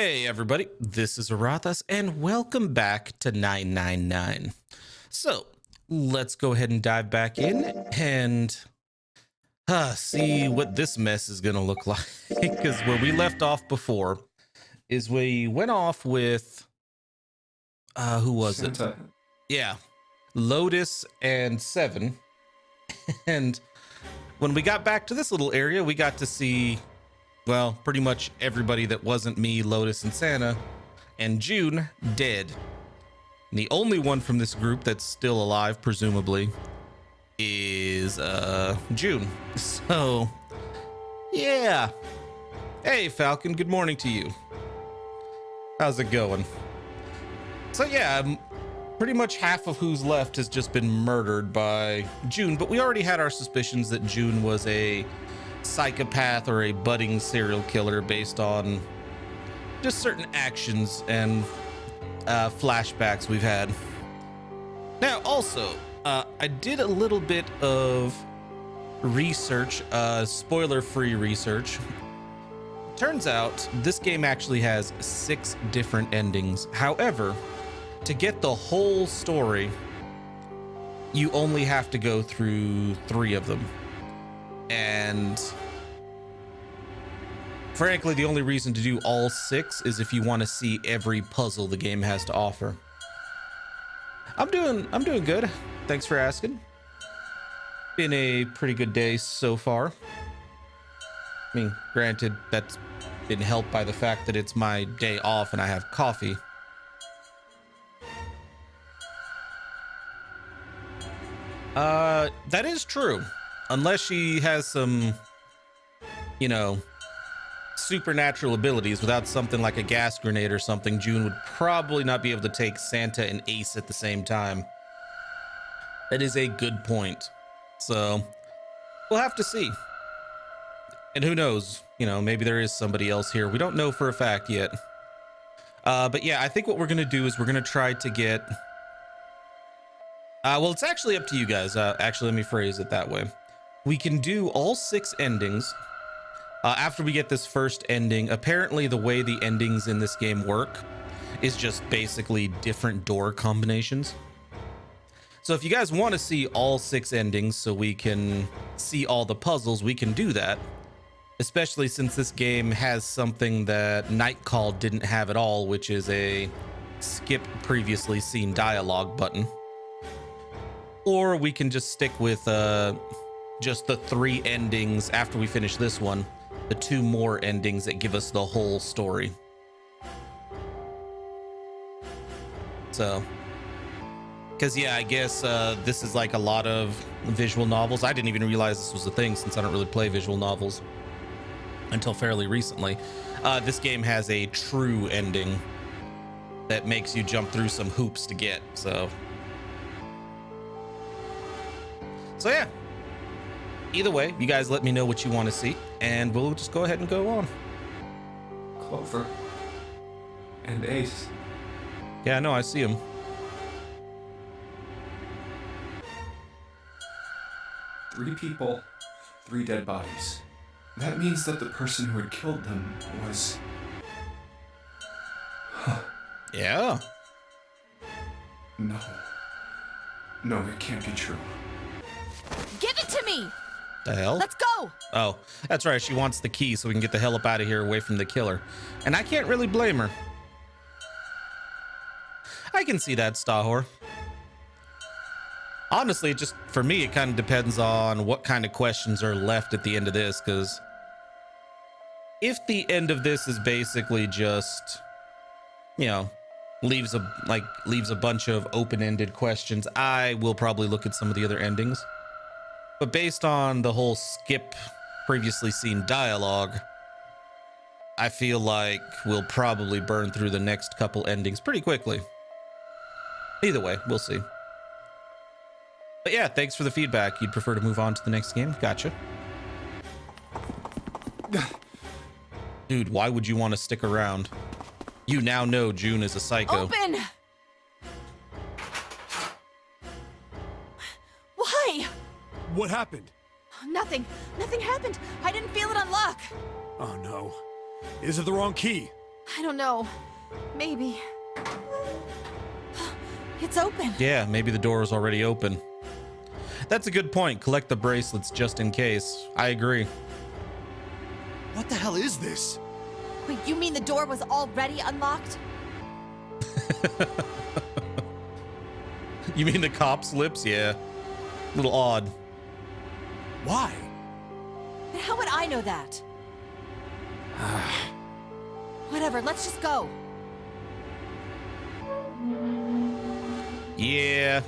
Hey everybody, this is Arathas and welcome back to 999. So let's go ahead and dive back in and see what this mess is gonna look like. Because where we left off before is we went off with who was Santa. it? Yeah, Lotus and Seven. And when we got back to this little area, we got to see, well, pretty much everybody that wasn't me, Lotus, and Santa, and June dead. And the only one from this group that's still alive, presumably, is June. So, yeah. Hey, Falcon, good morning to you. How's it going? So, yeah, pretty much half of who's left has just been murdered by June, but we already had our suspicions that June was a psychopath or a budding serial killer based on just certain actions and flashbacks we've had. Now, also, I did a little bit of research, spoiler-free research. Turns out this game actually has 6 different endings. However, to get the whole story, you only have to go through 3 of them. And frankly, the only reason to do all 6 is if you want to see every puzzle the game has to offer. I'm doing good. Thanks for asking. Been a pretty good day so far. I mean, granted, that's been helped by the fact that it's my day off and I have coffee. That is true. Unless she has some, you know, supernatural abilities. Without something like a gas grenade or something, June would probably not be able to take Santa and Ace at the same time. That is a good point. So we'll have to see. And who knows, you know, maybe there is somebody else here. We don't know for a fact yet. But yeah, I think what we're going to do is we're going to try to get... well, it's actually up to you guys. Actually, let me phrase it that way. We can do all 6 endings after we get this first ending. Apparently, the way the endings in this game work is just basically different door combinations. So if you guys want to see all 6 endings so we can see all the puzzles, we can do that. Especially since this game has something that Nightcall didn't have at all, which is a skip previously seen dialogue button. Or we can just stick with just the 3 endings after we finish this one. The 2 more endings that give us the whole story. So, because yeah, I guess this is like a lot of visual novels. I didn't even realize this was a thing since I don't really play visual novels until fairly recently. This game has a true ending that makes you jump through some hoops to get. So yeah, either way, you guys let me know what you want to see and we'll just go ahead and go on. Clover. And Ace. Yeah, no, I see him. Three people, 3 dead bodies. That means that the person who had killed them was... Yeah. No. No, it can't be true. Give it to me! The hell? Let's go! Oh, that's right. She wants the key so we can get the hell up out of here away from the killer. And I can't really blame her. I can see that, Stahor. Honestly, just for me, it kind of depends on what kind of questions are left at the end of this, because if the end of this is basically just, you know, leaves a bunch of open-ended questions, I will probably look at some of the other endings. But based on the whole skip previously seen dialogue, I feel like we'll probably burn through the next couple endings pretty quickly. Either way, we'll see. But yeah, thanks for the feedback. You'd prefer to move on to the next game? Gotcha. Dude, why would you want to stick around? You now know June is a psycho. Open! Why? What happened? Nothing. Nothing happened. I didn't feel it unlock. Oh no. Is it the wrong key? I don't know. Maybe. It's open. Yeah, maybe the door is already open. That's a good point. Collect the bracelets just in case. I agree. What the hell is this? Wait, you mean the door was already unlocked? You mean the cop's lips? Yeah. A little odd. Why? But how would I know that? Whatever, let's just go. Yeah.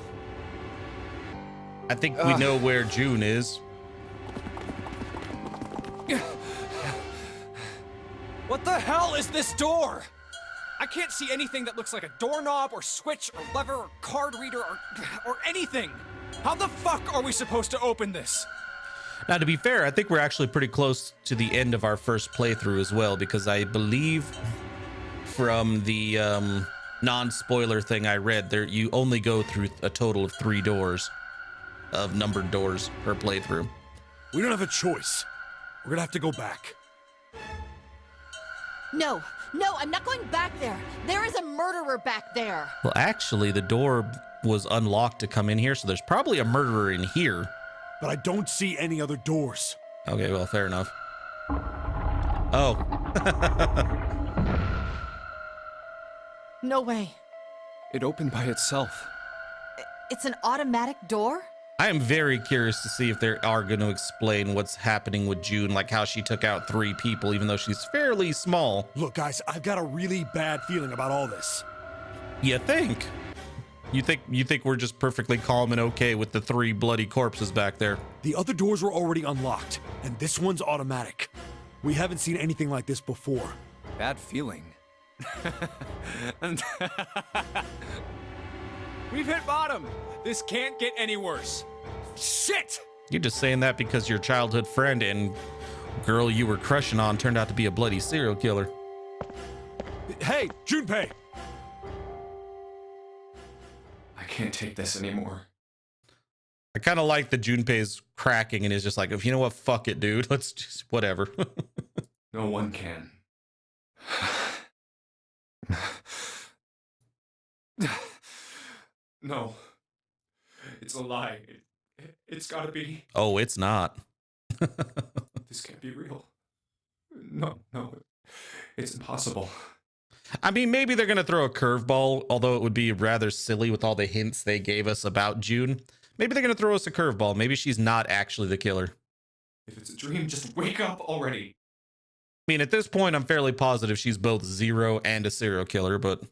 I think we know where June is. What the hell is this door? I can't see anything that looks like a doorknob or switch or lever or card reader or anything. How the fuck are we supposed to open this? Now, to be fair, I think we're actually pretty close to the end of our first playthrough as well, because I believe from the non-spoiler thing I read, there you only go through a total of 3 doors, of numbered doors per playthrough. We don't have a choice. We're gonna have to go back. No, I'm not going back there. There is a murderer back there. Well, actually, the door was unlocked to come in here, so there's probably a murderer in here. But I don't see any other doors. Okay, well, fair enough. Oh. No way. It opened by itself. It's an automatic door? I am very curious to see if they are going to explain what's happening with June, like how she took out 3 people, even though she's fairly small. Look, guys, I've got a really bad feeling about all this. You think? You think we're just perfectly calm and okay with the 3 bloody corpses back there? The other doors were already unlocked, and this one's automatic. We haven't seen anything like this before. Bad feeling. We've hit bottom. This can't get any worse. Shit! You're just saying that because your childhood friend and girl you were crushing on turned out to be a bloody serial killer. Hey, Junpei! I can't take this anymore. I kind of like that Junpei's cracking and is just like, if you know what, fuck it, dude. Let's just whatever. No one can. No. It's a lie. It's gotta be. Oh, it's not. This can't be real. No. It's impossible. I mean, maybe they're going to throw a curveball, although it would be rather silly with all the hints they gave us about June. Maybe they're going to throw us a curveball. Maybe she's not actually the killer. If it's a dream, just wake up already. I mean, at this point, I'm fairly positive she's both Zero and a serial killer, but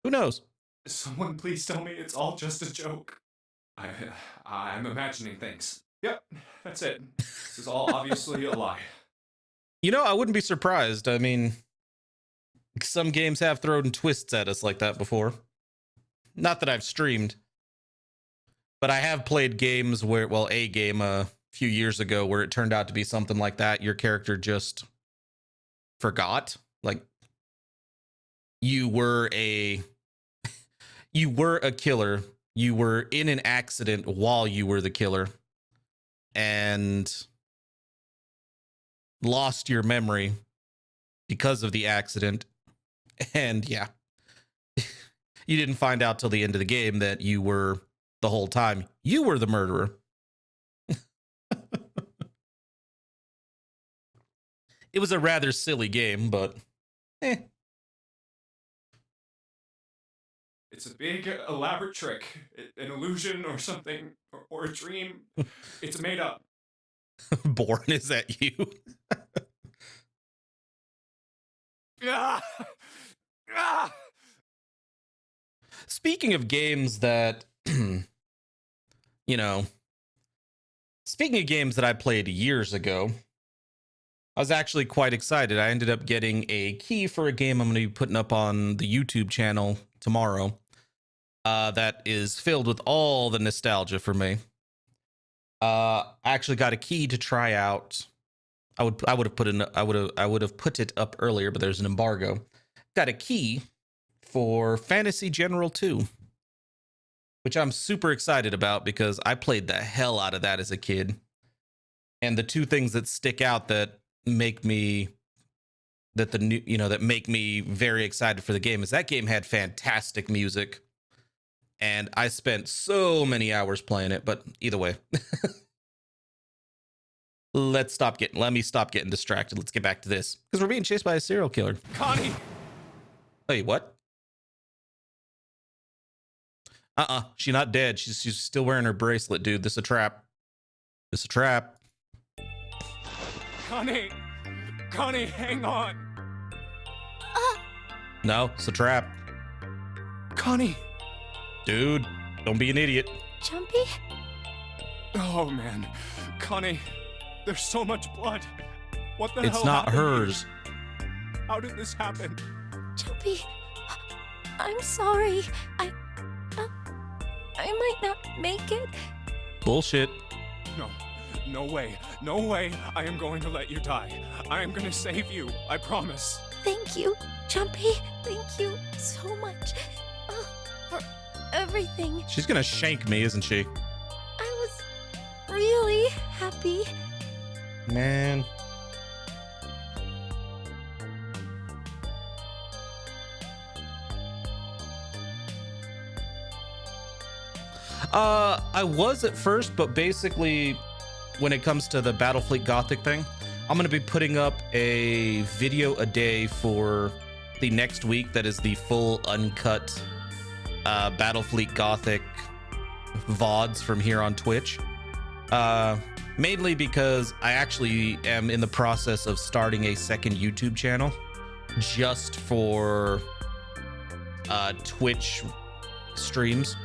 who knows? Someone please tell me it's all just a joke. I'm imagining things. Yep, that's it. This is all obviously a lie. You know, I wouldn't be surprised. I mean, some games have thrown twists at us like that before. Not that I've streamed, but I have played games where, well, a game a few years ago where it turned out to be something like that. Your character just forgot. Like, you were a killer. You were in an accident while you were the killer and lost your memory because of the accident. And yeah, you didn't find out till the end of the game that you were the whole time. You were the murderer. It was a rather silly game, but It's a big, elaborate trick. An illusion or something, or a dream. It's made up. Born, is that you? Ah! Ah! Speaking of games that, speaking of games that I played years ago, I was actually quite excited. I ended up getting a key for a game I'm going to be putting up on the YouTube channel tomorrow. That is filled with all the nostalgia for me. I actually got a key to try out. I would have put it up earlier, but there's an embargo. Got a key for Fantasy General 2, which I'm super excited about because I played the hell out of that as a kid. And the 2 things that stick out that make me that the new, that make me very excited for the game is that game had fantastic music, and I spent so many hours playing it. But either way, let me stop getting distracted. Let's get back to this because we're being chased by a serial killer. Connie! Wait, what? She's not dead. She's still wearing her bracelet, dude. This is a trap. This is a trap. Connie! Connie, hang on! No, it's a trap. Connie! Dude, don't be an idiot. Jumpy? Oh, man. Connie, there's so much blood. What the hell It's not happened to you? hers. How did this happen? Jumpy, I'm sorry. I might not make it. Bullshit. No. No way. No way I am going to let you die. I am going to save you. I promise. Thank you, Jumpy. Thank you so much for everything. She's gonna shank me, isn't she? I was really happy. Man. I was at first, but basically when it comes to the Battlefleet Gothic thing, I'm going to be putting up a video a day for the next week. That is the full uncut Battlefleet Gothic VODs from here on Twitch. Mainly because I actually am in the process of starting a second YouTube channel just for Twitch streams.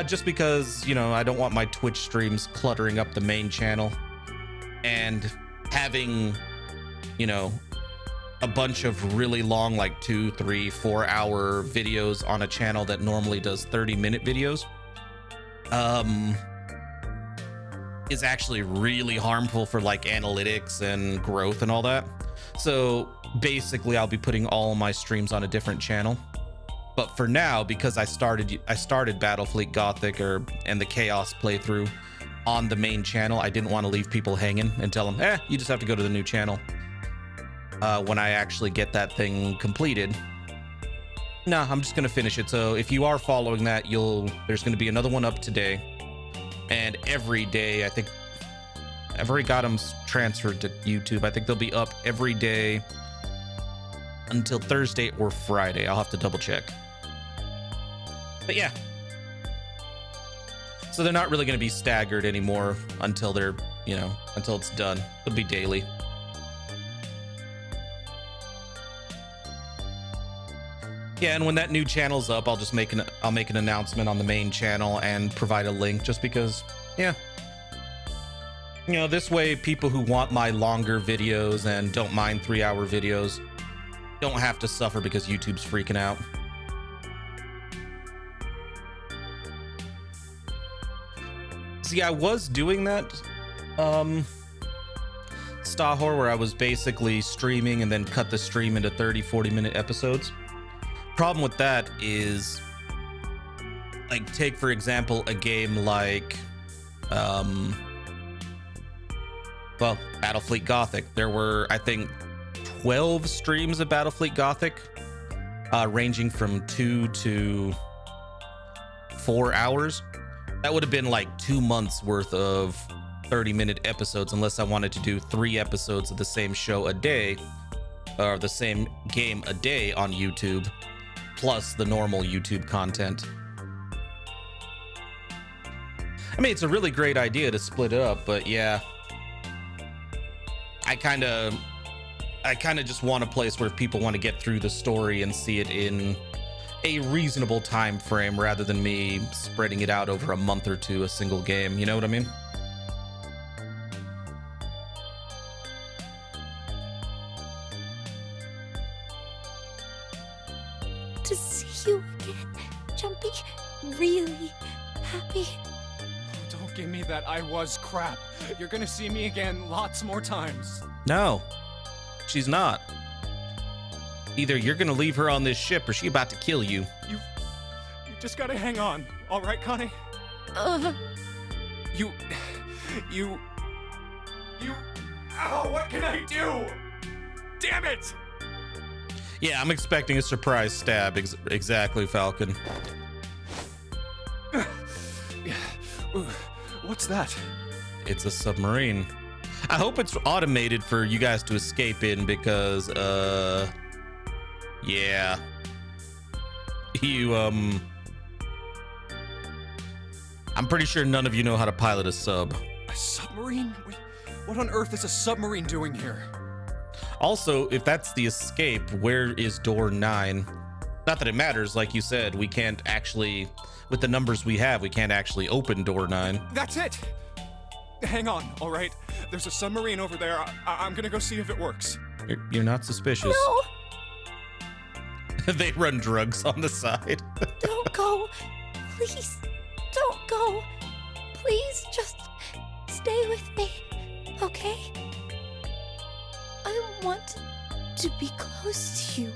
Just because, I don't want my Twitch streams cluttering up the main channel and having, a bunch of really long, like 2, 3, 4 hour videos on a channel that normally does 30-minute videos, is actually really harmful for like analytics and growth and all that. So basically I'll be putting all of my streams on a different channel. But for now, because I started Battlefleet Gothic and the Chaos playthrough on the main channel, I didn't want to leave people hanging and tell them, you just have to go to the new channel when I actually get that thing completed. No, I'm just gonna finish it. So if you are following that, there's gonna be another one up today, and every day I think I've already got them transferred to YouTube. I think they'll be up every day until Thursday or Friday. I'll have to double check. But yeah. So they're not really going to be staggered anymore until they're, until it's done. It'll be daily. Yeah, and when that new channel's up, I'll just make an announcement on the main channel and provide a link just because, yeah. This way people who want my longer videos and don't mind 3-hour videos don't have to suffer because YouTube's freaking out. See, I was doing that Stahor, where I was basically streaming and then cut the stream into 30-40 minute episodes. Problem with that is, like, take for example a game like Battlefleet Gothic. There were, I think, 12 streams of Battlefleet Gothic, ranging from 2 to 4 hours. That would have been like 2 months worth of 30-minute episodes, unless I wanted to do 3 episodes of the same show a day, or the same game a day on YouTube, plus the normal YouTube content. I mean, it's a really great idea to split it up, but yeah, I kind of just want a place where people want to get through the story and see it in a reasonable time frame rather than me spreading it out over a month or two, a single game. You know what I mean? To see you again, Jumpy. Really happy. Don't give me that I was crap. You're gonna see me again lots more times. No, she's not. Either you're gonna leave her on this ship or she's about to kill you. You just gotta hang on, all right, Connie? You... Ow, what can I do? Damn it! Yeah, I'm expecting a surprise stab. Exactly, Falcon. What's that? It's a submarine. I hope it's automated for you guys to escape in because, yeah. I'm pretty sure none of you know how to pilot a sub. A submarine? Wait, what on earth is a submarine doing here? Also, if that's the escape, where is door 9? Not that it matters, like you said, we can't actually, with the numbers we have, we can't actually open door 9. That's it! Hang on, all right? There's a submarine over there. I'm gonna go see if it works. You're not suspicious. No, They run drugs on the side. don't go. Please, don't go. Please, just stay with me, okay? I want to be close to you,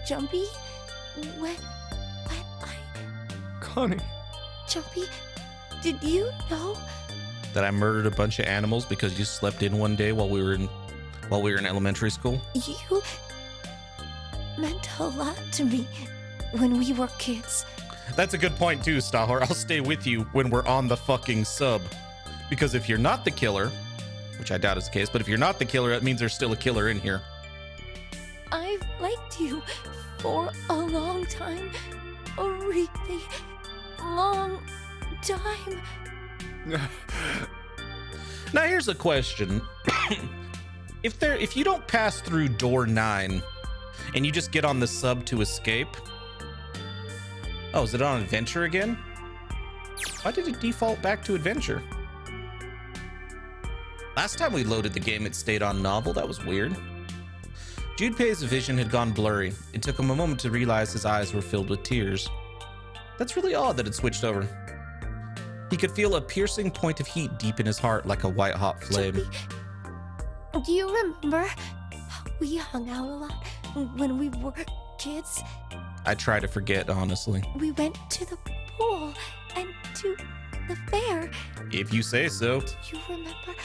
Jumpy. When I... Connie. Jumpy, did you know? That I murdered a bunch of animals because you slept in one day while we were in elementary school. You meant a lot to me when we were kids. That's a good point too, Stahor. I'll stay with you when we're on the fucking sub. Because if you're not the killer, which I doubt is the case, but if you're not the killer, that means there's still a killer in here. I've liked you for a long time. A really long time. Now here's a question. If you don't pass through door 9 and you just get on the sub to escape. Oh, is it on adventure again? Why did it default back to adventure? Last time we loaded the game, it stayed on novel. That was weird. Junpei's vision had gone blurry. It took him a moment to realize his eyes were filled with tears. That's really odd that it switched over. He could feel a piercing point of heat deep in his heart like a white-hot flame. Jumpy, do you remember how we hung out a lot when we were kids? I try to forget, honestly. We went to the pool and to the fair. If you say so. Do you remember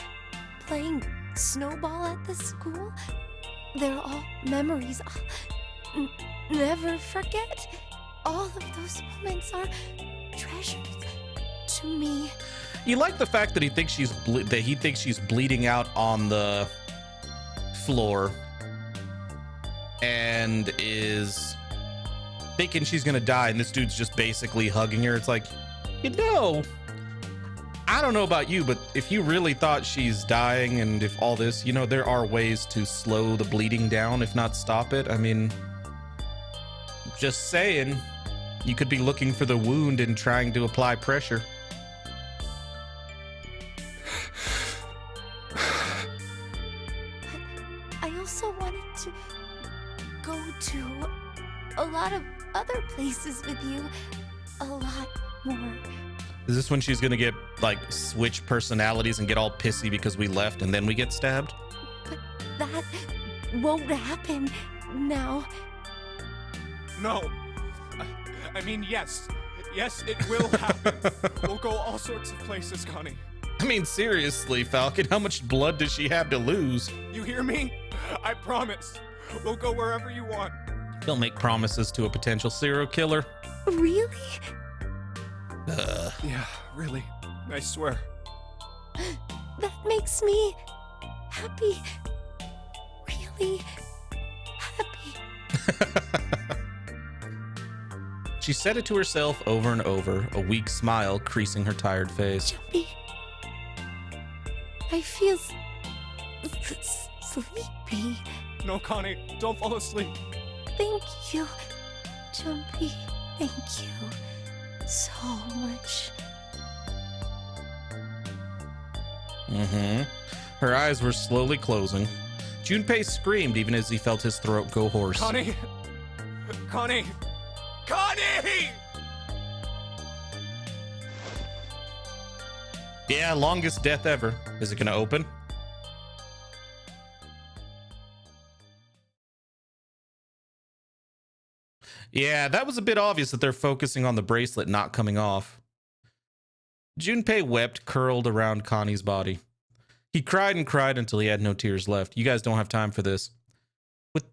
playing snowball at the school? They're all memories I'll never forget. All of those moments are treasures to me. You like the fact that he thinks she's bleeding out on the floor and is thinking she's gonna die, and this dude's just basically hugging her. It's like, I don't know about you, but if you really thought she's dying and if all this, there are ways to slow the bleeding down, if not stop it. I mean, just saying, you could be looking for the wound and trying to apply pressure. I also wanted to go to a lot of other places with you. A lot more. Is this when she's gonna get switch personalities and get all pissy because we left and then we get stabbed? But that won't happen now. No. I mean, yes. Yes, it will happen. We'll go all sorts of places, Connie. I mean, seriously, Falcon, how much blood does she have to lose? You hear me? I promise. We'll go wherever you want. Don't make promises to a potential serial killer. Really? Yeah, really. I swear. That makes me happy. Really happy. She said it to herself over and over, a weak smile creasing her tired face. Jumpy. I feel sleepy. No, Connie, don't fall asleep. Thank you, Jumpy. Thank you so much. Her eyes were slowly closing. Junpei screamed even as he felt his throat go hoarse. Connie! Connie! Connie! Yeah, longest death ever. Is it gonna open? Yeah, that was a bit obvious that they're focusing on the bracelet not coming off. Junpei wept, curled around Connie's body. He cried and cried until he had no tears left. You guys don't have time for this.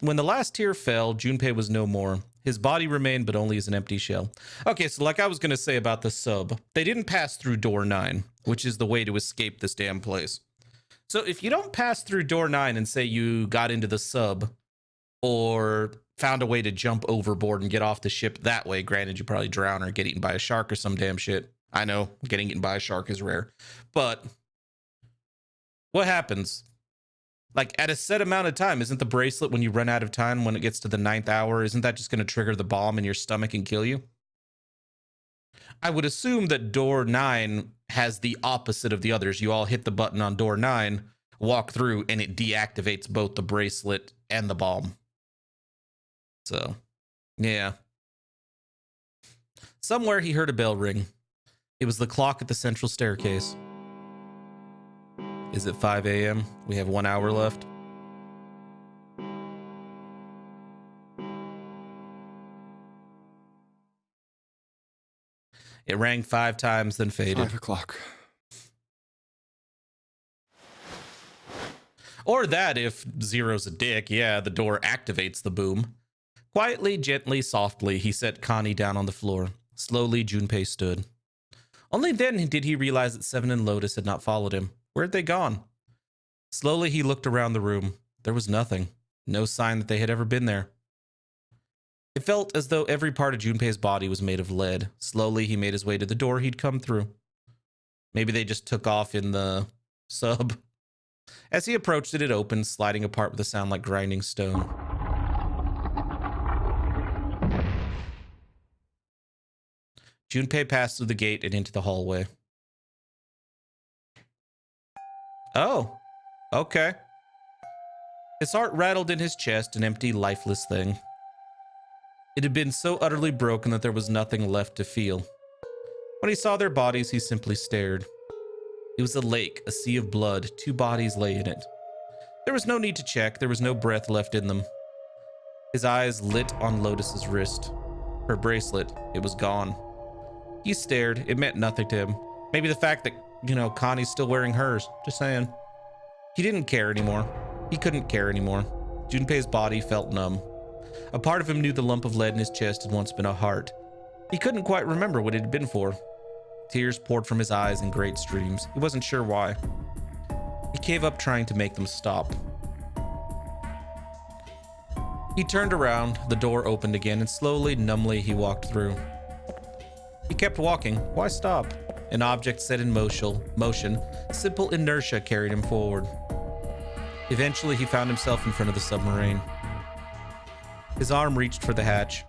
When the last tear fell, Junpei was no more. His body remained, but only as an empty shell. Okay, so like I was going to say about the sub, they didn't pass through door 9, which is the way to escape this damn place. So if you don't pass through door 9 and say you got into the sub or found a way to jump overboard and get off the ship that way, granted you probably drown or get eaten by a shark or some damn shit. I know getting eaten by a shark is rare, but what happens? Like at a set amount of time, isn't the bracelet when you run out of time, when it gets to the 9th hour, isn't that just going to trigger the bomb in your stomach and kill you? I would assume that door 9 has the opposite of the others. You all hit the button on door 9, walk through, and it deactivates both the bracelet and the bomb. So, yeah. Somewhere he heard a bell ring. It was the clock at the central staircase. Is it 5 a.m.? We have 1 hour left. It rang 5 times, then faded. 5 o'clock. Or that if Zero's a dick, yeah, the door activates the boom. Quietly, gently, softly, he set Connie down on the floor. Slowly, Junpei stood. Only then did he realize that Seven and Lotus had not followed him. Where'd they gone? Slowly, he looked around the room. There was nothing. No sign that they had ever been there. It felt as though every part of Junpei's body was made of lead. Slowly, he made his way to the door he'd come through. Maybe they just took off in the sub. As he approached it, it opened, sliding apart with a sound like grinding stone. Junpei passed through the gate and into the hallway. Oh, okay. His heart rattled in his chest, an empty, lifeless thing. It had been so utterly broken that there was nothing left to feel. When he saw their bodies, he simply stared. It was a lake, a sea of blood. 2 bodies lay in it. There was no need to check. There was no breath left in them. His eyes lit on Lotus's wrist. Her bracelet, it was gone. He stared. It meant nothing to him. Maybe the fact that, Connie's still wearing hers. Just saying. He didn't care anymore. He couldn't care anymore. Junpei's body felt numb. A part of him knew the lump of lead in his chest had once been a heart. He couldn't quite remember what it had been for. Tears poured from his eyes in great streams. He wasn't sure why. He gave up trying to make them stop. He turned around. The door opened again, and slowly, numbly, he walked through. He kept walking. Why stop? An object set in motion. Simple inertia carried him forward. Eventually, he found himself in front of the submarine. His arm reached for the hatch,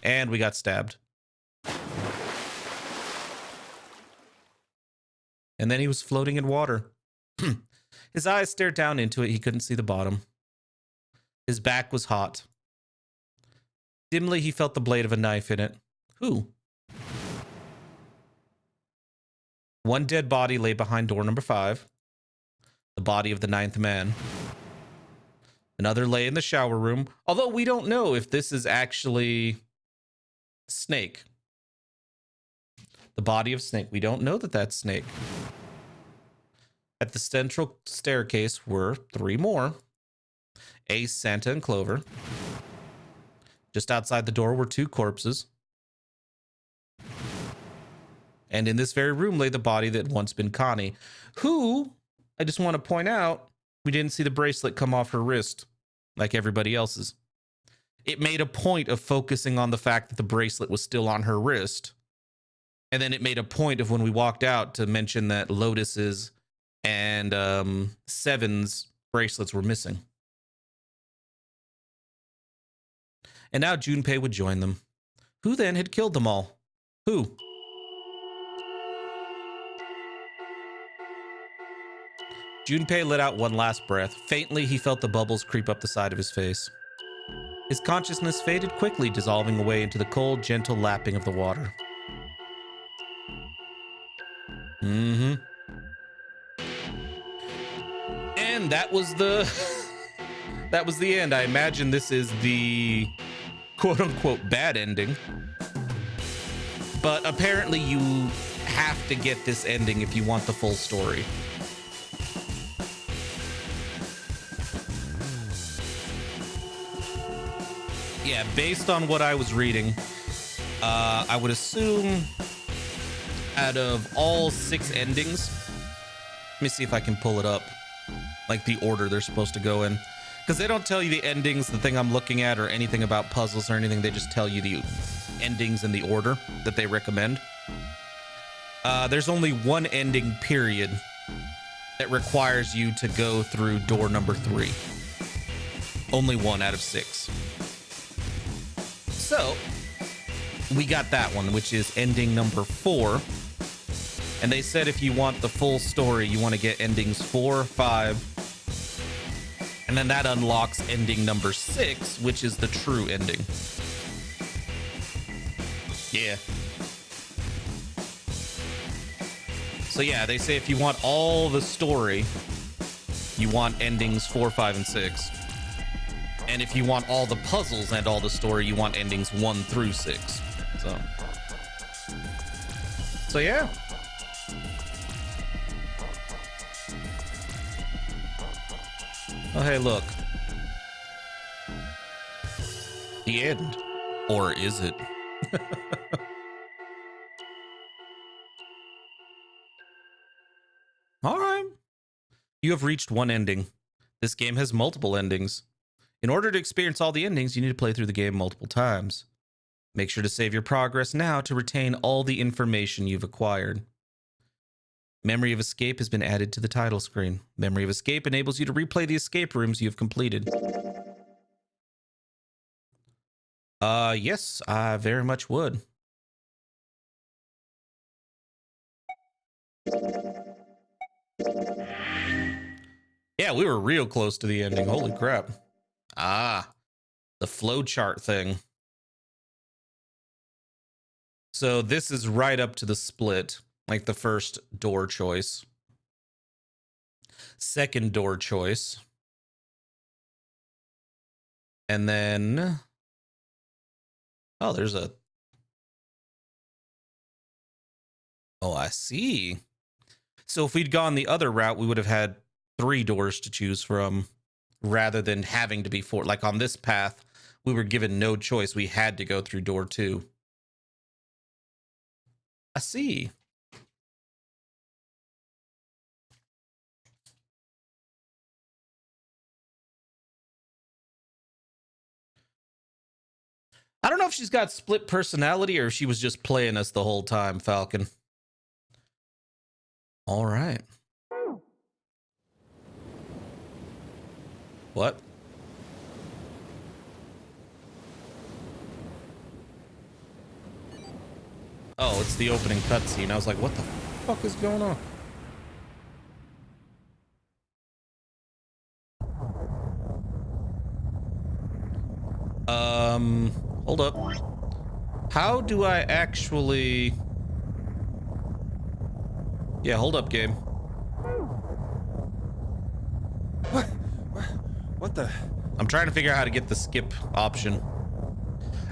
and we got stabbed. And then he was floating in water. His eyes stared down into it. He couldn't see the bottom. His back was hot. Dimly, he felt the blade of a knife in it. Who? One dead body lay behind door number 5. The body of the 9th man. Another lay in the shower room, although we don't know if this is actually Snake. The body of Snake. We don't know that that's Snake. At the central staircase were 3 more. Ace, Santa, and Clover. Just outside the door were 2 corpses. And in this very room lay the body that had once been Connie, who, I just want to point out, we didn't see the bracelet come off her wrist like everybody else's. It made a point of focusing on the fact that the bracelet was still on her wrist. And then it made a point of when we walked out to mention that Lotus's and Seven's bracelets were missing. And now Junpei would join them. Who then had killed them all? Who? Junpei let out one last breath. Faintly, he felt the bubbles creep up the side of his face. His consciousness faded quickly, dissolving away into the cold, gentle lapping of the water. And that was the end. I imagine this is the quote-unquote bad ending. But apparently you have to get this ending if you want the full story. Yeah, based on what I was reading, I would assume out of all 6 endings, let me see if I can pull it up, like the order they're supposed to go in. Because they don't tell you the endings, the thing I'm looking at, or anything about puzzles or anything. They just tell you the endings in the order that they recommend. There's only one ending, period, that requires you to go through door number 3. Only 1 out of 6. So, we got that one, which is ending number 4. And they said if you want the full story, you want to get endings 4, 5, and then that unlocks ending number 6, which is the true ending. Yeah. So yeah, they say if you want all the story, you want endings 4, 5, and 6. And if you want all the puzzles and all the story, you want endings 1 through 6. So yeah. Oh, hey, look. The end. Or is it? All right. You have reached one ending. This game has multiple endings. In order to experience all the endings, you need to play through the game multiple times. Make sure to save your progress now to retain all the information you've acquired. Memory of Escape has been added to the title screen. Memory of Escape enables you to replay the escape rooms you have completed. Yes, I very much would. Yeah, we were real close to the ending. Holy crap. Ah, the flowchart thing. So this is right up to the split. Like the first door choice. Second door choice. And then... oh, there's a... oh, I see. So if we'd gone the other route, we would have had 3 doors to choose from rather than having to be 4. Like on this path, we were given no choice. We had to go through door 2. I see. I don't know if she's got split personality or if she was just playing us the whole time, Falcon. All right. What? Oh, it's the opening cutscene. I was like, what the fuck is going on? Hold up. How do I actually... yeah, hold up, game. What the... I'm trying to figure out how to get the skip option.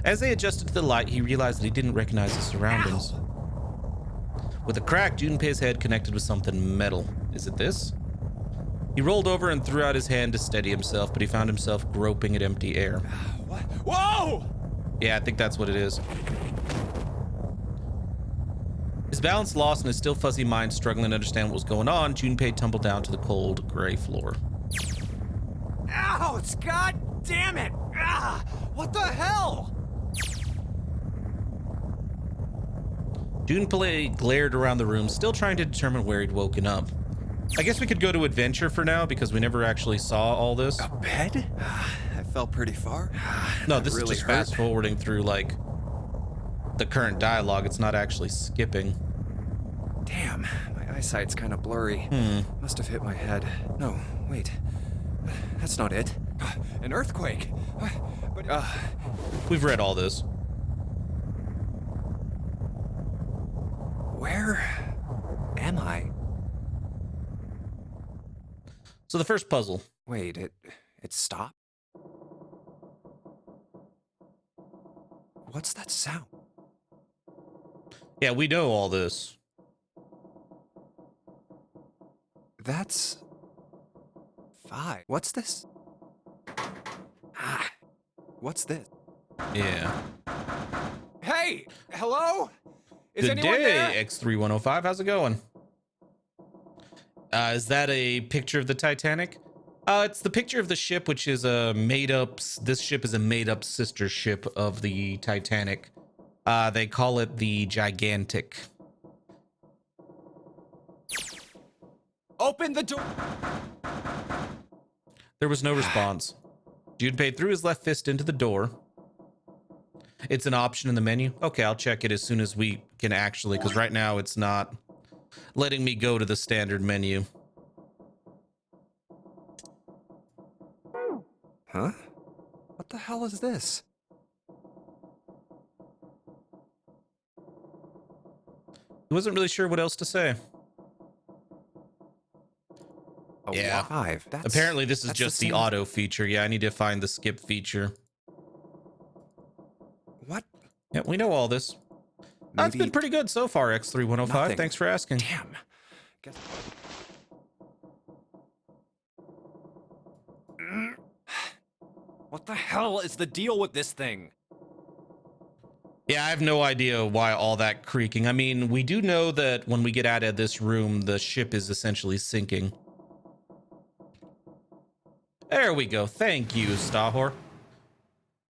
As they adjusted to the light, he realized that he didn't recognize his surroundings. Ow. With a crack, Junpei's head connected with something metal. Is it this? He rolled over and threw out his hand to steady himself, but he found himself groping at empty air. What? Whoa! Yeah, I think that's what it is. His balance lost and his still fuzzy mind struggling to understand what was going on, Junpei tumbled down to the cold, gray floor. Ouch! God damn it! Ah, what the hell? Junpei glared around the room, still trying to determine where he'd woken up. I guess we could go to adventure for now because we never actually saw all this. A bed? I fell pretty far. No, this really is just fast forwarding through like the current dialogue. It's not actually skipping. Damn, my eyesight's kind of blurry. Must have hit my head. No, wait. That's not it. An earthquake. But we've read all this. Where am I? So the first puzzle. Wait, it stopped? What's that sound? Yeah, we know all this. That's 5. What's this? Ah, what's this? Yeah. Hey, hello? Is Good anyone there? day, X3105. How's it going? Is that a picture of the Titanic? It's the picture of the ship, which is a made-up. This ship is a made-up sister ship of the Titanic. They call it the Gigantic. Open the door. There was no response. Junpei threw his left fist into the door. It's an option in the menu. Okay, I'll check it as soon as we can actually, because right now it's not letting me go to the standard menu. Huh? What the hell is this? He wasn't really sure what else to say. A Yeah. Y5. Apparently this is that's just the the same- auto feature. Yeah, I need to find the skip feature. What? Yeah, we know all this. It's been Maybe- pretty good so far, X3105. Nothing. Thanks for asking. Damn. Guess... What the hell is the deal with this thing? Yeah, I have no idea why all that creaking. I mean, we do know that when we get out of this room, the ship is essentially sinking. There we go. Thank you, Stahor.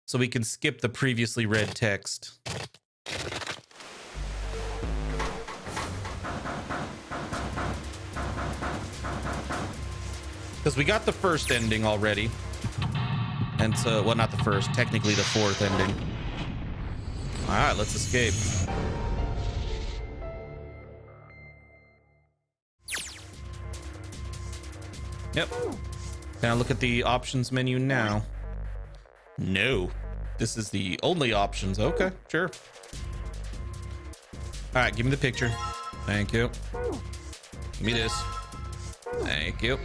So we can skip the previously read text. Because we got the first ending already. And so, well, not the first, technically the fourth ending. All right, let's escape. Yep. Can I look at the options menu now? No. This is the only options. Okay, sure. All right, give me the picture. Thank you. Give me this. Thank you.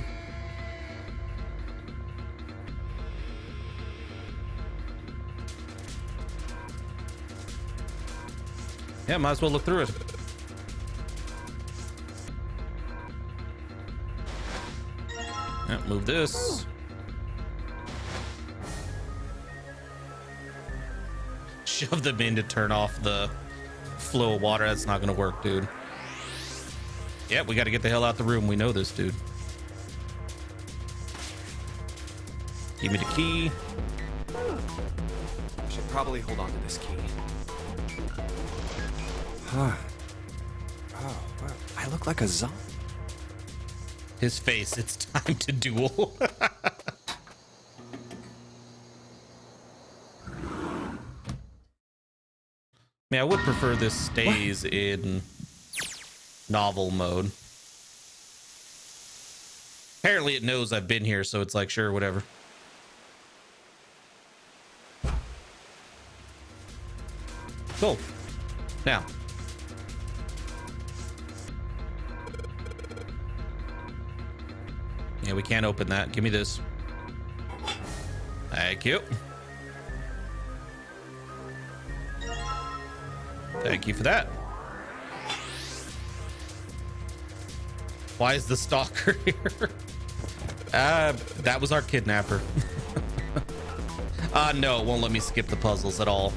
Yeah, might as well look through it. Yeah, move this. Shove them in to turn off the flow of water. That's not gonna work, dude. Yeah, we gotta get the hell out the room. We know this, dude. Give me the key. I should probably hold on to this key. Huh. Oh, wow. I look like a zombie. His face, it's time to duel. I mean, I would prefer this stays in novel mode. Apparently it knows I've been here, so it's like, sure, whatever. Cool. Now. Yeah, we can't open that. Give me this. Thank you. Thank you for that. Why is the stalker here? That was our kidnapper. No, it won't let me skip the puzzles at all.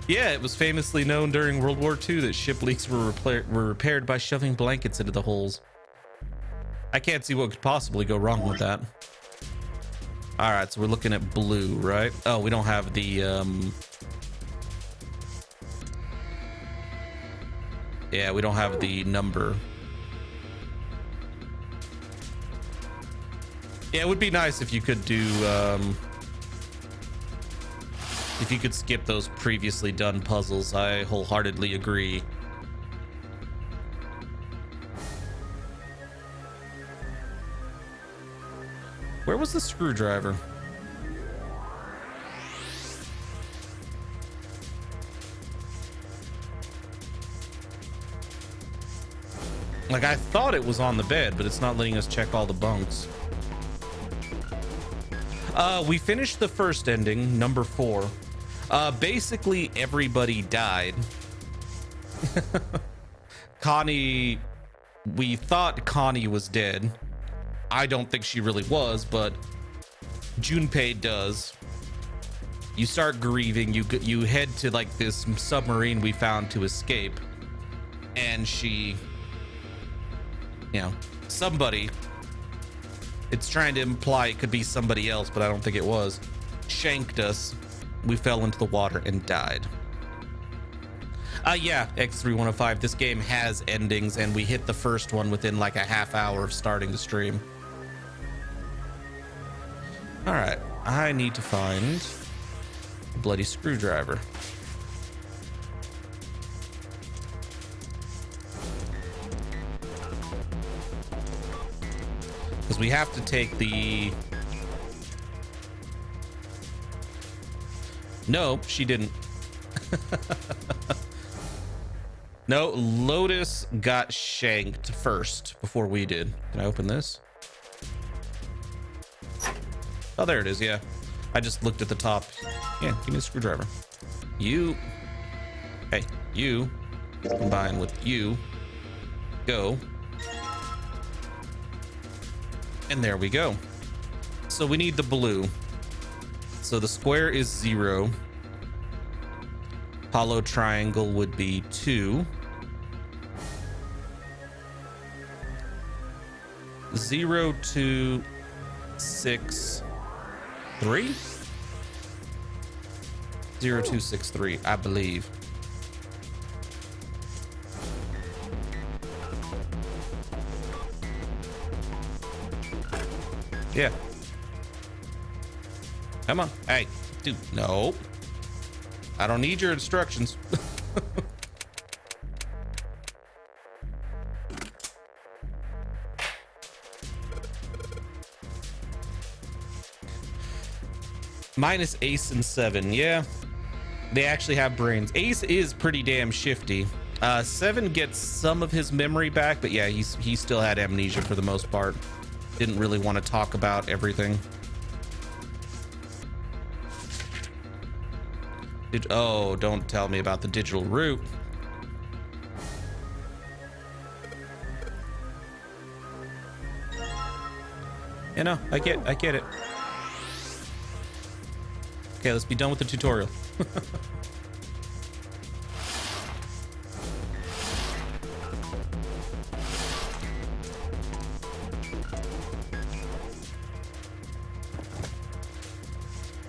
Yeah, it was famously known during World War II that ship leaks were repaired by shoving blankets into the holes. I can't see what could possibly go wrong with that. All right, so we're looking at blue, right? Oh, we don't have the yeah, we don't have the number. Yeah, it would be nice if you could do if you could skip those previously done puzzles. I wholeheartedly agree. Where was the screwdriver? Like, I thought it was on the bed, but it's not letting us check all the bunks. We finished the first ending, number 4. Basically, everybody died. Connie, we thought Connie was dead. I don't think she really was, but Junpei does. You start grieving. You head to like this submarine we found to escape, and she, you know, somebody. It's trying to imply it could be somebody else, but I don't think it was. Shanked us. We fell into the water and died. Yeah, X3105. This game has endings, and we hit the first one within like a half hour of starting the stream. All right, I need to find a bloody screwdriver. Because we have to take the... No, she didn't. No, Lotus got shanked first before we did. Can I open this? Oh, there it is. Yeah, I just looked at the top. Yeah, give me a screwdriver. You, hey, you combine with you. Go. And there we go. So we need the blue. So the square is 0. Hollow triangle would be 2. 0, 2, 6, 3. 0, 2, 6, 3, I believe. Yeah. Come on. Hey, dude. No. I don't need your instructions. Minus Ace and 7. Yeah. They actually have brains. Ace is pretty damn shifty. 7 gets some of his memory back, but yeah, he still had amnesia for the most part. Didn't really want to talk about everything. Oh, don't tell me about the digital root. You know, I get it. Okay, let's be done with the tutorial.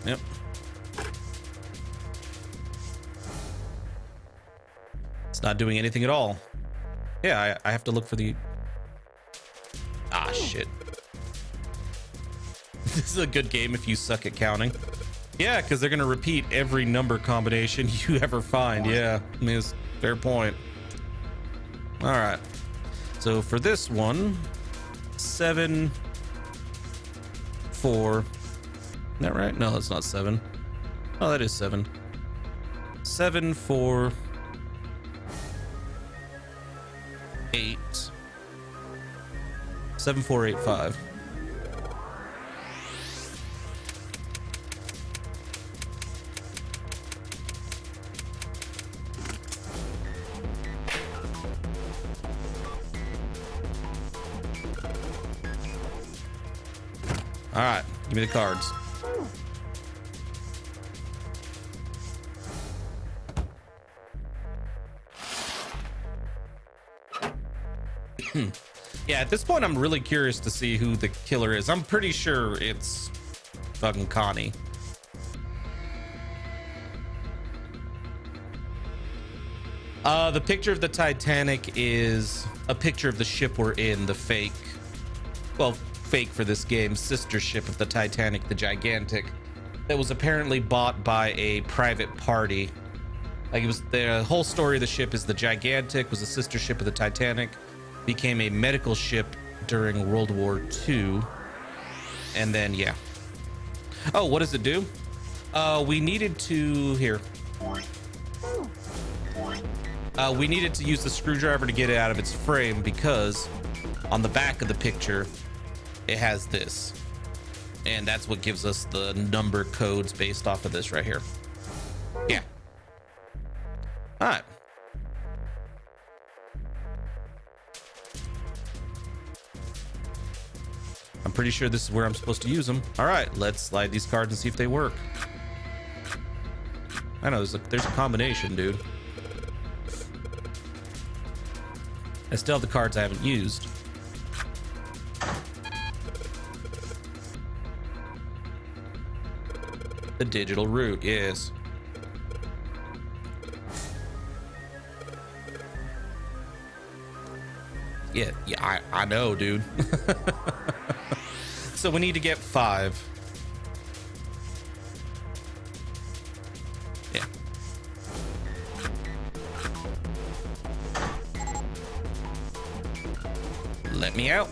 Yep. It's not doing anything at all. Yeah, I have to look for the... Ah, shit. This is a good game if you suck at counting. Yeah, because they're going to repeat every number combination you ever find. Yeah, I mean, it's a fair point. All right. So for this one, 7, 4... Isn't that right? No, that's not 7. Oh, that is 7. 7, 4, 8. 7, 4, 8, 5. All right, give me the cards. Yeah, at this point, I'm really curious to see who the killer is. I'm pretty sure it's fucking Connie. The picture of the Titanic is a picture of the ship we're in, the fake, well, fake for this game, sister ship of the Titanic, the Gigantic, that was apparently bought by a private party. Like, it was, the whole story of the ship is the Gigantic was a sister ship of the Titanic, became a medical ship during World War II, and then, yeah. Oh, what does it do? We needed to, here. We needed to use the screwdriver to get it out of its frame because on the back of the picture, it has this. And that's what gives us the number codes based off of this right here. Yeah. All right. pretty sure this is where I'm supposed to use them. All right, let's slide these cards and see if they work. I know there's a combination, dude. I still have the cards I haven't used. The digital route, yes. Yeah, I know, dude. So we need to get 5. Yeah. Let me out.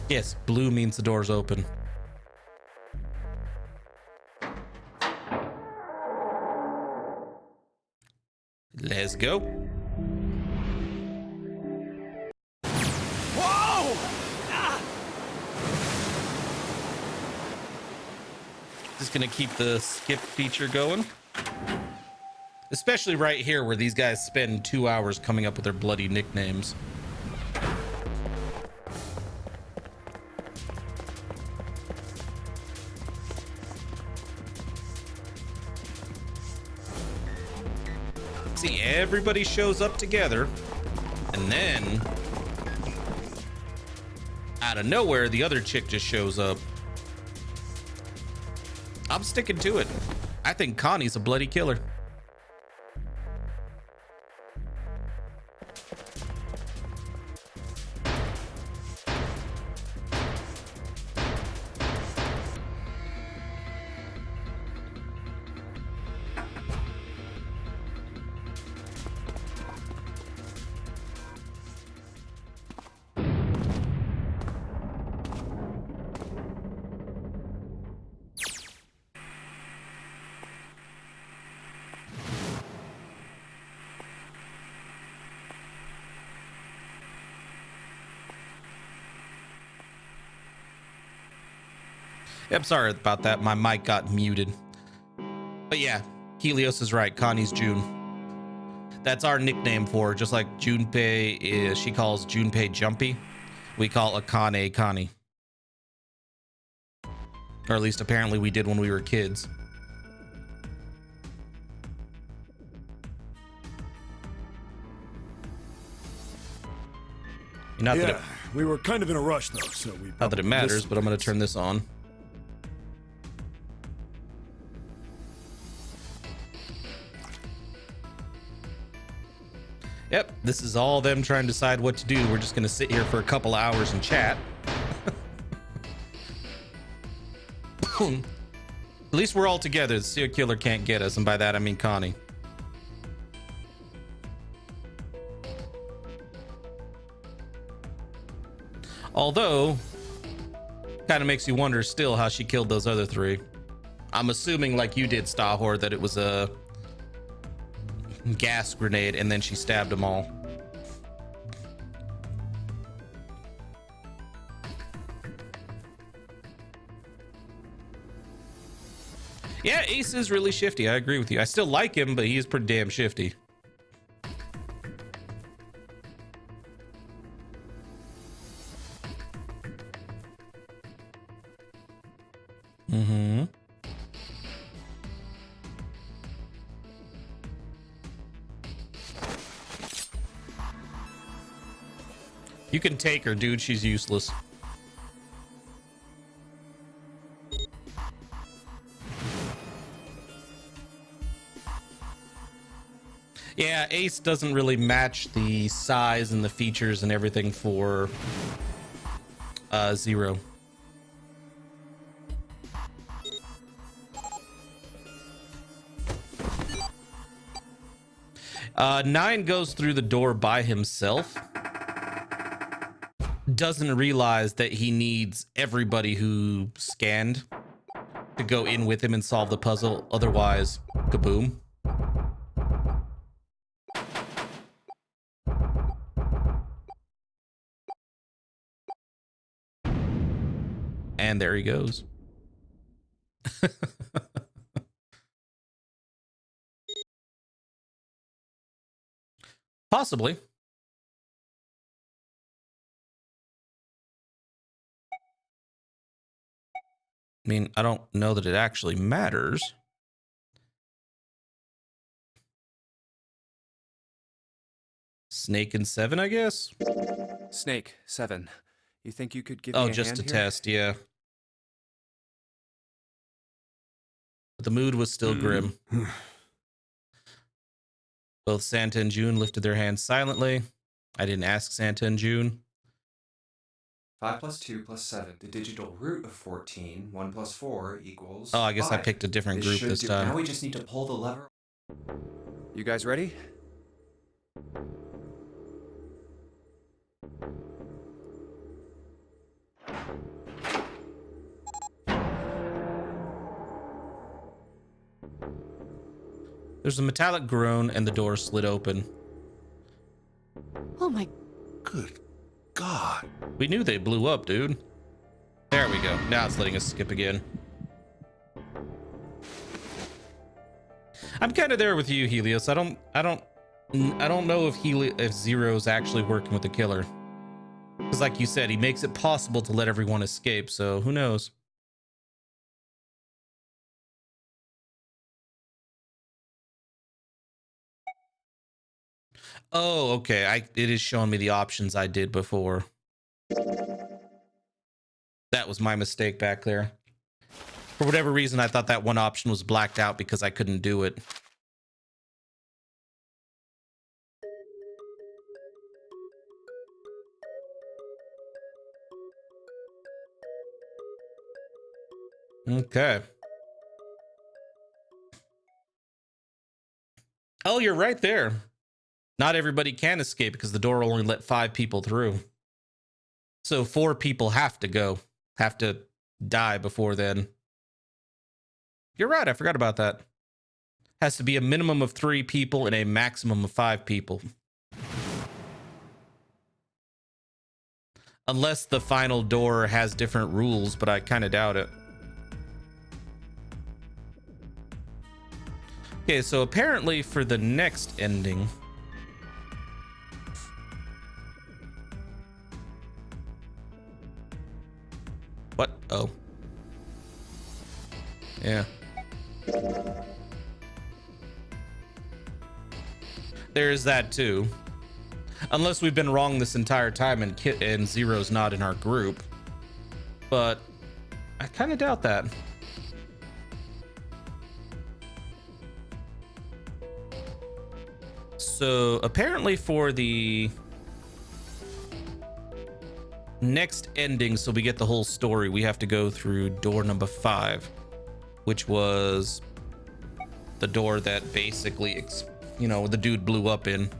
Yes, blue means the door's open. Let's go. Whoa! Just gonna keep the skip feature going. Especially right here where these guys spend 2 hours coming up with their bloody nicknames. See, everybody shows up together, and then out of nowhere, the other chick just shows up. I'm sticking to it. I think Connie's a bloody killer. Yep, sorry about that. My mic got muted. But yeah, Helios is right. Connie's June. That's our nickname for her. Just like Junpei is, she calls Junpei Jumpy. We call Akane Connie. Or at least apparently we did when we were kids. Not that we were kind of in a rush though, so we. not that it matters, but I'm going to turn this on. Yep, this is all them trying to decide what to do. We're just going to sit here for a couple hours and chat. At least we're all together. The serial killer can't get us, and by that I mean Connie. Although, kind of makes you wonder still how she killed those other 3. I'm assuming, like you did, Stahor, that it was a gas grenade and then she stabbed them all. Yeah, Ace is really shifty. I agree with you. I still like him, but he is pretty damn shifty. Mm-hmm. You can take her, dude. She's useless. Yeah, Ace doesn't really match the size and the features and everything for Zero. Nine goes through the door by himself. Doesn't realize that he needs everybody who scanned to go in with him and solve the puzzle. Otherwise, kaboom. And there he goes. Possibly. I mean, I don't know that it actually matters. Snake and 7, I guess. Snake, 7. You think you could give Oh, me a just hand a here? test, yeah. But the mood was still grim. Both Santa and June lifted their hands silently. I didn't ask Santa and June. 5 plus 2 plus 7. The digital root of 14. 1 plus 4 equals. Oh, I guess I 5. picked a different group should this do- time. Now we just need to pull the lever. You guys ready? There's a metallic groan and the door slid open. Oh my. Good God. We knew they blew up, dude. There we go. Now it's letting us skip again. I'm kind of there with you, Helios. I don't know if Zero's actually working with the killer. Because like you said, he makes it possible to let everyone escape, so who knows? Oh, okay. It is showing me the options I did before. That was my mistake back there. For whatever reason, I thought that one option was blacked out because I couldn't do it. Okay. Oh, you're right there. Not everybody can escape because the door only let 5 people through. So 4 people have to die before then. You're right, I forgot about that. Has to be a minimum of 3 people and a maximum of 5 people. Unless the final door has different rules, but I kind of doubt it. Okay, so apparently for the next ending... What? Oh. Yeah. There's that too. Unless we've been wrong this entire time and Zero's not in our group. But I kind of doubt that. So apparently for the next ending, so we get the whole story, we have to go through door number 5, which was the door that basically, the dude blew up in.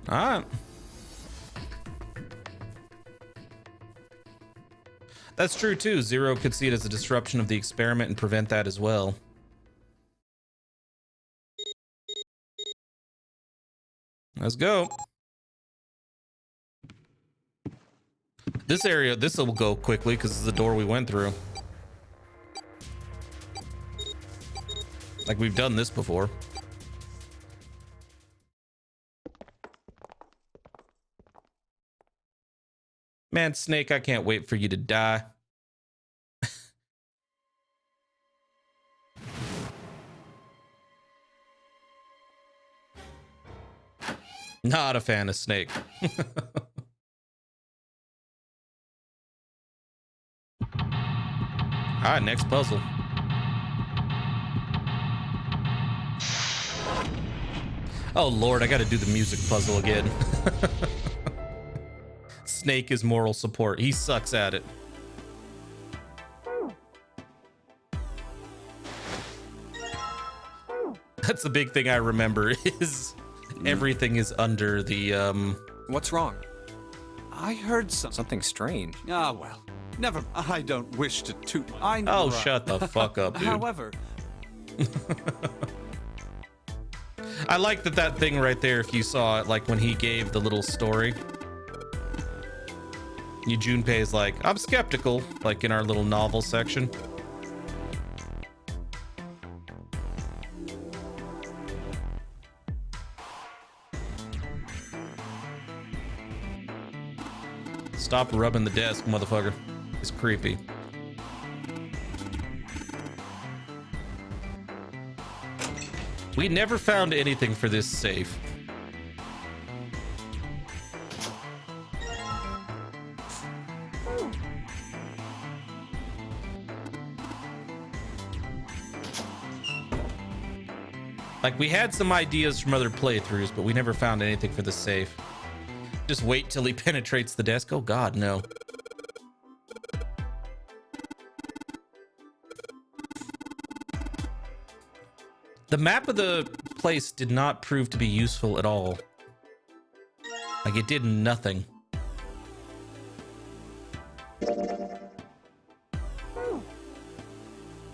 All right. That's true too. Zero could see it as a disruption of the experiment and prevent that as well. Let's go. This area, this will go quickly because it's the door we went through. Like we've done this before. Man, Snake, I can't wait for you to die. Not a fan of Snake. All right, next puzzle. Oh Lord, I got to do the music puzzle again. Snake is moral support. He sucks at it. That's the big thing I remember is everything is under the What's wrong? I heard something strange. Ah, well. Never. I don't wish to toot. I know. Oh, shut the fuck up, dude. However, I like that thing right there, if you saw it, like when he gave the little story. Junpei's like, I'm skeptical, like in our little novel section. Stop rubbing the desk, motherfucker. It's creepy. We never found anything for this safe. Like, we had some ideas from other playthroughs, but we never found anything for the safe. Just wait till he penetrates the desk. Oh god, no. The map of the place did not prove to be useful at all. Like, it did nothing.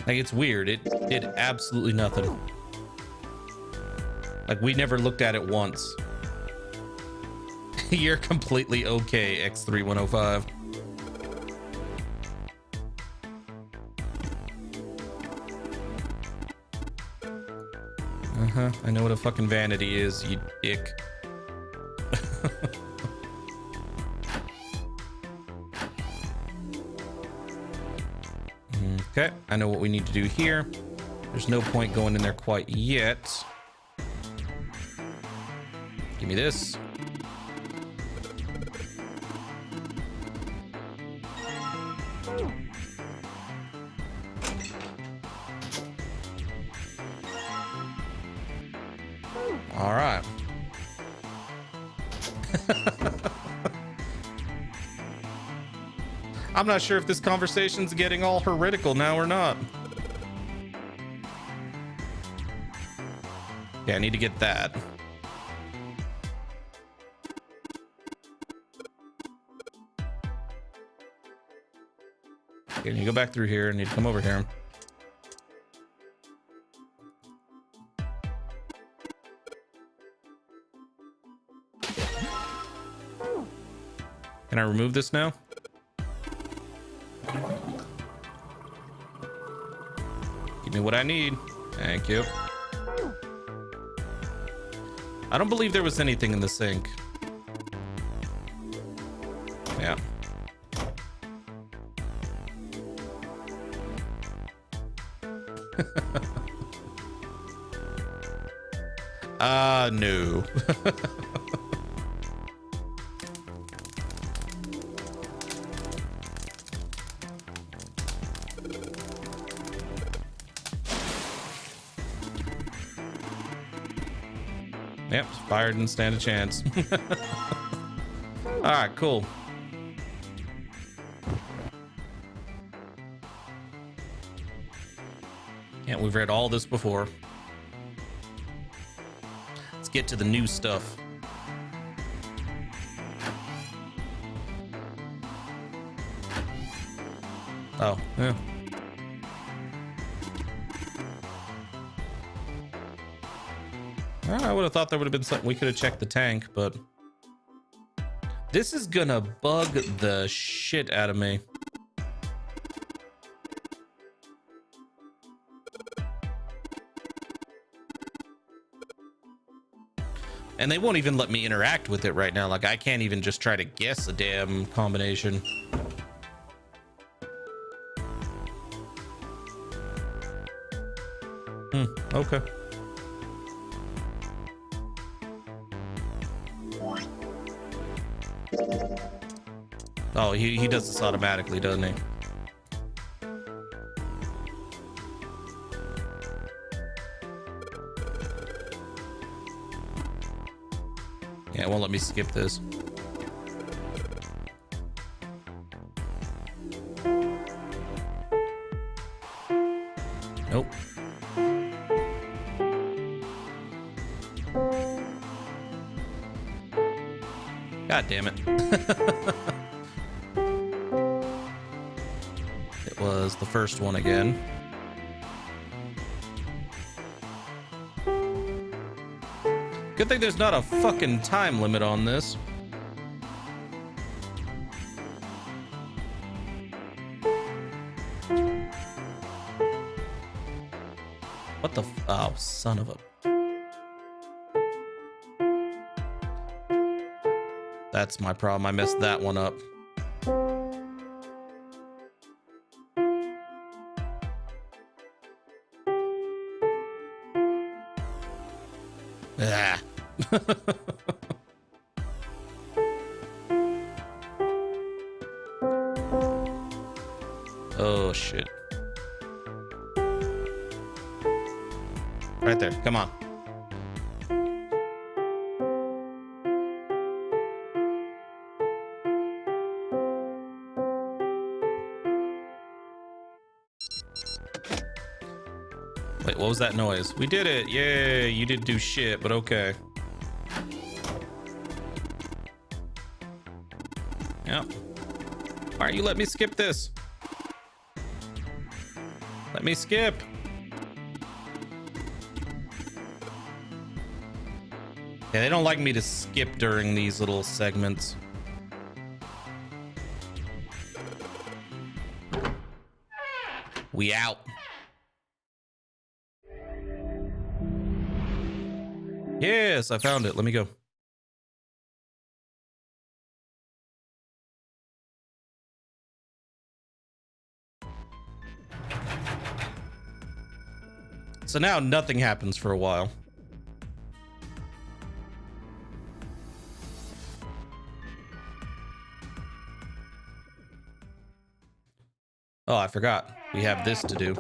Like, it's weird. It did absolutely nothing. Like, we never looked at it once. You're completely okay, X3105. Uh-huh. I know what a fucking vanity is, you dick. Okay, I know what we need to do here. There's no point going in there quite yet. Give me this. All right. I'm not sure if this conversation's getting all heretical now or not. Yeah, I need to get that. Okay, you go back through here. I need to come over here. Can I remove this now? Give me what I need. Thank you. I don't believe there was anything in the sink. Yeah. No. Yep, fire didn't stand a chance. All right, cool. Yeah, we've read all this before. Let's get to the new stuff. Oh, yeah. I would have thought there would have been something we could have checked the tank, but this is gonna bug the shit out of me. And they won't even let me interact with it right now. Like, I can't even just try to guess a damn combination. Okay. Oh, he does this automatically, doesn't he? Yeah, it won't let me skip this. Nope. God damn it. It was the first one again. Good thing there's not a fucking time limit on this. What the oh, son of a... That's my problem. I messed that one up. Oh, shit. Right there. Come on. Wait, what was that noise? We did it. Yay. You didn't do shit, but okay. Yep. Why don't you let me skip this? Let me skip. Yeah, they don't like me to skip during these little segments. We out. Yes, I found it. Let me go. So now nothing happens for a while. Oh, I forgot. We have this to do.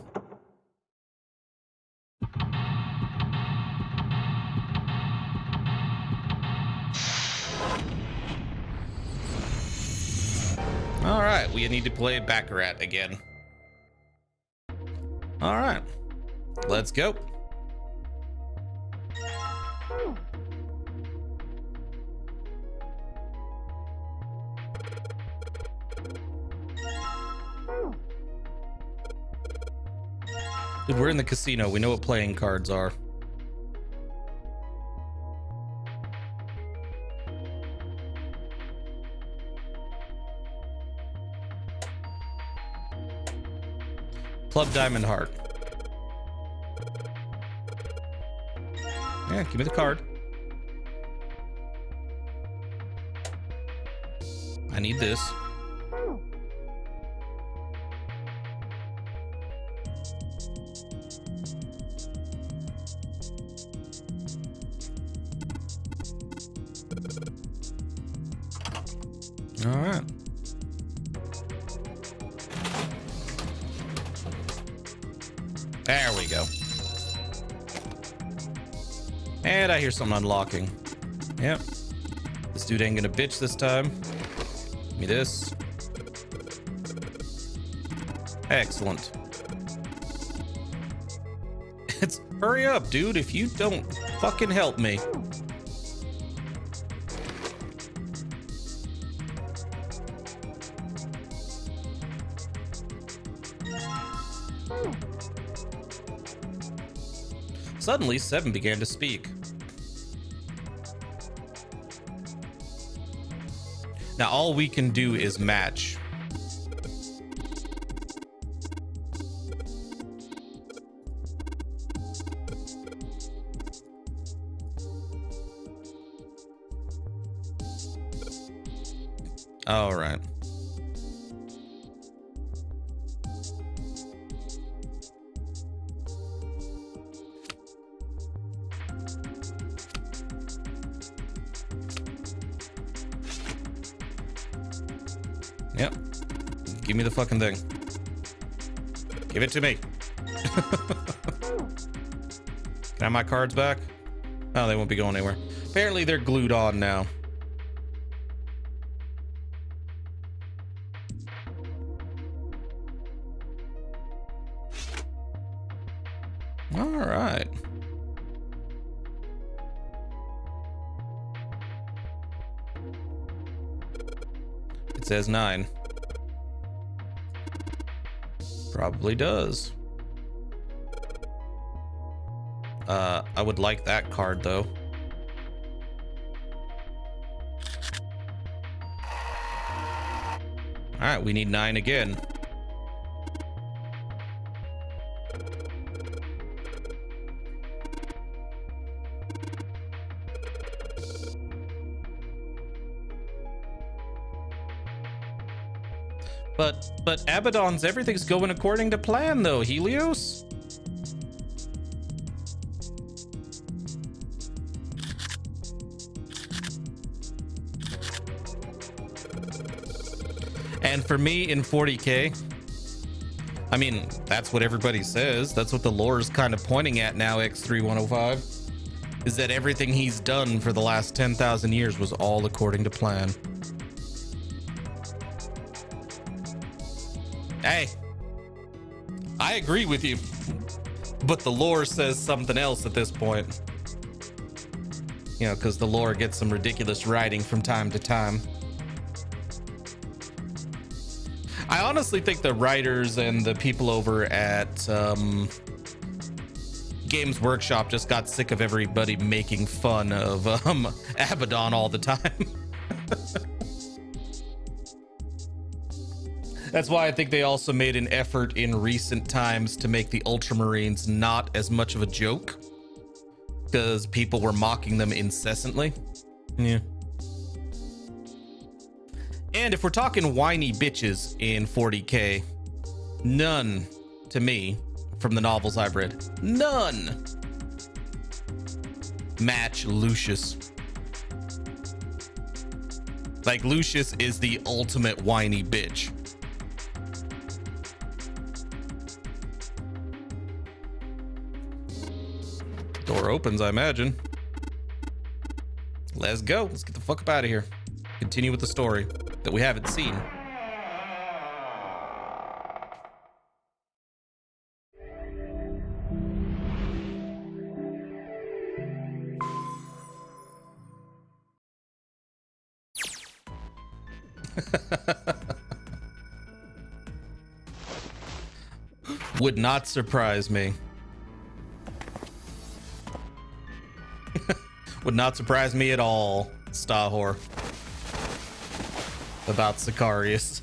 All right, we need to play Baccarat again. All right, let's go. Dude, we're in the casino. We know what playing cards are. Club Diamond Heart. Yeah, give me the card. I need this. All right. There we go. And I hear something unlocking. Yep. This dude ain't gonna bitch this time. Give me this. Excellent. It's hurry up, dude, if you don't fucking help me. Suddenly, Seven began to speak. Now, all we can do is match. All right. Yep. Give me the fucking thing. Give it to me. Can I have my cards back? Oh, they won't be going anywhere. Apparently they're glued on now. All right. It says 9. Probably does. I would like that card though. All right, we need 9 again. But Abaddon's everything's going according to plan though, Helios. And for me in 40K, I mean, that's what everybody says. That's what the lore is kind of pointing at now, X3105, is that everything he's done for the last 10,000 years was all according to plan. Hey, I agree with you, but the lore says something else at this point. You know, because the lore gets some ridiculous writing from time to time. I honestly think the writers and the people over at Games Workshop just got sick of everybody making fun of Abaddon all the time. That's why I think they also made an effort in recent times to make the Ultramarines not as much of a joke, because people were mocking them incessantly. Yeah. And if we're talking whiny bitches in 40K, none, to me, from the novels I've read, none match Lucius. Like, Lucius is the ultimate whiny bitch. Door opens, I imagine. Let's go. Let's get the fuck up out of here. Continue with the story that we haven't seen. Would not surprise me. Would not surprise me at all, Stahor, about Sicarius.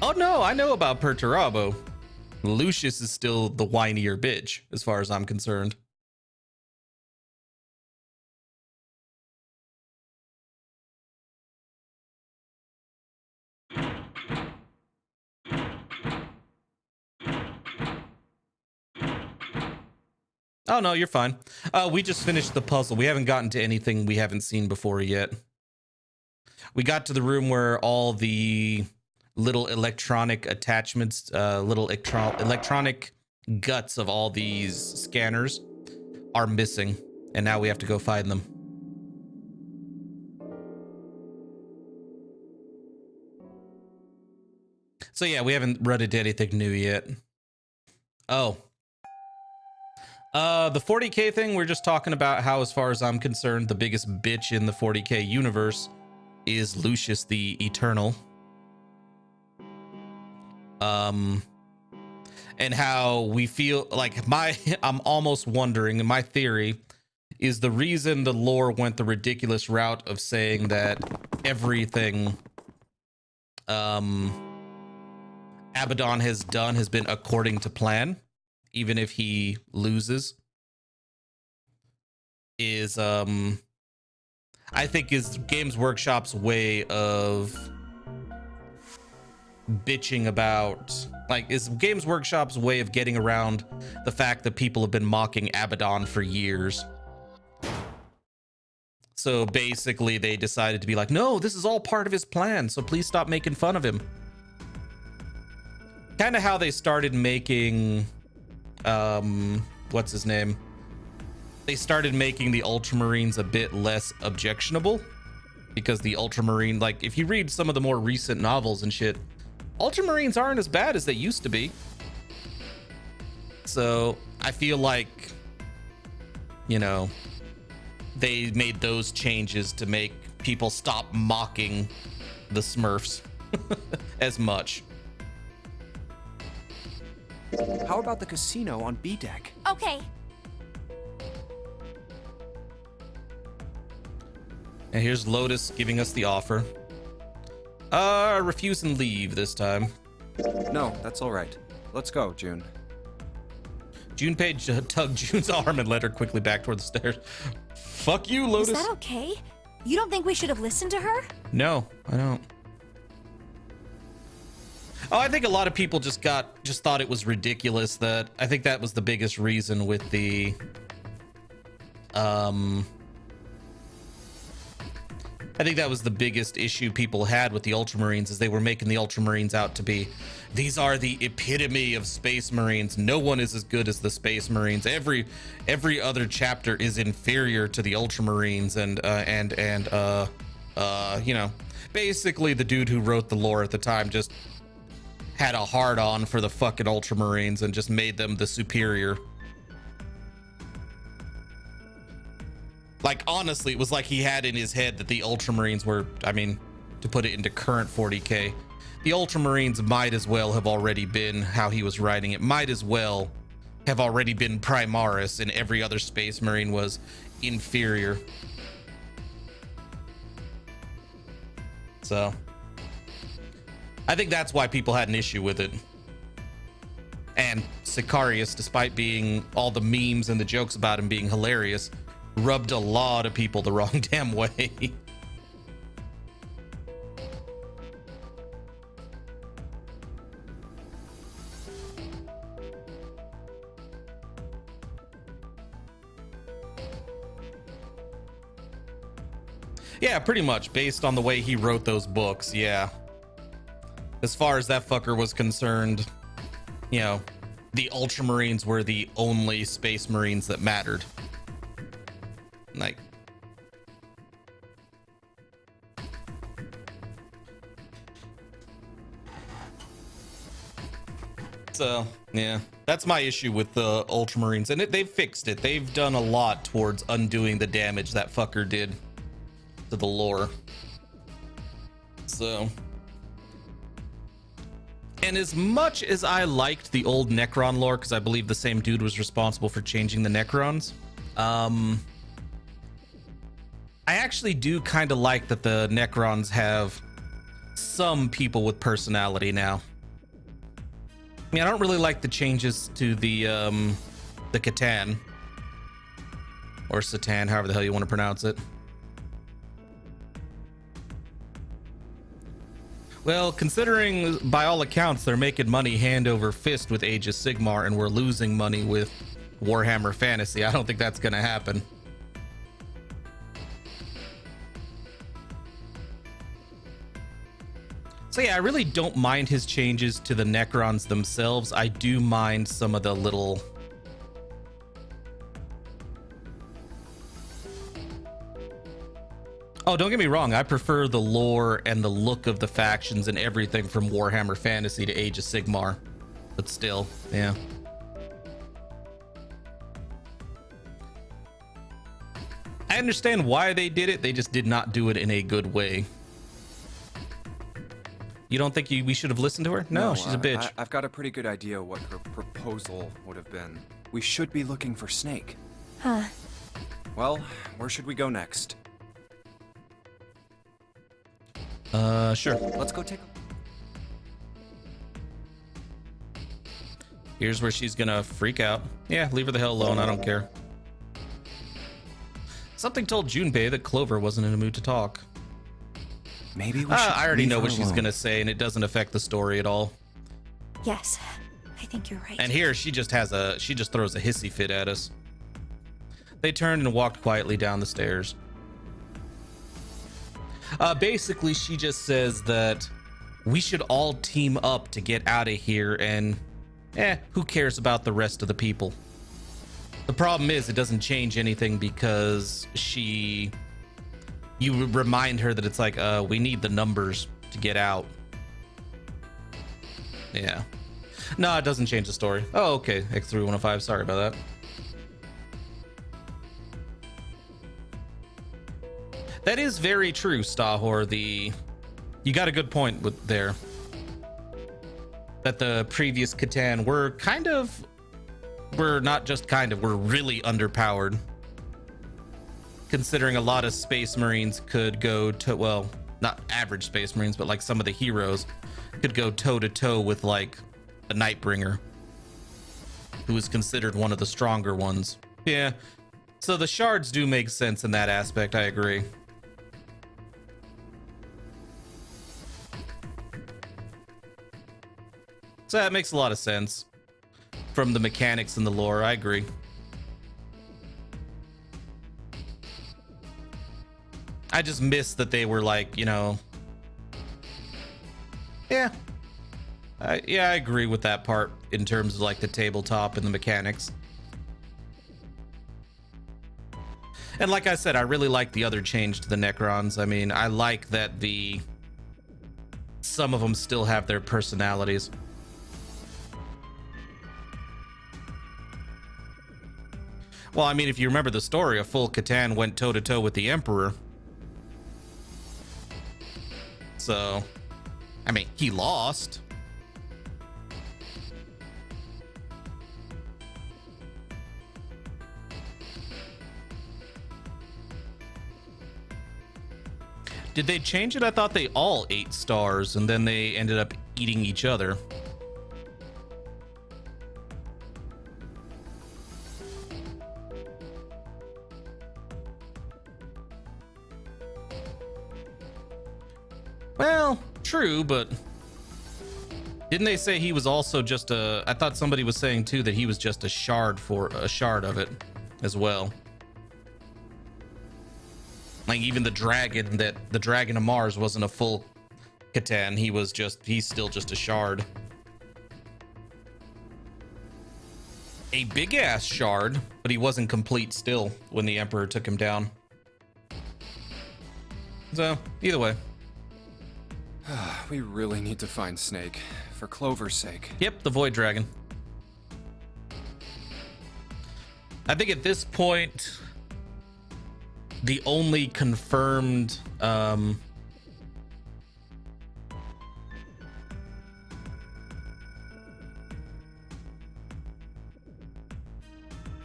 Oh no, I know about Perturabo. Lucius is still the whinier bitch, as far as I'm concerned. Oh no, you're fine. We just finished the puzzle. We haven't gotten to anything we haven't seen before yet. We got to the room where all the little electronic attachments, little electronic guts of all these scanners are missing, and now we have to go find them. So yeah, we haven't run into anything new yet. Oh. The 40K thing, we're just talking about how, as far as I'm concerned, the biggest bitch in the 40K universe is Lucius the Eternal. And how we feel like I'm almost wondering, and my theory is the reason the lore went the ridiculous route of saying that everything Abaddon has done has been according to plan, even if he loses, is I think is Games Workshop's way of bitching about, like, is Games Workshop's way of getting around the fact that people have been mocking Abaddon for years. So basically they decided to be like, no, this is all part of his plan, so please stop making fun of him. Kind of how they started making what's his name? They started making the Ultramarines a bit less objectionable, because the Ultramarine, like, if you read some of the more recent novels and shit, Ultramarines aren't as bad as they used to be. So I feel like, you know, they made those changes to make people stop mocking the Smurfs as much. How about the casino on B deck? Okay. And here's Lotus giving us the offer. Refuse and leave this time. No, that's all right. Let's go, June. Junpei tugged June's arm and led her quickly back toward the stairs. Fuck you, Lotus. Is that okay? You don't think we should have listened to her? No, I don't. Oh, I think a lot of people just thought it was ridiculous. That I think that was the biggest reason with the I think that was the biggest issue people had with the Ultramarines, is they were making the Ultramarines out to be, these are the epitome of Space Marines. No one is as good as the Space Marines. Every other chapter is inferior to the Ultramarines, and you know, basically the dude who wrote the lore at the time just had a hard on for the fucking Ultramarines and just made them the superior. Like, honestly, it was like he had in his head that the Ultramarines were, I mean, to put it into current 40K, the Ultramarines might as well have already been, how he was writing it, might as well have already been Primaris, and every other Space Marine was inferior. So, I think that's why people had an issue with it. And Sicarius, despite being all the memes and the jokes about him being hilarious, rubbed a lot of people the wrong damn way. Yeah, pretty much based on the way he wrote those books. Yeah. As far as that fucker was concerned, you know, the Ultramarines were the only Space Marines that mattered. Like, so yeah, that's my issue with the Ultramarines, and they've fixed it. They've done a lot towards undoing the damage that fucker did to the lore. So, and as much as I liked the old Necron lore, because I believe the same dude was responsible for changing the Necrons, I actually do kind of like that the Necrons have some people with personality now. I mean, I don't really like the changes to the Catan, or Satan, however the hell you want to pronounce it. Well, considering by all accounts they're making money hand over fist with Age of Sigmar, and we're losing money with Warhammer Fantasy, I don't think that's going to happen. So yeah, I really don't mind his changes to the Necrons themselves. I do mind some of the little... Oh, don't get me wrong. I prefer the lore and the look of the factions and everything from Warhammer Fantasy to Age of Sigmar. But still, yeah. I understand why they did it. They just did not do it in a good way. You don't think we should have listened to her? No, she's a bitch. I've got a pretty good idea what her proposal would have been. We should be looking for Snake. Huh. Well, where should we go next? Sure. Let's go take a... Here's where she's gonna freak out. Yeah, leave her the hell alone. I don't care. Something told Junpei that Clover wasn't in a mood to talk. Maybe we should I already leave know her what she's alone. gonna say, and it doesn't affect the story at all. Yes, I think you're right. And here she just throws a hissy fit at us. They turned and walked quietly down the stairs. Basically, she just says that we should all team up to get out of here, and who cares about the rest of the people? The problem is it doesn't change anything because you remind her that it's like, we need the numbers to get out. Yeah. No, it doesn't change the story. Oh, okay. X3105. Sorry about that. That is very true, Stahor. You got a good point with there. That the previous Catan were really underpowered. Considering a lot of Space Marines could go to, well, not average Space Marines, but like some of the heroes could go toe to toe with like a Nightbringer, who is considered one of the stronger ones. Yeah. So the shards do make sense in that aspect. I agree. So that makes a lot of sense from the mechanics and the lore. I agree. I just miss that they were like, you know, yeah. Yeah, I agree with that part in terms of like the tabletop and the mechanics. And like I said, I really like the other change to the Necrons. I mean, I like that some of them still have their personalities. Well, I mean, if you remember the story, a full Catan went toe-to-toe with the Emperor. So, I mean, he lost. Did they change it? I thought they all ate stars and then they ended up eating each other. Well, true, but didn't they say he was also just I thought somebody was saying too that he was just a shard of it as well. Like even the dragon of Mars wasn't a full Catan. He's still just a shard. A big ass shard, but he wasn't complete still when the Emperor took him down. So either way. We really need to find Snake, for Clover's sake. Yep, the Void Dragon. I think at this point, the only confirmed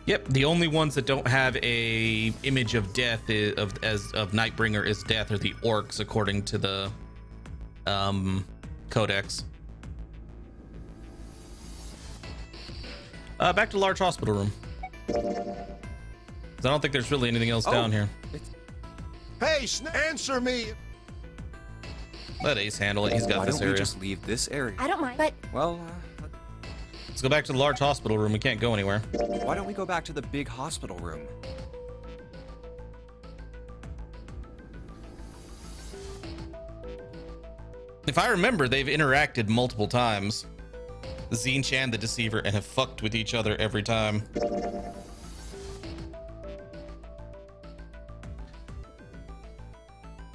Yep, the only ones that don't have a image of death of Nightbringer is death are the orcs according to the codex. Back to large hospital room. 'Cause I don't think there's really anything else down here. Hey, answer me! Let Ace handle it. He's got Why this don't we area. just leave this area? I don't mind, but Well, Let's go back to the large hospital room. We can't go anywhere. Why don't we go back to the big hospital room? If I remember, they've interacted multiple times. Zinch and the Deceiver, and have fucked with each other every time.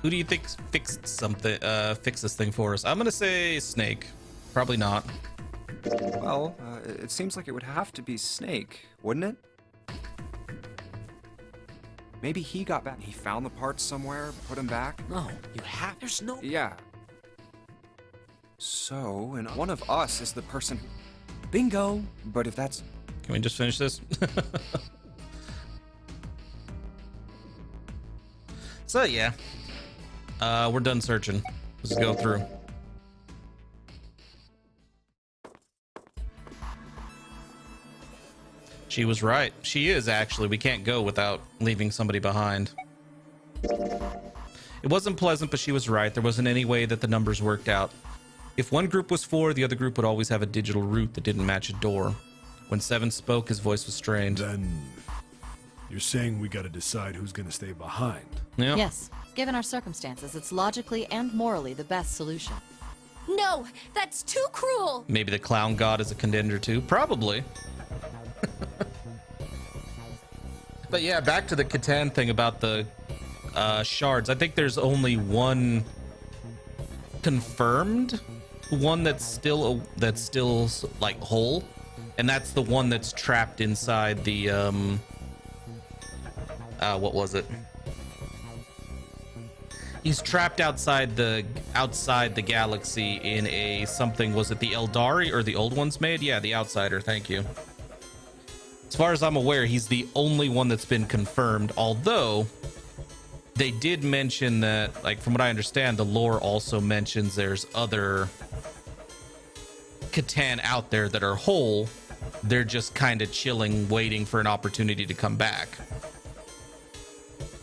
Who do you think fixed this thing for us? I'm gonna say Snake. Probably not. Well, it seems like it would have to be Snake, wouldn't it? Maybe he got back. He found the parts somewhere, put them back. No, you have. There's no. Yeah. So, and one of us is the person. Bingo! But if that's. Can we just finish this? So yeah, we're done searching. Let's go through. She was right. She is actually. We can't go without leaving somebody behind. It wasn't pleasant, but she was right. There wasn't any way that the numbers worked out. If one group was 4, the other group would always have a digital route that didn't match a door. When 7 spoke, his voice was strained. Then you're saying we gotta decide who's gonna stay behind. Yep. Yes, given our circumstances, it's logically and morally the best solution. no, that's too cruel. Maybe the clown god is a contender too. Probably. But yeah, back to the Catan thing about the shards. I think there's only one confirmed one that's still like whole, and that's the one that's trapped inside the what was it? He's trapped outside the galaxy in a something. Was it the Eldari or the old ones made? Yeah, the Outsider. Thank you. As far as I'm aware, he's the only one that's been confirmed, although they did mention that, like, from what I understand, the lore also mentions there's other Catan out there that are whole. They're just kind of chilling, waiting for an opportunity to come back.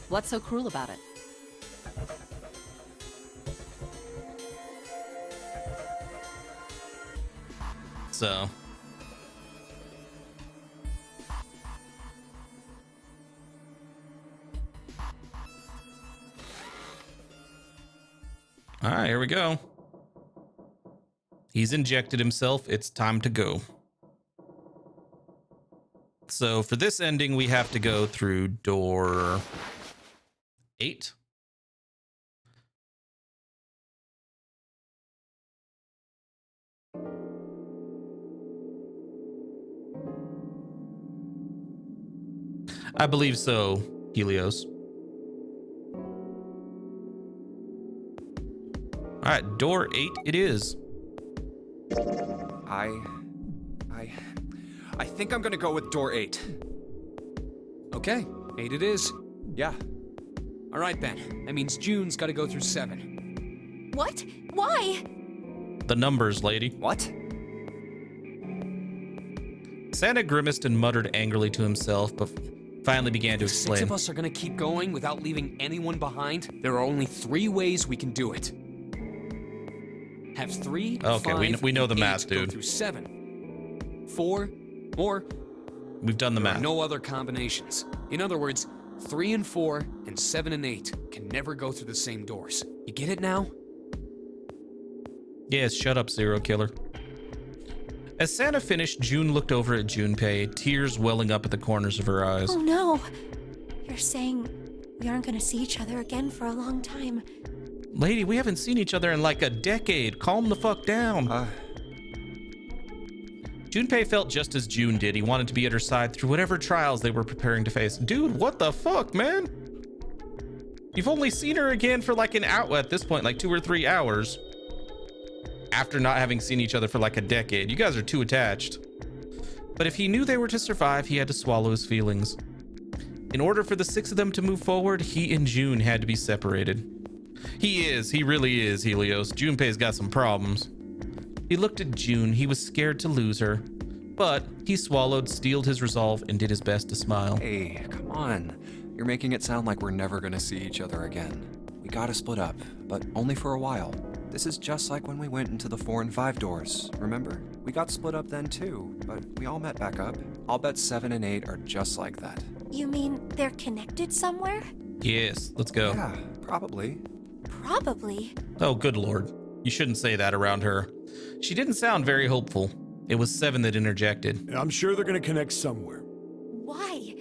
What's so cruel about it? So... All right, here we go. He's injected himself. It's time to go. So for this ending, we have to go through door 8. I believe so, Helios. All right, door 8 it is. I think I'm gonna go with door 8. Okay, 8 it is. Yeah. All right then. That means June's gotta go through 7. What? Why? The numbers, lady. What? Santa grimaced and muttered angrily to himself, but finally began to If 6 explain. of us are gonna keep going without leaving anyone behind, there are only 3 ways we can do it. Have 3, Okay, 5, we know the and math, 8 go dude. through 7. 4, or We've done the there are math. no other combinations. In other words, 3 and 4 and 7 and 8 can never go through the same doors. You get it now? Yes, shut up, Zero Killer. As Santa finished, June looked over at Junpei, tears welling up at the corners of her eyes. Oh no. You're saying we aren't gonna see each other again for a long time. Lady, we haven't seen each other in like a decade. Calm the fuck down. Junpei felt just as June did. He wanted to be at her side through whatever trials they were preparing to face. Dude, what the fuck, man? You've only seen her again for like an hour at this point, like 2 or 3 hours. After not having seen each other for like a decade. You guys are too attached. But if he knew they were to survive, he had to swallow his feelings. In order for the 6 of them to move forward, he and June had to be separated. He really is, Helios. Junpei's got some problems. He looked at June. He was scared to lose her. But he swallowed, steeled his resolve, and did his best to smile. Hey, come on. You're making it sound like we're never gonna see each other again. We gotta split up, but only for a while. This is just like when we went into the 4 and 5 doors, remember? We got split up then too, but we all met back up. I'll bet 7 and 8 are just like that. You mean they're connected somewhere? Yes, let's go. Yeah, probably. Probably. Oh, good lord. You shouldn't say that around her. She didn't sound very hopeful. It was 7 that interjected. I'm sure they're gonna connect somewhere. Why?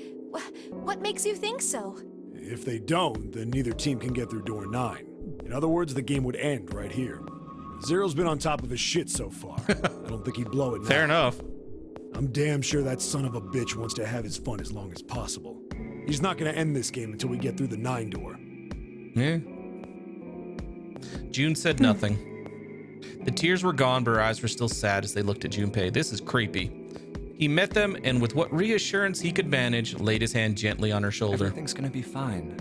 What makes you think so? If they don't, then neither team can get through door 9. In other words, the game would end right here. Zero's been on top of his shit so far. I don't think he'd blow it now. Fair enough. I'm damn sure that son of a bitch wants to have his fun as long as possible. He's not gonna end this game until we get through the 9 door. Yeah. June said nothing. The tears were gone, but her eyes were still sad as they looked at Junpei. This is creepy. He met them, and with what reassurance he could manage, laid his hand gently on her shoulder. Everything's gonna be fine.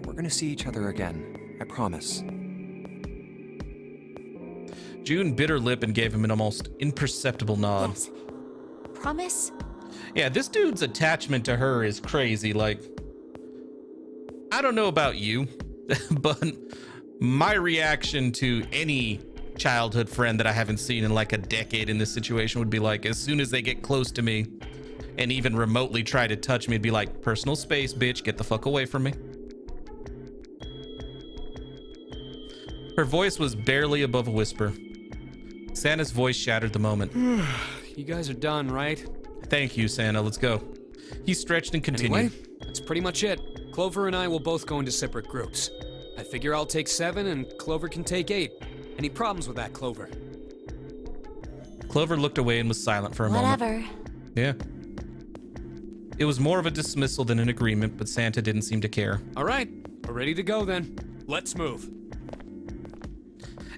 We're gonna see each other again. I promise. June bit her lip and gave him an almost imperceptible nod. Yes. Promise? Yeah, this dude's attachment to her is crazy. Like, I don't know about you, but my reaction to any childhood friend that I haven't seen in like a decade in this situation would be like, as soon as they get close to me and even remotely try to touch me, it'd be like, personal space, bitch, get the fuck away from me. Her voice was barely above a whisper. Santa's voice shattered the moment. You guys are done, right? Thank you, Santa. Let's go. He stretched and continued. Anyway, that's pretty much it. Clover and I will both go into separate groups. I figure I'll take 7 and Clover can take 8. Any problems with that, Clover? Clover looked away and was silent for a moment. Whatever. Yeah. It was more of a dismissal than an agreement, but Santa didn't seem to care. All right, we're ready to go then. Let's move.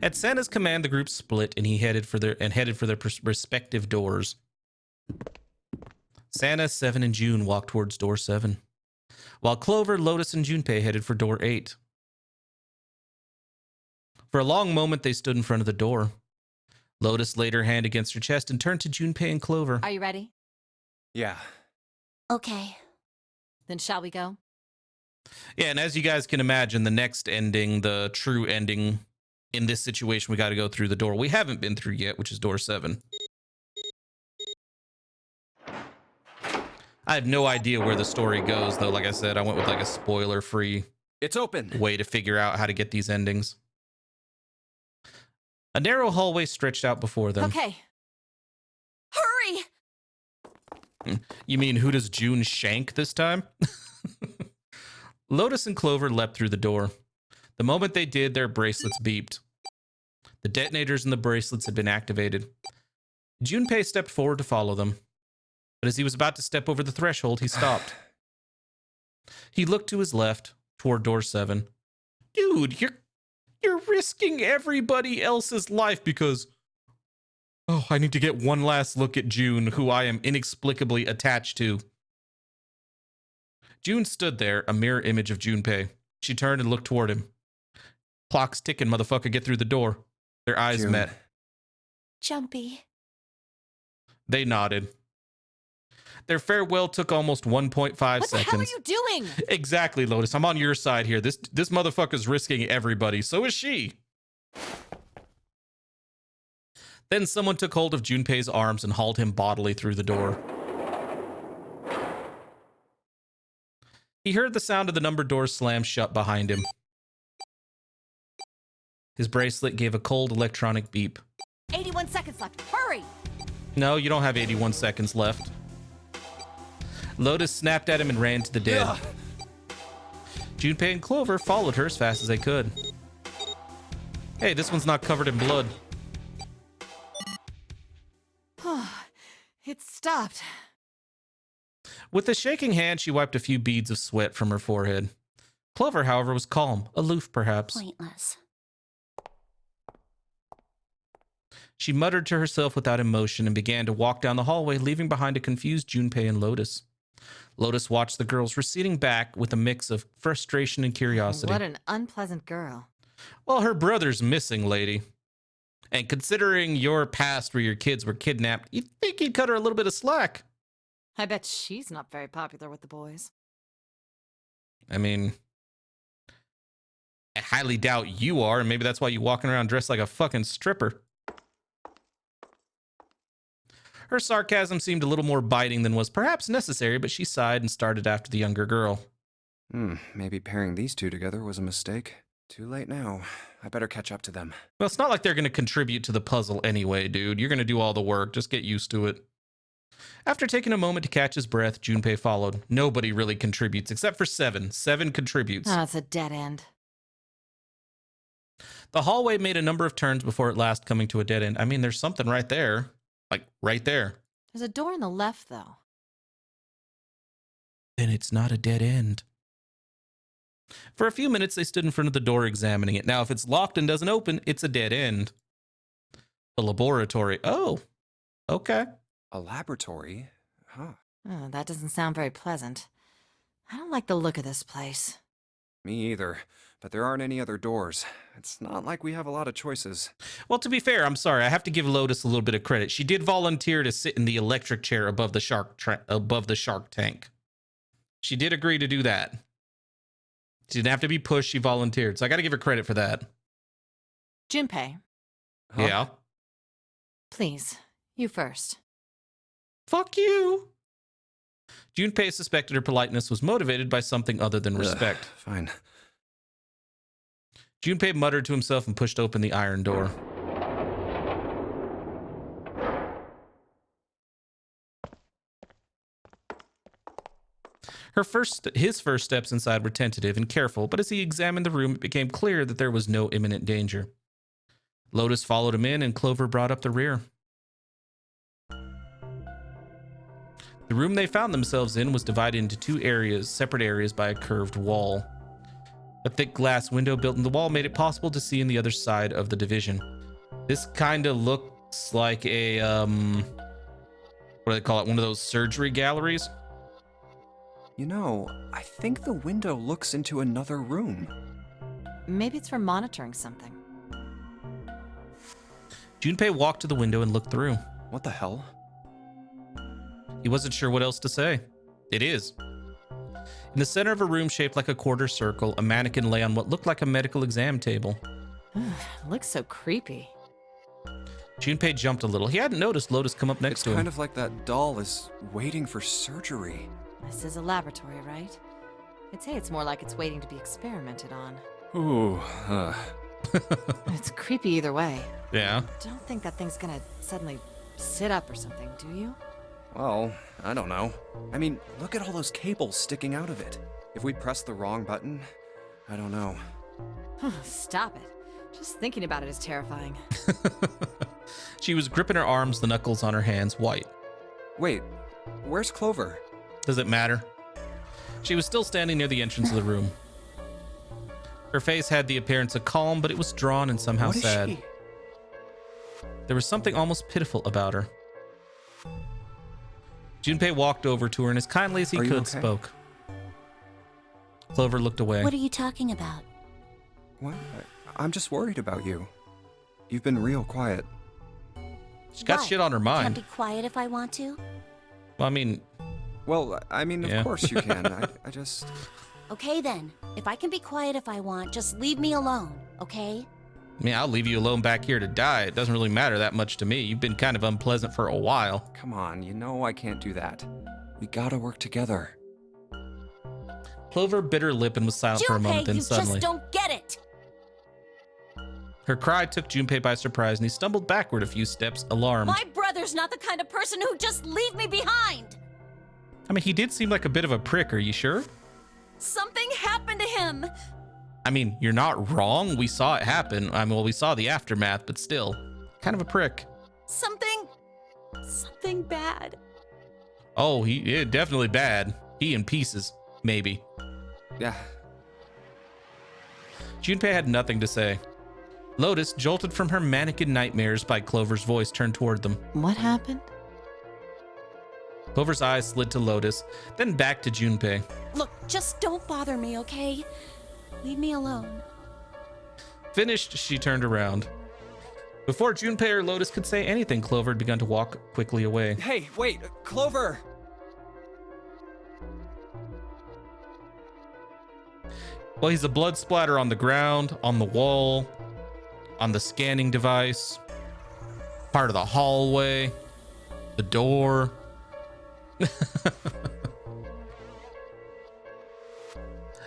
At Santa's command, the group split, and he headed for their respective doors. Santa, 7, and June walked towards door 7, while Clover, Lotus, and Junpei headed for door 8. For a long moment, they stood in front of the door. Lotus laid her hand against her chest and turned to Junpei and Clover. Are you ready? Yeah. Okay. Then shall we go? Yeah, and as you guys can imagine, the next ending, the true ending in this situation, we got to go through the door we haven't been through yet, which is door 7. I have no idea where the story goes, though. Like I said, I went with like a spoiler-free It's open. way to figure out how to get these endings. A narrow hallway stretched out before them. Okay. Hurry! You mean who does June shank this time? Lotus and Clover leapt through the door. The moment they did, their bracelets beeped. The detonators in the bracelets had been activated. Junpei stepped forward to follow them. But as he was about to step over the threshold, he stopped. He looked to his left, toward door 7. Dude, you're risking everybody else's life because... Oh, I need to get one last look at June, who I am inexplicably attached to. June stood there, a mirror image of Junpei. She turned and looked toward him. Clock's ticking, motherfucker, get through the door. Their eyes June. met. Jumpy. They nodded. Their farewell took almost 1.5 seconds. What the hell are you doing? Exactly, Lotus. I'm on your side here. This motherfucker's risking everybody. So is she. Then someone took hold of Junpei's arms and hauled him bodily through the door. He heard the sound of the numbered door slam shut behind him. His bracelet gave a cold electronic beep. 81 seconds left. Hurry! No, you don't have 81 seconds left. Lotus snapped at him and ran to the dead. Junpei and Clover followed her as fast as they could. Hey, this one's not covered in blood. It stopped. With a shaking hand, she wiped a few beads of sweat from her forehead. Clover, however, was calm, aloof perhaps. Pointless. She muttered to herself without emotion and began to walk down the hallway, leaving behind a confused Junpei and Lotus. Lotus watched the girls receding back with a mix of frustration and curiosity. What an unpleasant girl. Well, her brother's missing, lady. And considering your past where your kids were kidnapped, you'd think he'd cut her a little bit of slack. I bet she's not very popular with the boys. I mean, I highly doubt you are, and maybe that's why you're walking around dressed like a fucking stripper. Her sarcasm seemed a little more biting than was perhaps necessary, but she sighed and started after the younger girl. Maybe pairing these two together was a mistake. Too late now. I better catch up to them. Well, it's not like they're going to contribute to the puzzle anyway, dude. You're going to do all the work. Just get used to it. After taking a moment to catch his breath, Junpei followed. Nobody really contributes, except for 7. 7 contributes. Oh, it's a dead end. The hallway made a number of turns before at last coming to a dead end. I mean, there's something right there. Like, right there. There's a door on the left, though. Then it's not a dead end. For a few minutes, they stood in front of the door examining it. Now, if it's locked and doesn't open, it's a dead end. A laboratory. Oh, okay. A laboratory? Huh. Oh, that doesn't sound very pleasant. I don't like the look of this place. Me either. But there aren't any other doors. It's not like we have a lot of choices. Well, to be fair, I'm sorry. I have to give Lotus a little bit of credit. She did volunteer to sit in the electric chair above the shark tank. She did agree to do that. She didn't have to be pushed. She volunteered. So I got to give her credit for that. Junpei, Huh? Yeah. please, you first. Fuck you. Junpei suspected her politeness was motivated by something other than respect. Fine. Junpei muttered to himself and pushed open the iron door. His first steps inside were tentative and careful, but as he examined the room, it became clear that there was no imminent danger. Lotus followed him in, and Clover brought up the rear. The room they found themselves in was divided into 2 areas, separate areas by a curved wall. A thick glass window built in the wall made it possible to see in the other side of the division. This kind of looks like a, what do they call it? One of those surgery galleries? You know, I think the window looks into another room. Maybe it's for monitoring something. Junpei walked to the window and looked through. What the hell? He wasn't sure what else to say. It is. In the center of a room shaped like a quarter circle, a mannequin lay on what looked like a medical exam table. It looks so creepy. Junpei jumped a little. He hadn't noticed Lotus come up next It's to him. kind of like that doll is waiting for surgery. This is a laboratory, right? I'd say it's more like it's waiting to be experimented on. Ooh, It's creepy either way. Yeah. Don't think that thing's gonna suddenly sit up or something, do you? Well, I don't know. I mean, look at all those cables sticking out of it. If we press the wrong button, I don't know. Stop it. Just thinking about it is terrifying. She was gripping her arms, the knuckles on her hands white. Wait, where's Clover? Does it matter? She was still standing near the entrance of the room. Her face had the appearance of calm, but it was drawn and somehow What is sad. she? There was something almost pitiful about her. Junpei walked over to her and as kindly as he Are you could okay? spoke. Clover looked away. What are you talking about? What? I'm just worried about you. You've been real quiet. She got Why? shit on her Can't mind. be quiet if I want to. Well, I mean, Well, I mean, Yeah. of course you can. I just... Okay then. If I can be quiet if I want, just leave me alone, okay? I'll leave you alone back here to die. It doesn't really matter that much to me. You've been kind of unpleasant for a while. Come on, you know I can't do that. We gotta work together. Clover bit her lip and was silent for a moment, Junpei, then you suddenly. just don't get it. Her cry took Junpei by surprise and he stumbled backward a few steps, alarmed. My brother's not the kind of person who'd just leave me behind. I mean, he did seem like a bit of a prick, are you sure? Something happened to him. I mean, you're not wrong. We saw it happen. I mean, well, we saw the aftermath, but still, kind of a prick. Something bad. Oh, yeah, definitely bad. He in pieces, maybe. Yeah. Junpei had nothing to say. Lotus, jolted from her mannequin nightmares by Clover's voice, turned toward them. What happened? Clover's eyes slid to Lotus, then back to Junpei. Look, just don't bother me, okay? Leave me alone. Finished, she turned around. Before Junpei or Lotus could say anything, Clover had begun to walk quickly away. Hey, wait, Clover! Well, he's a blood splatter on the ground, on the wall, on the scanning device, part of the hallway, the door.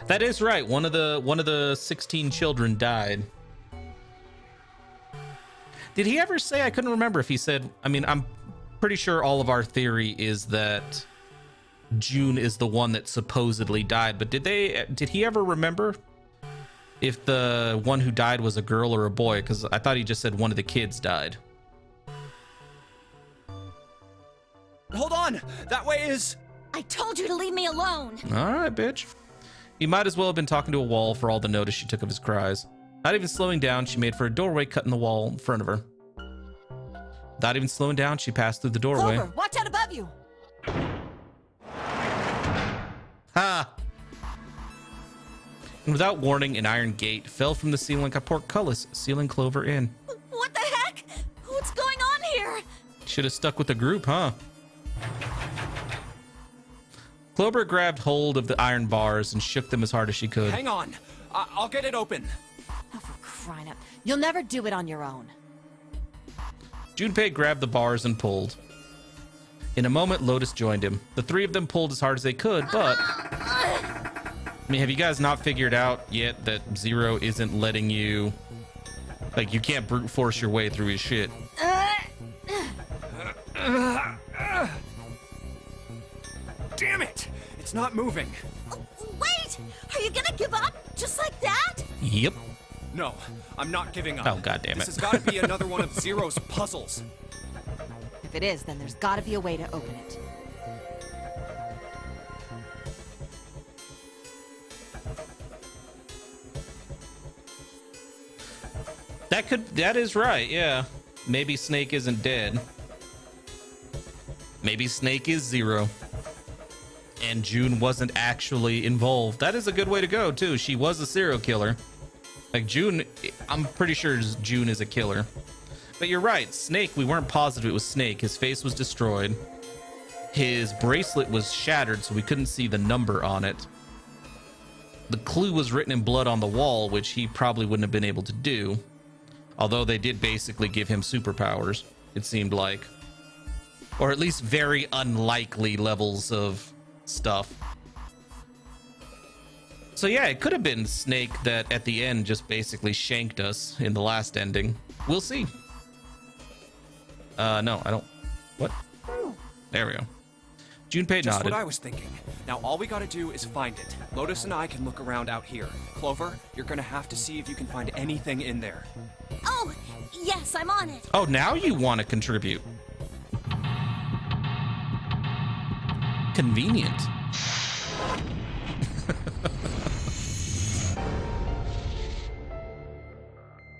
That is right. One of the 16 children died. Did he ever say? I couldn't remember if he said. I mean, I'm pretty sure all of our theory is that June is the one that supposedly died, but did he ever remember if the one who died was a girl or a boy? Because I thought he just said one of the kids died. Hold on! That way is... I told you to leave me alone. All right, bitch. He might as well have been talking to a wall for all the notice she took of his cries. Not even slowing down, she made for a doorway cut in the wall in front of her. Without even slowing down, she passed through the doorway. Clover, watch out above you! Ha! And without warning, an iron gate fell from the ceiling like a portcullis, sealing Clover in. What the heck? What's going on here? Should have stuck with the group, huh? Clover grabbed hold of the iron bars and shook them as hard as she could. Hang on. I'll get it open. Oh, for crying out. You'll never do it on your own. Junpei grabbed the bars and pulled. In a moment, Lotus joined him. The three of them pulled as hard as they could, but... I mean, have you guys not figured out yet that Zero isn't letting you... Like, you can't brute force your way through his shit. Damn it! It's not moving. Wait! Are you gonna give up? Just like that? Yep. No, I'm not giving up. Oh, goddammit. This has got to be another one of Zero's puzzles. If it is, then there's gotta be a way to open it. That is right, yeah. Maybe Snake isn't dead. Maybe Snake is Zero. And June wasn't actually involved. That is a good way to go, too. She was a serial killer. Like, June, I'm pretty sure June is a killer. But you're right, Snake, we weren't positive it was Snake. His face was destroyed. His bracelet was shattered, so we couldn't see the number on it. The clue was written in blood on the wall, which he probably wouldn't have been able to do. Although they did basically give him superpowers, it seemed like. Or at least very unlikely levels of stuff. So yeah, it could have been Snake that at the end just basically shanked us in the last ending. We'll see. No, I don't. What? There we go. Junpei Just nodded. what I was thinking. Now all we gotta do is find it. Lotus and I can look around out here. Clover, you're gonna have to see if you can find anything in there. Oh, yes, I'm on it. Oh, now you want to contribute. Convenient.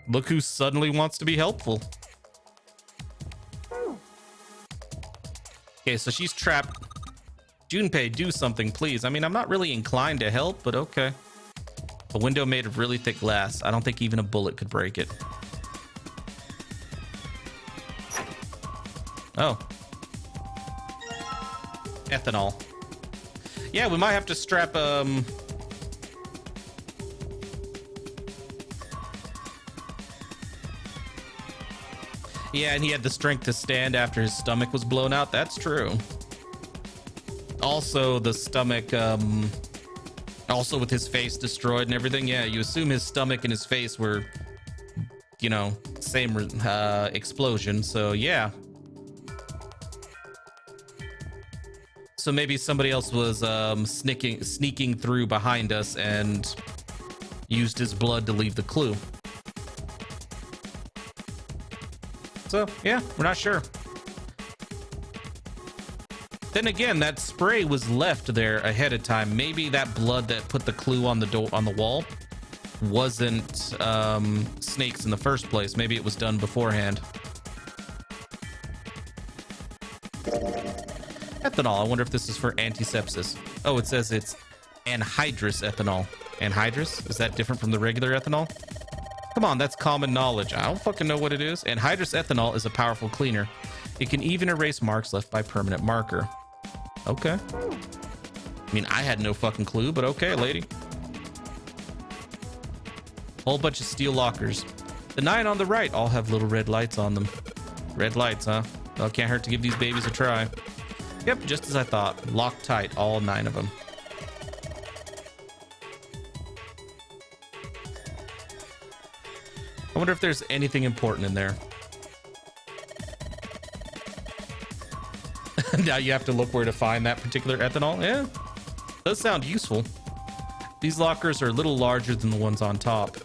Look who suddenly wants to be helpful. Okay, so she's trapped. Junpei, do something, please. I mean, I'm not really inclined to help, but okay. A window made of really thick glass. I don't think even a bullet could break it. Oh. Ethanol. Yeah, we might have to strap, Yeah, and he had the strength to stand after his stomach was blown out. That's true. Also, the stomach, also with his face destroyed and everything. Yeah, you assume his stomach and his face were, you know, same explosion. So, yeah. So maybe somebody else was sneaking through behind us and used his blood to leave the clue. So, yeah, we're not sure. Then again, that spray was left there ahead of time. Maybe that blood that put the clue on the door on the wall wasn't Snake's in the first place. Maybe it was done beforehand. Ethanol. I wonder if this is for antisepsis. Oh, it says it's anhydrous ethanol. Anhydrous? Is that different from the regular ethanol? Come on, that's common knowledge. I don't fucking know what it is. Anhydrous ethanol is a powerful cleaner. It can even erase marks left by permanent marker. Okay. I mean, I had no fucking clue, but okay, lady. Whole bunch of steel lockers. The 9 on the right all have little red lights on them. Red lights, huh? Well, can't hurt to give these babies a try. Yep, just as I thought. Locked tight, all 9 of them. I wonder if there's anything important in there. Now you have to look where to find that particular ethanol. Yeah, does sound useful. These lockers are a little larger than the ones on top.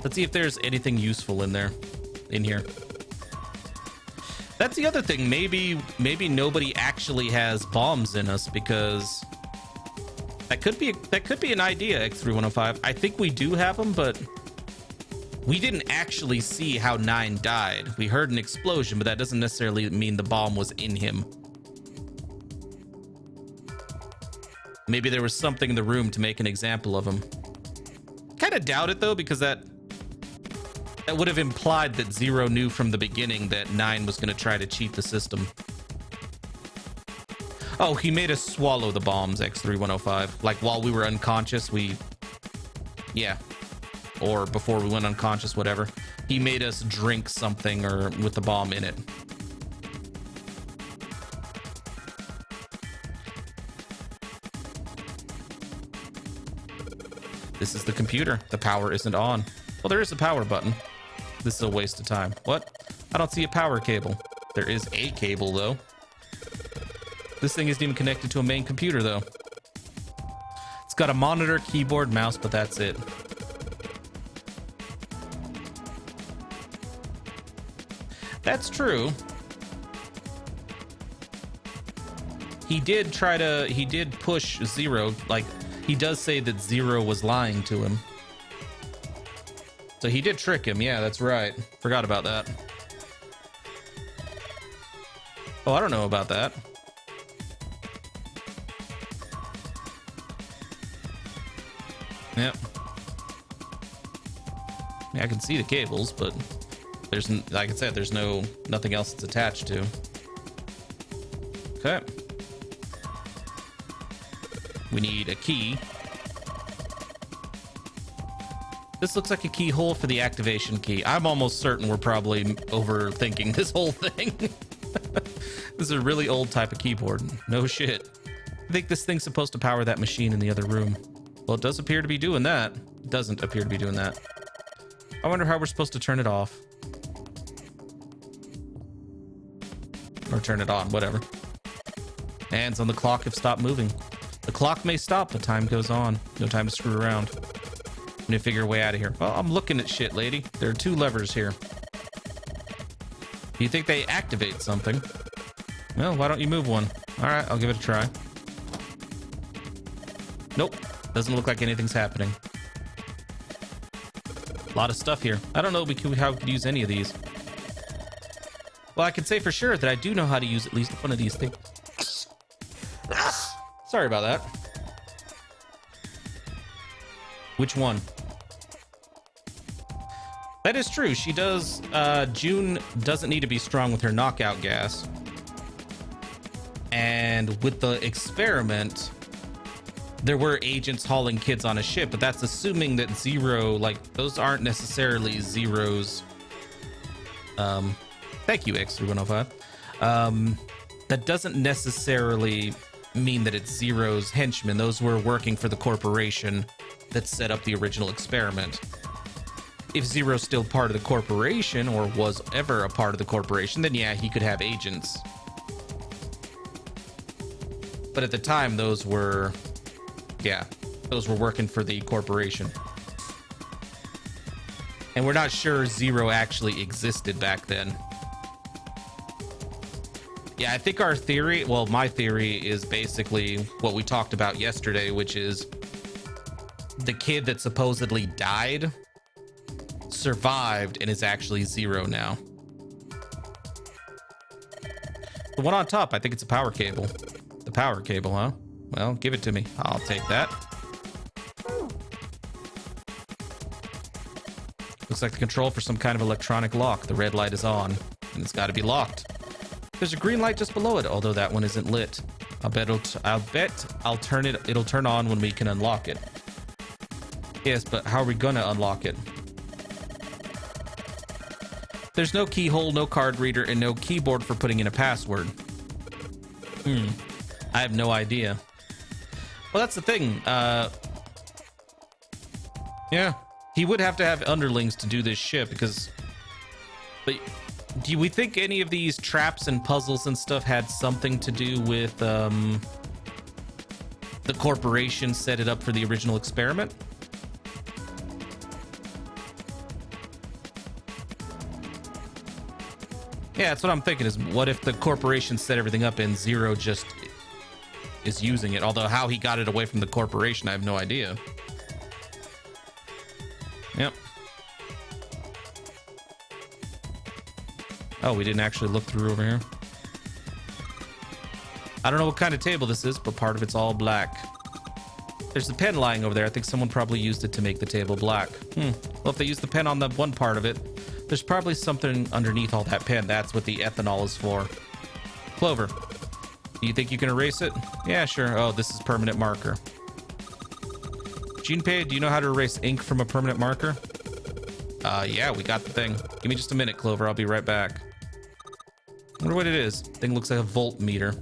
Let's see if there's anything useful in there, in here. That's the other thing. Maybe nobody actually has bombs in us, because that could be an idea. X3105. I think we do have them, but we didn't actually see how 9 died. We heard an explosion, but that doesn't necessarily mean the bomb was in him. Maybe there was something in the room to make an example of him. Kind of doubt it though, because that would have implied that Zero knew from the beginning that 9 was going to try to cheat the system. Oh, he made us swallow the bombs, X3105. Like while we were unconscious, yeah. Or before we went unconscious, whatever. He made us drink something or with the bomb in it. This is the computer. The power isn't on. Well, there is a power button. This is a waste of time. What? I don't see a power cable. There is a cable, though. This thing isn't even connected to a main computer, though. It's got a monitor, keyboard, mouse, but that's it. That's true. He did push Zero. Like, he does say that Zero was lying to him. So he did trick him. Yeah, that's right. Forgot about that. Oh, I don't know about that. Yep. Yeah, I can see the cables, but there's, like I said, there's nothing else it's attached to. Okay. We need a key. This looks like a keyhole for the activation key. I'm almost certain we're probably overthinking this whole thing. This is a really old type of keyboard. No shit. I think this thing's supposed to power that machine in the other room. Well, it does appear to be doing that. It doesn't appear to be doing that. I wonder how we're supposed to turn it off. Or turn it on, whatever. Hands on the clock have stopped moving. The clock may stop, but time goes on. No time to screw around. I need to figure a way out of here. Well, I'm looking at shit, lady. There are 2 levers here. Do you think they activate something? Well, why don't you move one? All right, I'll give it a try. Nope. Doesn't look like anything's happening. A lot of stuff here. I don't know how we could use any of these. Well, I can say for sure that I do know how to use at least one of these things. Sorry about that. Which one? That is true. She does. June doesn't need to be strong with her knockout gas. And with the experiment, there were agents hauling kids on a ship, but that's assuming that Zero, like, those aren't necessarily Zero's. Thank you, X3105. That doesn't necessarily mean that it's Zero's henchmen. Those were working for the corporation that set up the original experiment. If Zero's still part of the corporation, or was ever a part of the corporation, then yeah, he could have agents. But at the time, those were working for the corporation. And we're not sure Zero actually existed back then. Yeah, I think our theory, well, my theory is basically what we talked about yesterday, which is the kid that supposedly died survived and is actually Zero now. The one on top, I think it's a power cable. The power cable, huh? Well, give it to me. I'll take that. Looks like the control for some kind of electronic lock. The red light is on, and it's got to be locked. There's a green light just below it, although that one isn't lit. I'll turn it. It'll turn on when we can unlock it. Yes, but how are we gonna unlock it? There's no keyhole, no card reader, and no keyboard for putting in a password. I have no idea. Well, that's the thing. Yeah, he would have to have underlings to do this shit because. But do we think any of these traps and puzzles and stuff had something to do with the corporation set it up for the original experiment? Yeah, that's what I'm thinking is what if the corporation set everything up and Zero just is using it? Although how he got it away from the corporation, I have no idea. Yep. Oh, we didn't actually look through over here. I don't know what kind of table this is, but part of it's all black. There's the pen lying over there. I think someone probably used it to make the table black. Well, if they used the pen on the one part of it, there's probably something underneath all that pen. That's what the ethanol is for. Clover, do you think you can erase it? Yeah, sure. Oh, this is permanent marker. Junpei, do you know how to erase ink from a permanent marker? Yeah, we got the thing. Give me just a minute, Clover. I'll be right back. I wonder what it is. Thing looks like a voltmeter.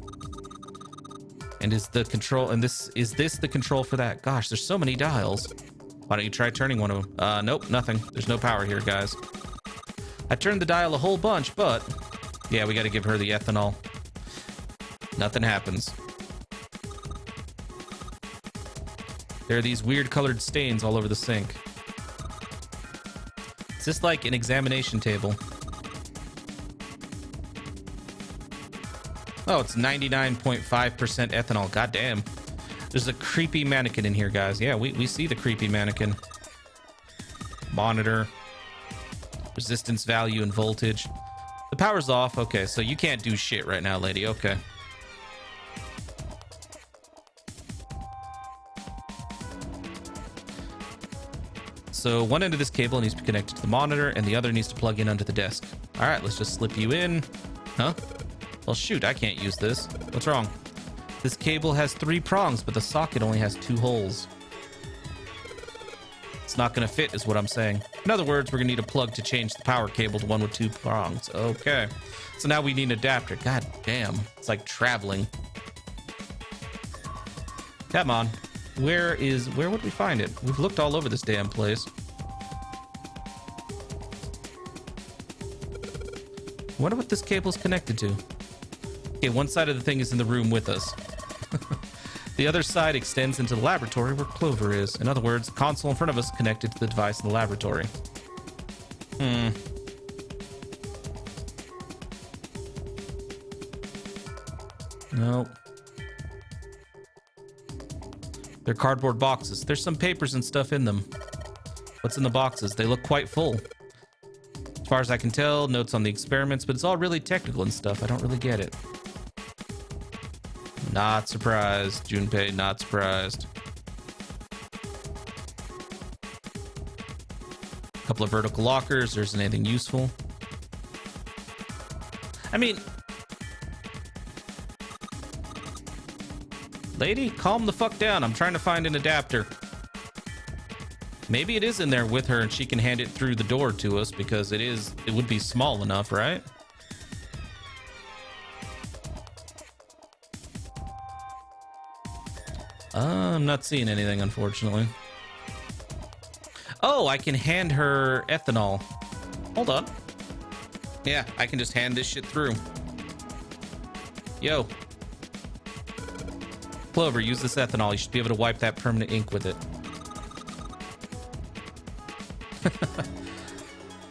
And is the control, and is this the control for that? Gosh, there's so many dials. Why don't you try turning one of them? Nope, nothing. There's no power here, guys. I turned the dial a whole bunch, but yeah, we got to give her the ethanol. Nothing happens. There are these weird colored stains all over the sink. Is this like an examination table? Oh, it's 99.5% ethanol. God damn. There's a creepy mannequin in here, guys. Yeah, we see the creepy mannequin. Monitor. Resistance value and voltage. The power's off. Okay, so you can't do shit right now, lady. Okay. So one end of this cable needs to be connected to the monitor and the other needs to plug in onto the desk. All right, let's just slip you in. Huh? Well, shoot, I can't use this. What's wrong? This cable has 3 prongs, but the socket only has 2 holes. It's not going to fit, is what I'm saying. In other words, we're going to need a plug to change the power cable to one with 2 prongs. Okay. So now we need an adapter. God damn. It's like traveling. Come on. Where would we find it? We've looked all over this damn place. I wonder what this cable's connected to. Okay, one side of the thing is in the room with us. The other side extends into the laboratory where Clover is. In other words, the console in front of us connected to the device in the laboratory. Nope. They're cardboard boxes. There's some papers and stuff in them. What's in the boxes? They look quite full. As far as I can tell, notes on the experiments, but it's all really technical and stuff. I don't really get it. Not surprised, Junpei, not surprised. A couple of vertical lockers. There isn't anything useful. I mean, lady, calm the fuck down. I'm trying to find an adapter. Maybe it is in there with her and she can hand it through the door to us because it would be small enough, right? I'm not seeing anything, unfortunately. Oh, I can hand her ethanol. Hold on. Yeah, I can just hand this shit through. Yo. Clover, use this ethanol. You should be able to wipe that permanent ink with it.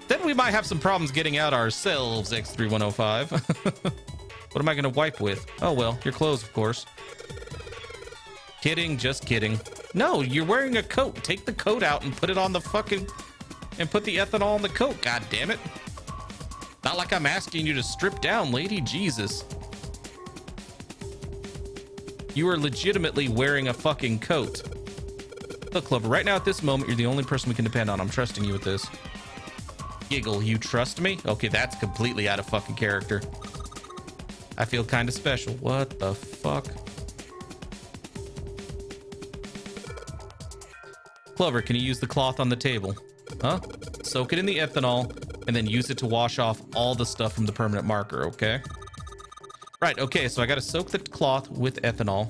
Then we might have some problems getting out ourselves, X3105. What am I going to wipe with? Oh, well, your clothes, of course. Kidding, just kidding. No, you're wearing a coat. Take the coat out and put it on the fucking... and put the ethanol on the coat, god damn it. Not like I'm asking you to strip down, lady. Jesus. You are legitimately wearing a fucking coat. Look, Clover, right now at this moment, you're the only person we can depend on. I'm trusting you with this. Giggle, you trust me? Okay, that's completely out of fucking character. I feel kind of special. What the fuck? Clover, can you use the cloth on the table? Huh? Soak it in the ethanol and then use it to wash off all the stuff from the permanent marker, okay? Right, okay, so I gotta soak the cloth with ethanol.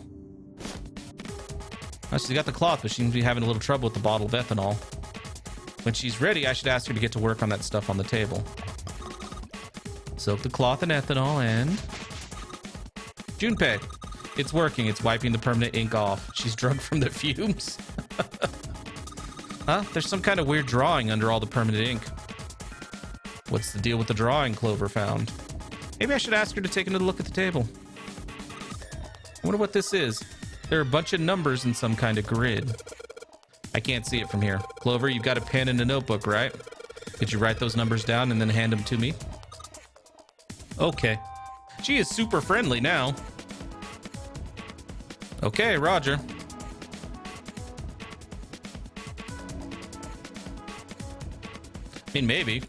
Oh, she's got the cloth, but she seems to be having a little trouble with the bottle of ethanol. When she's ready, I should ask her to get to work on that stuff on the table. Soak the cloth in ethanol and... Junpei, it's working. It's wiping the permanent ink off. She's drunk from the fumes. Huh? There's some kind of weird drawing under all the permanent ink. What's the deal with the drawing Clover found? Maybe I should ask her to take another look at the table. I wonder what this is. There are a bunch of numbers in some kind of grid. I can't see it from here. Clover, you've got a pen and a notebook, right? Could you write those numbers down and then hand them to me? Okay. She is super friendly now. Okay, Roger. I mean, maybe.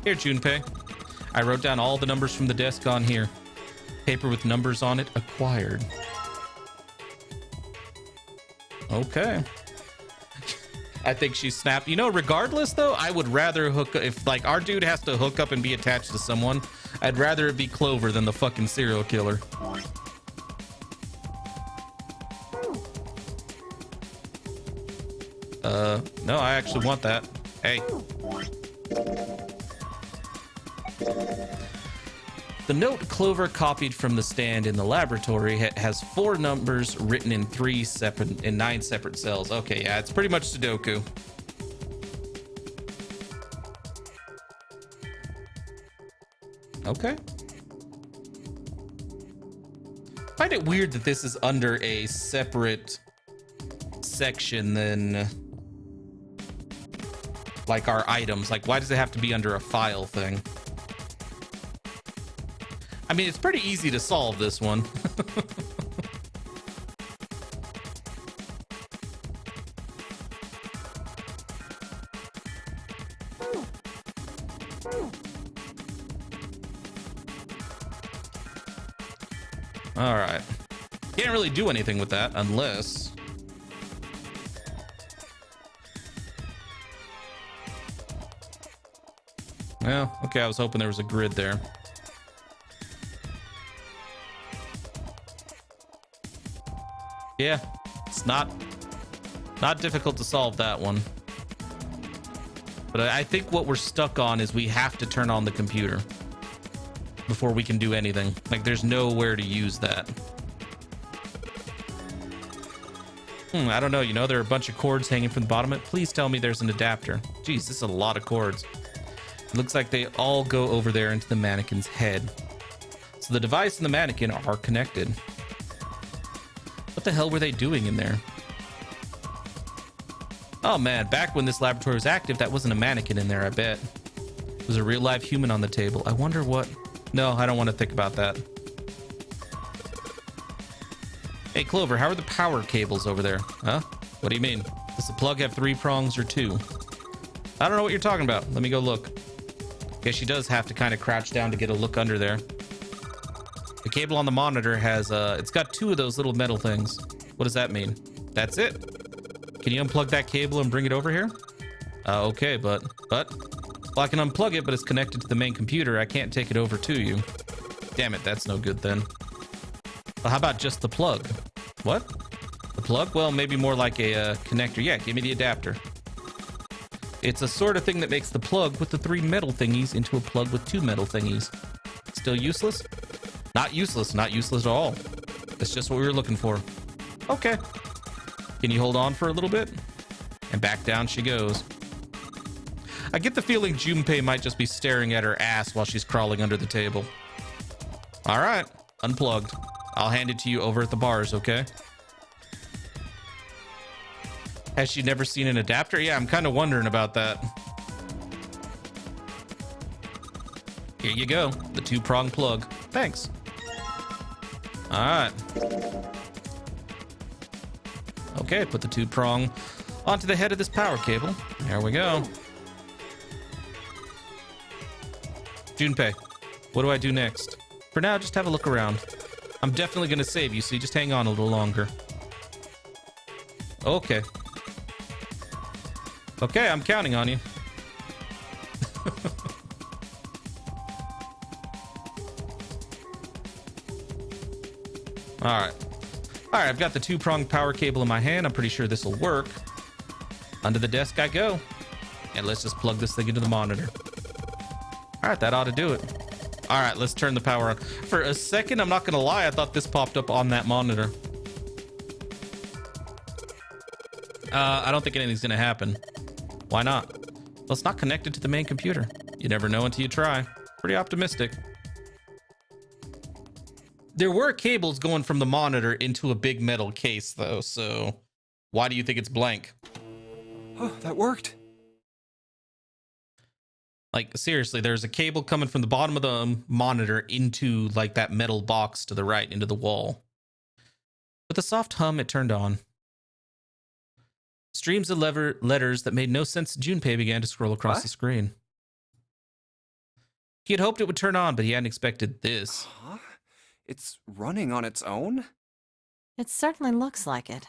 Here, Junpei. I wrote down all the numbers from the desk on here. Paper with numbers on it acquired. Okay. I think she snapped. You know, regardless, though, I would rather hook... If, like, our dude has to hook up and be attached to someone, I'd rather it be Clover than the fucking serial killer. No, I actually want that. Hey. The note Clover copied from the stand in the laboratory has 4 numbers written in 9 separate cells. Okay, yeah, it's pretty much Sudoku. Okay. I find it weird that this is under a separate section than like our items. Like, why does it have to be under a file thing? I mean, it's pretty easy to solve this one. All right. Can't really do anything with that unless... Well, okay, I was hoping there was a grid there. Yeah, it's not difficult to solve that one. But I think what we're stuck on is we have to turn on the computer before we can do anything. Like, there's nowhere to use that. I don't know. You know, there are a bunch of cords hanging from the bottom of it. Please tell me there's an adapter. Jeez, this is a lot of cords. It looks like they all go over there into the mannequin's head. So the device and the mannequin are connected. What the hell were they doing in there? Oh man, back when this laboratory was active, that wasn't a mannequin in there, I bet. It was a real live human on the table. I wonder what... No, I don't want to think about that. Hey, Clover, how are the power cables over there? Huh? What do you mean? Does the plug have 3 prongs or 2? I don't know what you're talking about. Let me go look. Guess she does have to kind of crouch down to get a look under there. The cable on the monitor has, it's got 2 of those little metal things. What does that mean? That's it. Can you unplug that cable and bring it over here? Okay, but, well, I can unplug it, but it's connected to the main computer. I can't take it over to you. Damn it, that's no good then. Well, how about just the plug? What? The plug? Well, maybe more like a connector. Yeah, give me the adapter. It's a sort of thing that makes the plug with the 3 metal thingies into a plug with 2 metal thingies. Still useless? Not useless. Not useless at all. That's just what we were looking for. Okay. Can you hold on for a little bit? And back down she goes. I get the feeling Junpei might just be staring at her ass while she's crawling under the table. All right. Unplugged. I'll hand it to you over at the bars, okay? Has she never seen an adapter? Yeah, I'm kind of wondering about that. Here you go. The 2-prong plug. Thanks. All right. Okay, put the 2-prong onto the head of this power cable. There we go. Junpei, what do I do next? For now, just have a look around. I'm definitely going to save you, so you just hang on a little longer. Okay. Okay, I'm counting on you. All right. All right, I've got the 2-pronged power cable in my hand. I'm pretty sure this will work. Under the desk I go. And let's just plug this thing into the monitor. All right, that ought to do it. All right, let's turn the power on. For a second, I'm not going to lie, I thought this popped up on that monitor. I don't think anything's going to happen. Why not? Well, it's not connected to the main computer. You never know until you try. Pretty optimistic. There were cables going from the monitor into a big metal case, though, so why do you think it's blank? Oh, that worked. Like, seriously, there's a cable coming from the bottom of the monitor into, like, that metal box to the right, into the wall. With a soft hum, it turned on. Streams of letters that made no sense to Junpei began to scroll across the screen. He had hoped it would turn on, but he hadn't expected this. Huh? It's running on its own? It certainly looks like it.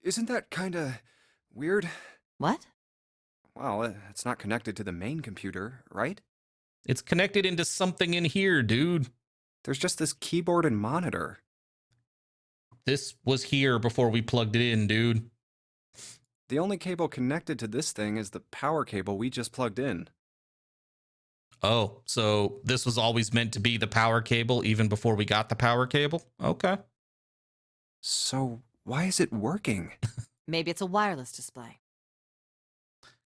Isn't that kinda weird? What? Well, it's not connected to the main computer, right? It's connected into something in here, dude. There's just this keyboard and monitor. This was here before we plugged it in, dude. The only cable connected to this thing is the power cable we just plugged in. Oh, so this was always meant to be the power cable even before we got the power cable? Okay. So why is it working? Maybe it's a wireless display.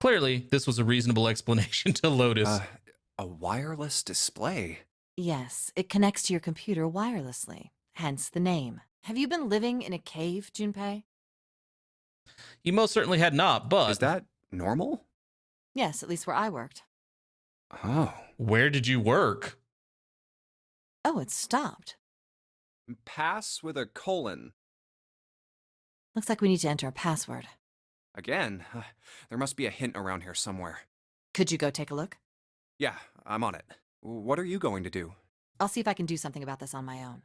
Clearly, this was a reasonable explanation to Lotus. A wireless display? Yes, it connects to your computer wirelessly, hence the name. Have you been living in a cave, Junpei? You most certainly had not, but... Is that normal? Yes, at least where I worked. Oh. Where did you work? Oh, it stopped. Pass with a colon. Looks like we need to enter a password. Again? There must be a hint around here somewhere. Could you go take a look? Yeah, I'm on it. What are you going to do? I'll see if I can do something about this on my own.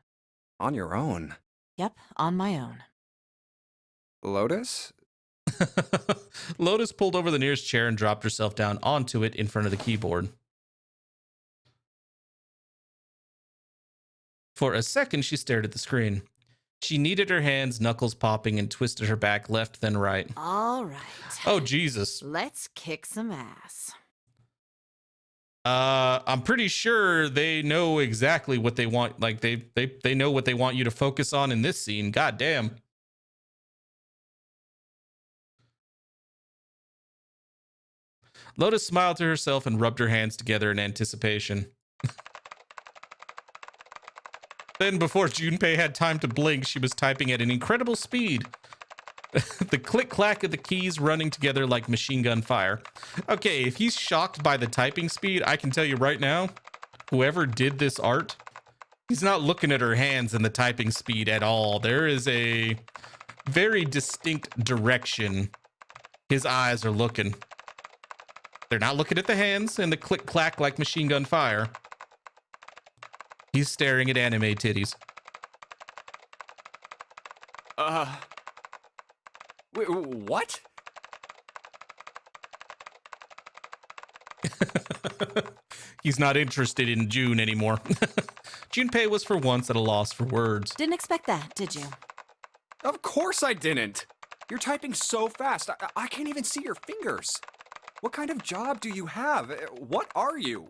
On your own? Yep, on my own. Lotus? Lotus pulled over the nearest chair and dropped herself down onto it in front of the keyboard. For a second, she stared at the screen. She kneaded her hands, knuckles popping, and twisted her back left then right. All right. Oh, Jesus. Let's kick some ass. I'm pretty sure they know exactly what they want. Like, they know what they want you to focus on in this scene. God damn. Lotus smiled to herself and rubbed her hands together in anticipation. Then, before Junpei had time to blink, she was typing at an incredible speed. The click-clack of the keys running together like machine gun fire. Okay, if he's shocked by the typing speed, I can tell you right now, whoever did this art, he's not looking at her hands and the typing speed at all. There is a very distinct direction his eyes are looking. They're not looking at the hands and the click-clack like machine gun fire. He's staring at anime titties. Wait, what? He's not interested in June anymore. Junpei was for once at a loss for words. Didn't expect that, did you? Of course I didn't. You're typing so fast. I can't even see your fingers. What kind of job do you have? What are you?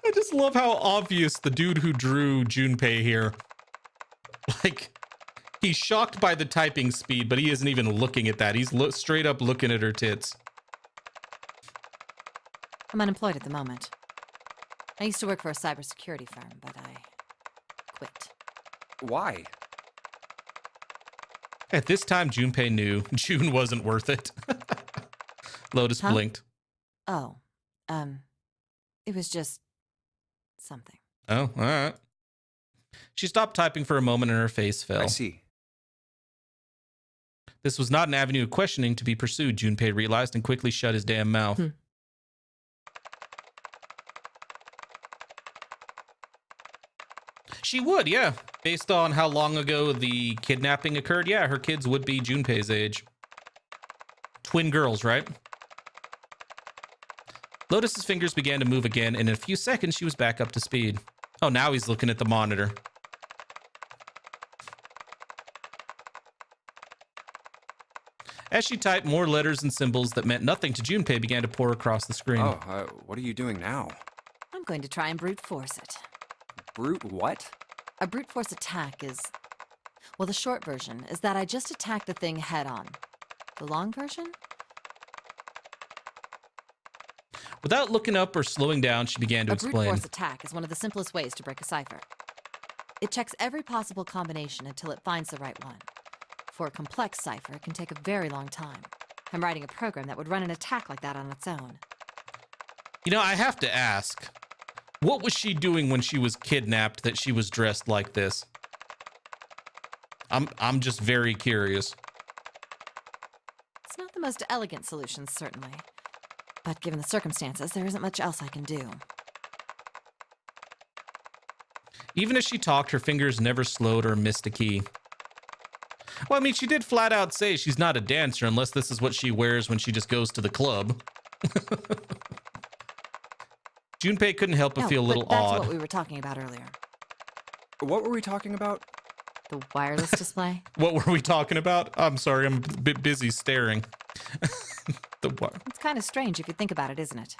I just love how obvious the dude who drew Junpei here. Like, he's shocked by the typing speed, but he isn't even looking at that. He's straight up looking at her tits. I'm unemployed at the moment. I used to work for a cybersecurity firm, but I quit. Why? At this time, Junpei knew June wasn't worth it. Lotus blinked. Oh, it was just something. Oh, all right. She stopped typing for a moment and her face fell. I see. This was not an avenue of questioning to be pursued, Junpei realized and quickly shut his damn mouth. She would, yeah. Based on how long ago the kidnapping occurred, yeah, her kids would be Junpei's age. Twin girls, right? Lotus's fingers began to move again, and in a few seconds, she was back up to speed. Oh, now he's looking at the monitor. As she typed, more letters and symbols that meant nothing to Junpei began to pour across the screen. Oh, what are you doing now? I'm going to try and brute force it. Brute what? A brute force attack is... Well, the short version is that I just attack the thing head on. The long version? Without looking up or slowing down, she began to explain. A brute force attack is one of the simplest ways to break a cipher. It checks every possible combination until it finds the right one. For a complex cipher, it can take a very long time. I'm writing a program that would run an attack like that on its own. You know, I have to ask, what was she doing when she was kidnapped that she was dressed like this? I'm just very curious. It's not the most elegant solution, certainly. But given the circumstances, there isn't much else I can do. Even as she talked, her fingers never slowed or missed a key. Well, I mean, she did flat out say she's not a dancer unless this is what she wears when she just goes to the club. Junpei couldn't help but feel a little that's odd. That's what we were talking about earlier. What were we talking about? The wireless display? What were we talking about? I'm sorry, I'm a bit busy staring. It's kind of strange if you think about it, isn't it?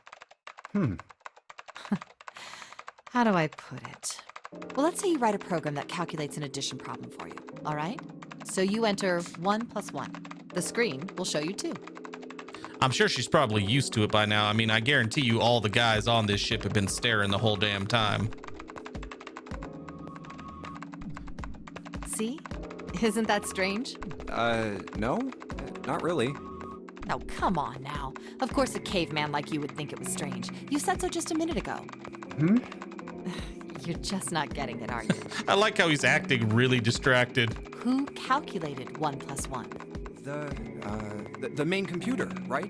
How do I put it? Well, let's say you write a program that calculates an addition problem for you, all right? So you enter 1 + 1. The screen will show you 2. I'm sure she's probably used to it by now. I mean, I guarantee you all the guys on this ship have been staring the whole damn time. See? Isn't that strange? No, not really. Oh, come on now. Of course a caveman like you would think it was strange. You said so just a minute ago. You're just not getting it, are you? I like how he's acting really distracted. Who calculated 1 + 1? The main computer, right?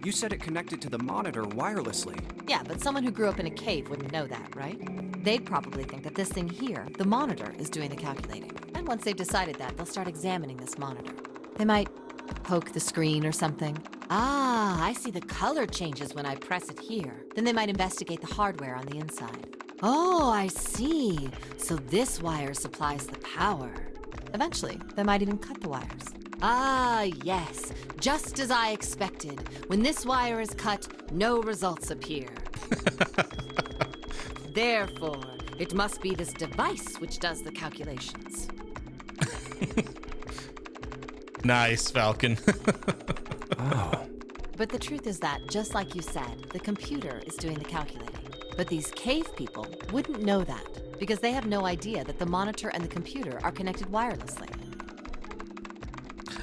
You said it connected to the monitor wirelessly. Yeah, but someone who grew up in a cave wouldn't know that, right? They'd probably think that this thing here, the monitor, is doing the calculating. And once they've decided that, they'll start examining this monitor. They might poke the screen or something. Ah, I see the color changes when I press it here. Then they might investigate the hardware on the inside. Oh, I see. So this wire supplies the power. Eventually, they might even cut the wires. Ah, yes. Just as I expected. When this wire is cut, no results appear. Therefore, it must be this device which does the calculations. Nice, Falcon. Oh. But the truth is that, just like you said, the computer is doing the calculating. But these cave people wouldn't know that, because they have no idea that the monitor and the computer are connected wirelessly.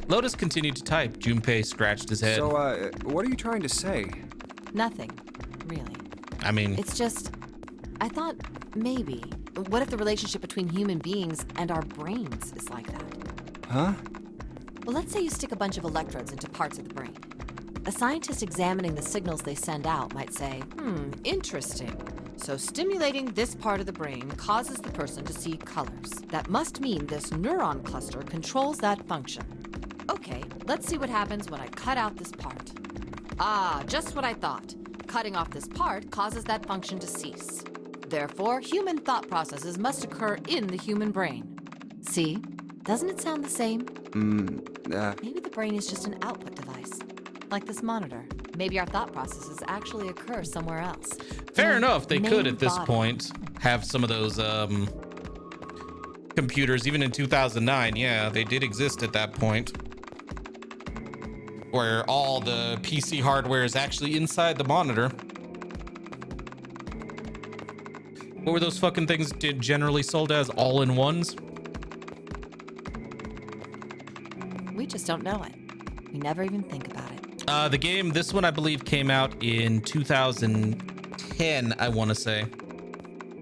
Lotus continued to type. Junpei scratched his head. So, what are you trying to say? Nothing, really. I mean, It's just, I thought maybe, what if the relationship between human beings and our brains is like that? Huh? Well, let's say you stick a bunch of electrodes into parts of the brain. A scientist examining the signals they send out might say, interesting. So stimulating this part of the brain causes the person to see colors. That must mean this neuron cluster controls that function. Okay, let's see what happens when I cut out this part. Ah, just what I thought. Cutting off this part causes that function to cease. Therefore, human thought processes must occur in the human brain. See? Doesn't it sound the same? Maybe the brain is just an output device, like this monitor. Maybe our thought processes actually occur somewhere else. fair In our enough. They could main at this body. point have some of those computers, even in 2009. Yeah, they did exist at that point, where all the PC hardware is actually inside the monitor. What were those fucking things generally sold as? All-in-ones? We just don't know it. We never even think about it. The game, this one I believe came out in 2010, I want to say.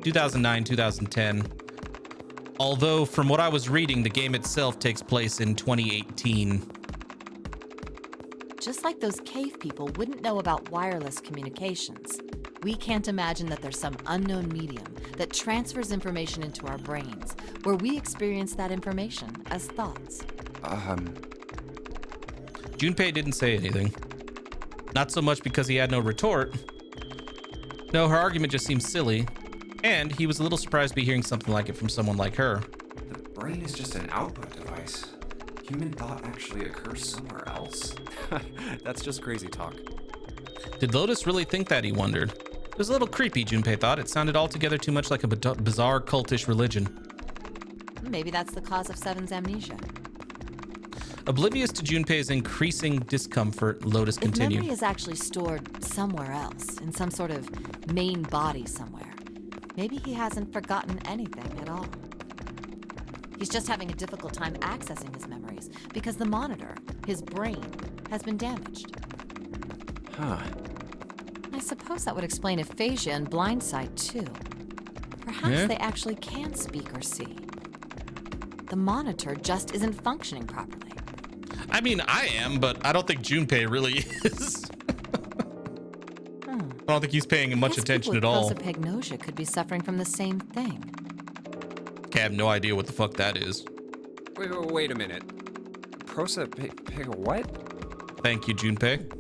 2009, 2010. Although from what I was reading, the game itself takes place in 2018. Just like those cave people wouldn't know about wireless communications, we can't imagine that there's some unknown medium that transfers information into our brains, where we experience that information as thoughts. Junpei didn't say anything. Not so much because he had no retort. No, her argument just seemed silly, and he was a little surprised to be hearing something like it from someone like her. The brain is just an output device. Human thought actually occurs somewhere else. That's just crazy talk. Did Lotus really think that, he wondered? It was a little creepy, Junpei thought. It sounded altogether too much like a bizarre cultish religion. Maybe that's the cause of Seven's amnesia. Oblivious to Junpei's increasing discomfort, Lotus If continued. memory is actually stored somewhere else, in some sort of main body somewhere, maybe he hasn't forgotten anything at all. He's just having a difficult time accessing his memories because the monitor, his brain, has been damaged. Huh. I suppose that would explain aphasia and blindsight, too. Perhaps they actually can speak or see. The monitor just isn't functioning properly. I mean, I am, but I don't think Junpei really is. I don't think he's paying much attention at all. Prosopagnosia could be suffering from the same thing. I have no idea what the fuck that is. Wait a minute. What? Thank you, Junpei.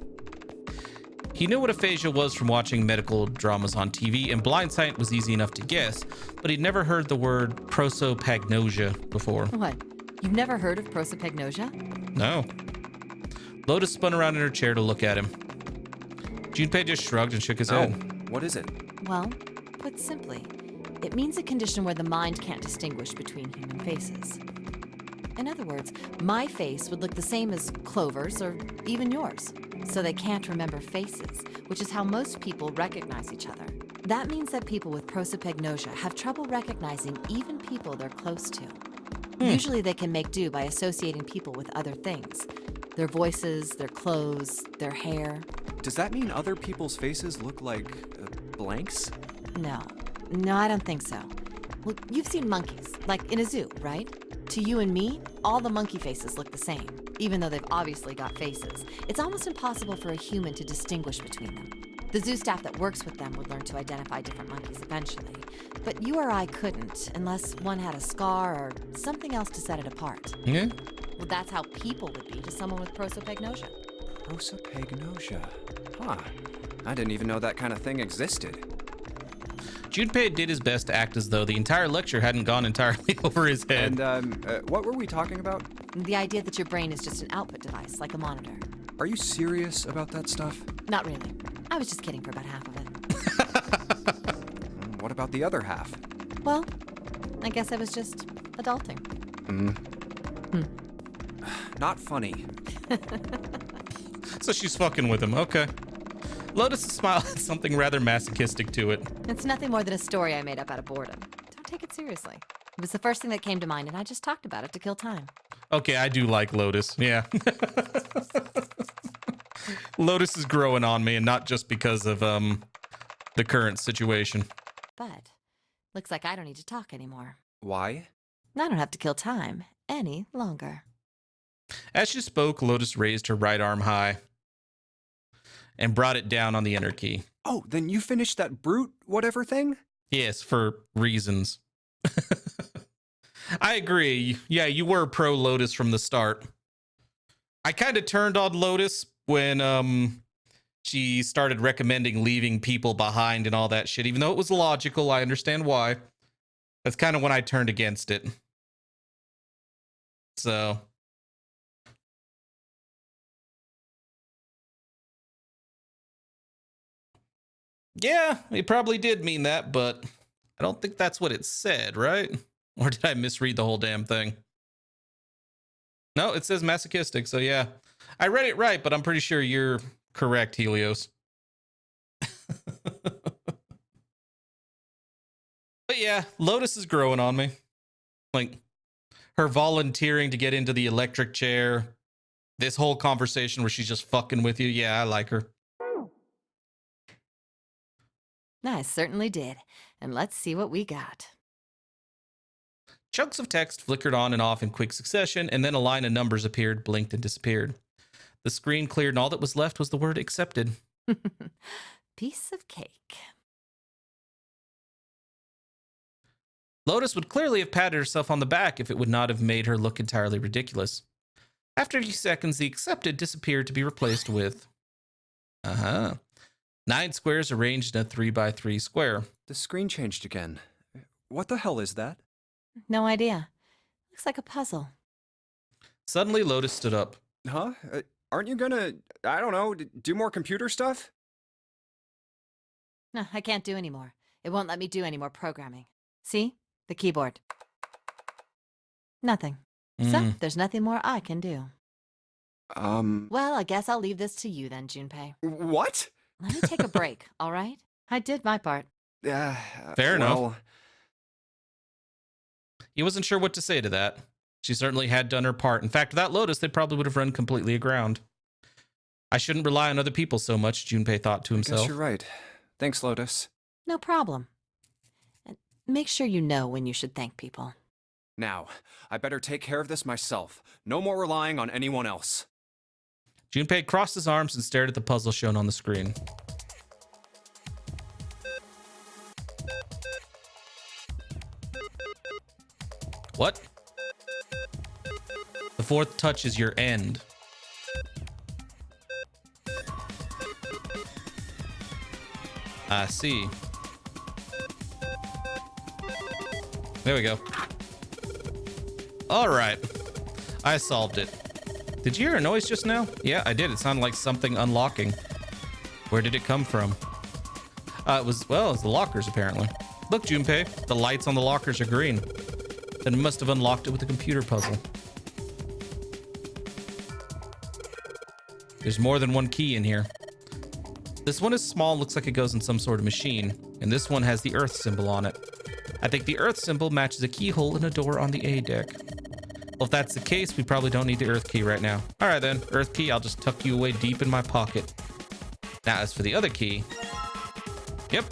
He knew what aphasia was from watching medical dramas on TV, and blindsight was easy enough to guess, but he'd never heard the word prosopagnosia before. What? You've never heard of prosopagnosia? No. Lotus spun around in her chair to look at him. Junpei just shrugged and shook his head. What is it? Well, put simply, it means a condition where the mind can't distinguish between human faces. In other words, my face would look the same as Clover's or even yours, so they can't remember faces, which is how most people recognize each other. That means that people with prosopagnosia have trouble recognizing even people they're close to. Usually they can make do by associating people with other things. Their voices, their clothes, their hair. Does that mean other people's faces look like blanks? No, I don't think so. Well, you've seen monkeys, like in a zoo, right? To you and me, all the monkey faces look the same, even though they've obviously got faces. It's almost impossible for a human to distinguish between them. The zoo staff that works with them would learn to identify different monkeys eventually, but you or I couldn't unless one had a scar or something else to set it apart. Yeah? Well, that's how people would be to someone with prosopagnosia. Prosopagnosia. Huh. I didn't even know that kind of thing existed. Junpei did his best to act as though the entire lecture hadn't gone entirely over his head. And, what were we talking about? The idea that your brain is just an output device, like a monitor. Are you serious about that stuff? Not really. I was just kidding for about half of it. What about the other half? Well, I guess I was just adulting. Not funny. So she's fucking with him. Okay. Lotus smiled at something rather masochistic to it. It's nothing more than a story I made up out of boredom. Don't take it seriously. It was the first thing that came to mind, and I just talked about it to kill time. Okay, I do like Lotus. Yeah. Lotus is growing on me, and not just because of the current situation. But looks like I don't need to talk anymore. Why? I don't have to kill time any longer. As she spoke, Lotus raised her right arm high and brought it down on the enter key. Oh, then you finished that brute whatever thing? Yes, for reasons. I agree. Yeah, you were pro Lotus from the start. I kind of turned on Lotus when she started recommending leaving people behind and all that shit. Even though it was logical, I understand why. That's kind of when I turned against it. So... yeah, it probably did mean that, but I don't think that's what it said, right? Or did I misread the whole damn thing? No, it says masochistic, so yeah. I read it right, but I'm pretty sure you're correct, Helios. But yeah, Lotus is growing on me. Like, her volunteering to get into the electric chair. This whole conversation where she's just fucking with you. Yeah, I like her. I certainly did. And let's see what we got. Chunks of text flickered on and off in quick succession, and then a line of numbers appeared, blinked, and disappeared. The screen cleared, and all that was left was the word accepted. Piece of cake. Lotus would clearly have patted herself on the back if it would not have made her look entirely ridiculous. After a few seconds, the accepted disappeared to be replaced with... 9 squares arranged in a 3x3 square. The screen changed again. What the hell is that? No idea. Looks like a puzzle. Suddenly, Lotus stood up. Huh? Aren't you gonna, I don't know, do more computer stuff? No, I can't do any more. It won't let me do any more programming. See? The keyboard. Nothing. So, there's nothing more I can do. Well, I guess I'll leave this to you then, Junpei. What? Let me take a break, all right? I did my part. Fair enough. He wasn't sure what to say to that. She certainly had done her part. In fact, without Lotus, they probably would have run completely aground. I shouldn't rely on other people so much, Junpei thought to himself. I guess you're right. Thanks, Lotus. No problem. And make sure you know when you should thank people. Now, I better take care of this myself. No more relying on anyone else. Junpei crossed his arms and stared at the puzzle shown on the screen. What? The fourth touch is your end. I see. There we go. All right. I solved it. Did you hear a noise just now? Yeah, I did. It sounded like something unlocking. Where did it come from? It was the lockers, apparently. Look, Junpei, the lights on the lockers are green. Then we must have unlocked it with a computer puzzle. There's more than one key in here. This one is small, looks like it goes in some sort of machine. And this one has the Earth symbol on it. I think the Earth symbol matches a keyhole in a door on the A deck. Well, if that's the case, we probably don't need the Earth key right now. All right, then. Earth key, I'll just tuck you away deep in my pocket. Now, as for the other key... Yep.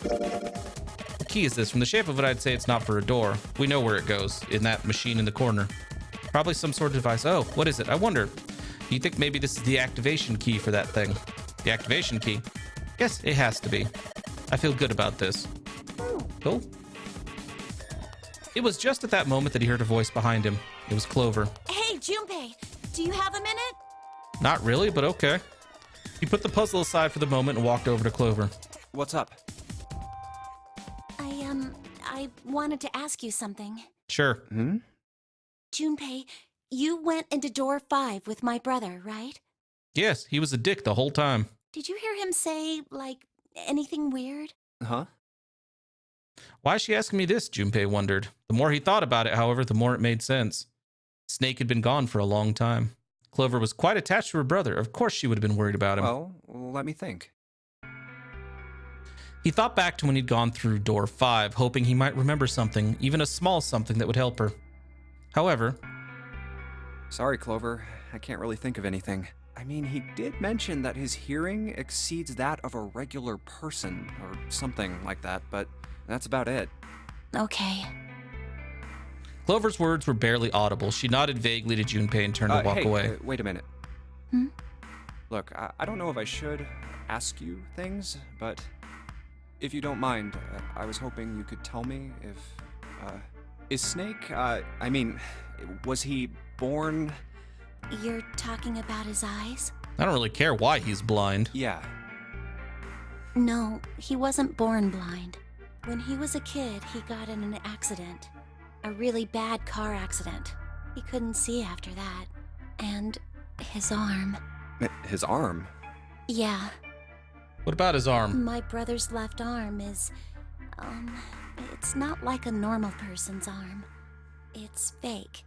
What key is this? From the shape of it, I'd say it's not for a door. We know where it goes, in that machine in the corner. Probably some sort of device. Oh, what is it? I wonder. Do you think maybe this is the activation key for that thing? The activation key? Yes, it has to be. I feel good about this. Cool. It was just at that moment that he heard a voice behind him. It was Clover. Hey, Junpei, do you have a minute? Not really, but okay. He put the puzzle aside for the moment and walked over to Clover. What's up? I wanted to ask you something. Sure. Hmm? Junpei, you went into door 5 with my brother, right? Yes, he was a dick the whole time. Did you hear him say, like, anything weird? Huh? Why is she asking me this? Junpei wondered. The more he thought about it, however, the more it made sense. Snake had been gone for a long time. Clover was quite attached to her brother. Of course she would have been worried about him. Well, let me think. He thought back to when he'd gone through door 5, hoping he might remember something, even a small something that would help her. However... Sorry, Clover. I can't really think of anything. I mean, he did mention that his hearing exceeds that of a regular person, or something like that, but that's about it. Okay. Clover's words were barely audible. She nodded vaguely to Junpei and turned to walk away. Wait a minute. Hmm? Look, I don't know if I should ask you things, but if you don't mind, I was hoping you could tell me if, is Snake, was he born? You're talking about his eyes? I don't really care why he's blind. Yeah. No, he wasn't born blind. When he was a kid, he got in an accident. A really bad car accident. He couldn't see after that. And his arm. His arm? Yeah. What about his arm? My brother's left arm is, it's not like a normal person's arm. It's fake.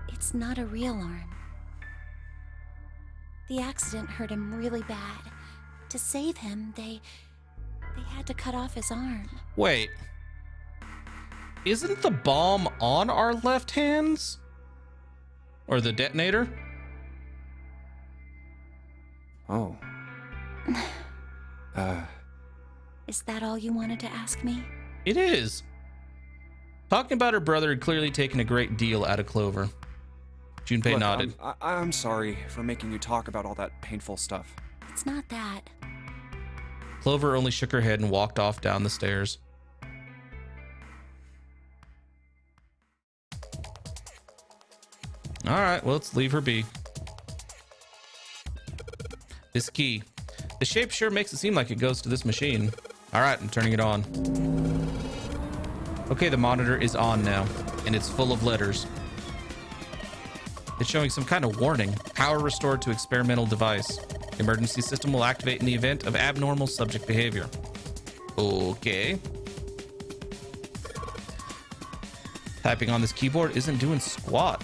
It's not a real arm. The accident hurt him really bad. To save him, they had to cut off his arm. Wait. Isn't the bomb on our left hands? Or the detonator? Oh. Is that all you wanted to ask me? It is. Talking about her brother had clearly taken a great deal out of Clover. Junpei Look, nodded. I'm sorry for making you talk about all that painful stuff. It's not that. Clover only shook her head and walked off down the stairs. All right, well, let's leave her be. This key. The shape sure makes it seem like it goes to this machine. All right, I'm turning it on. Okay, the monitor is on now, and it's full of letters. It's showing some kind of warning. Power restored to experimental device. Emergency system will activate in the event of abnormal subject behavior. Okay. Typing on this keyboard isn't doing squat.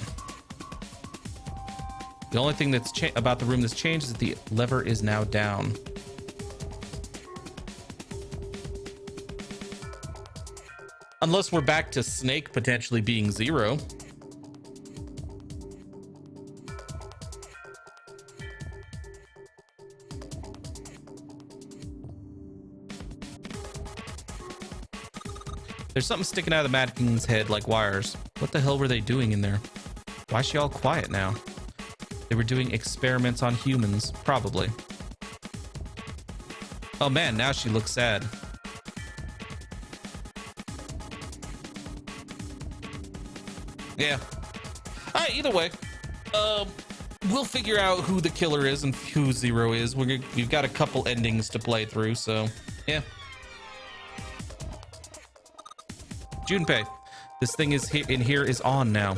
The only thing that's about the room that's changed is that the lever is now down. Unless we're back to Snake potentially being 0. There's something sticking out of the mannequin's head like wires. What the hell were they doing in there? Why is she all quiet now? They were doing experiments on humans, probably. Oh man, now she looks sad. Yeah. Alright, either way. We'll figure out who the killer is and who 0 is. We've got a couple endings to play through, so yeah. Junpei, this thing is in here is on now.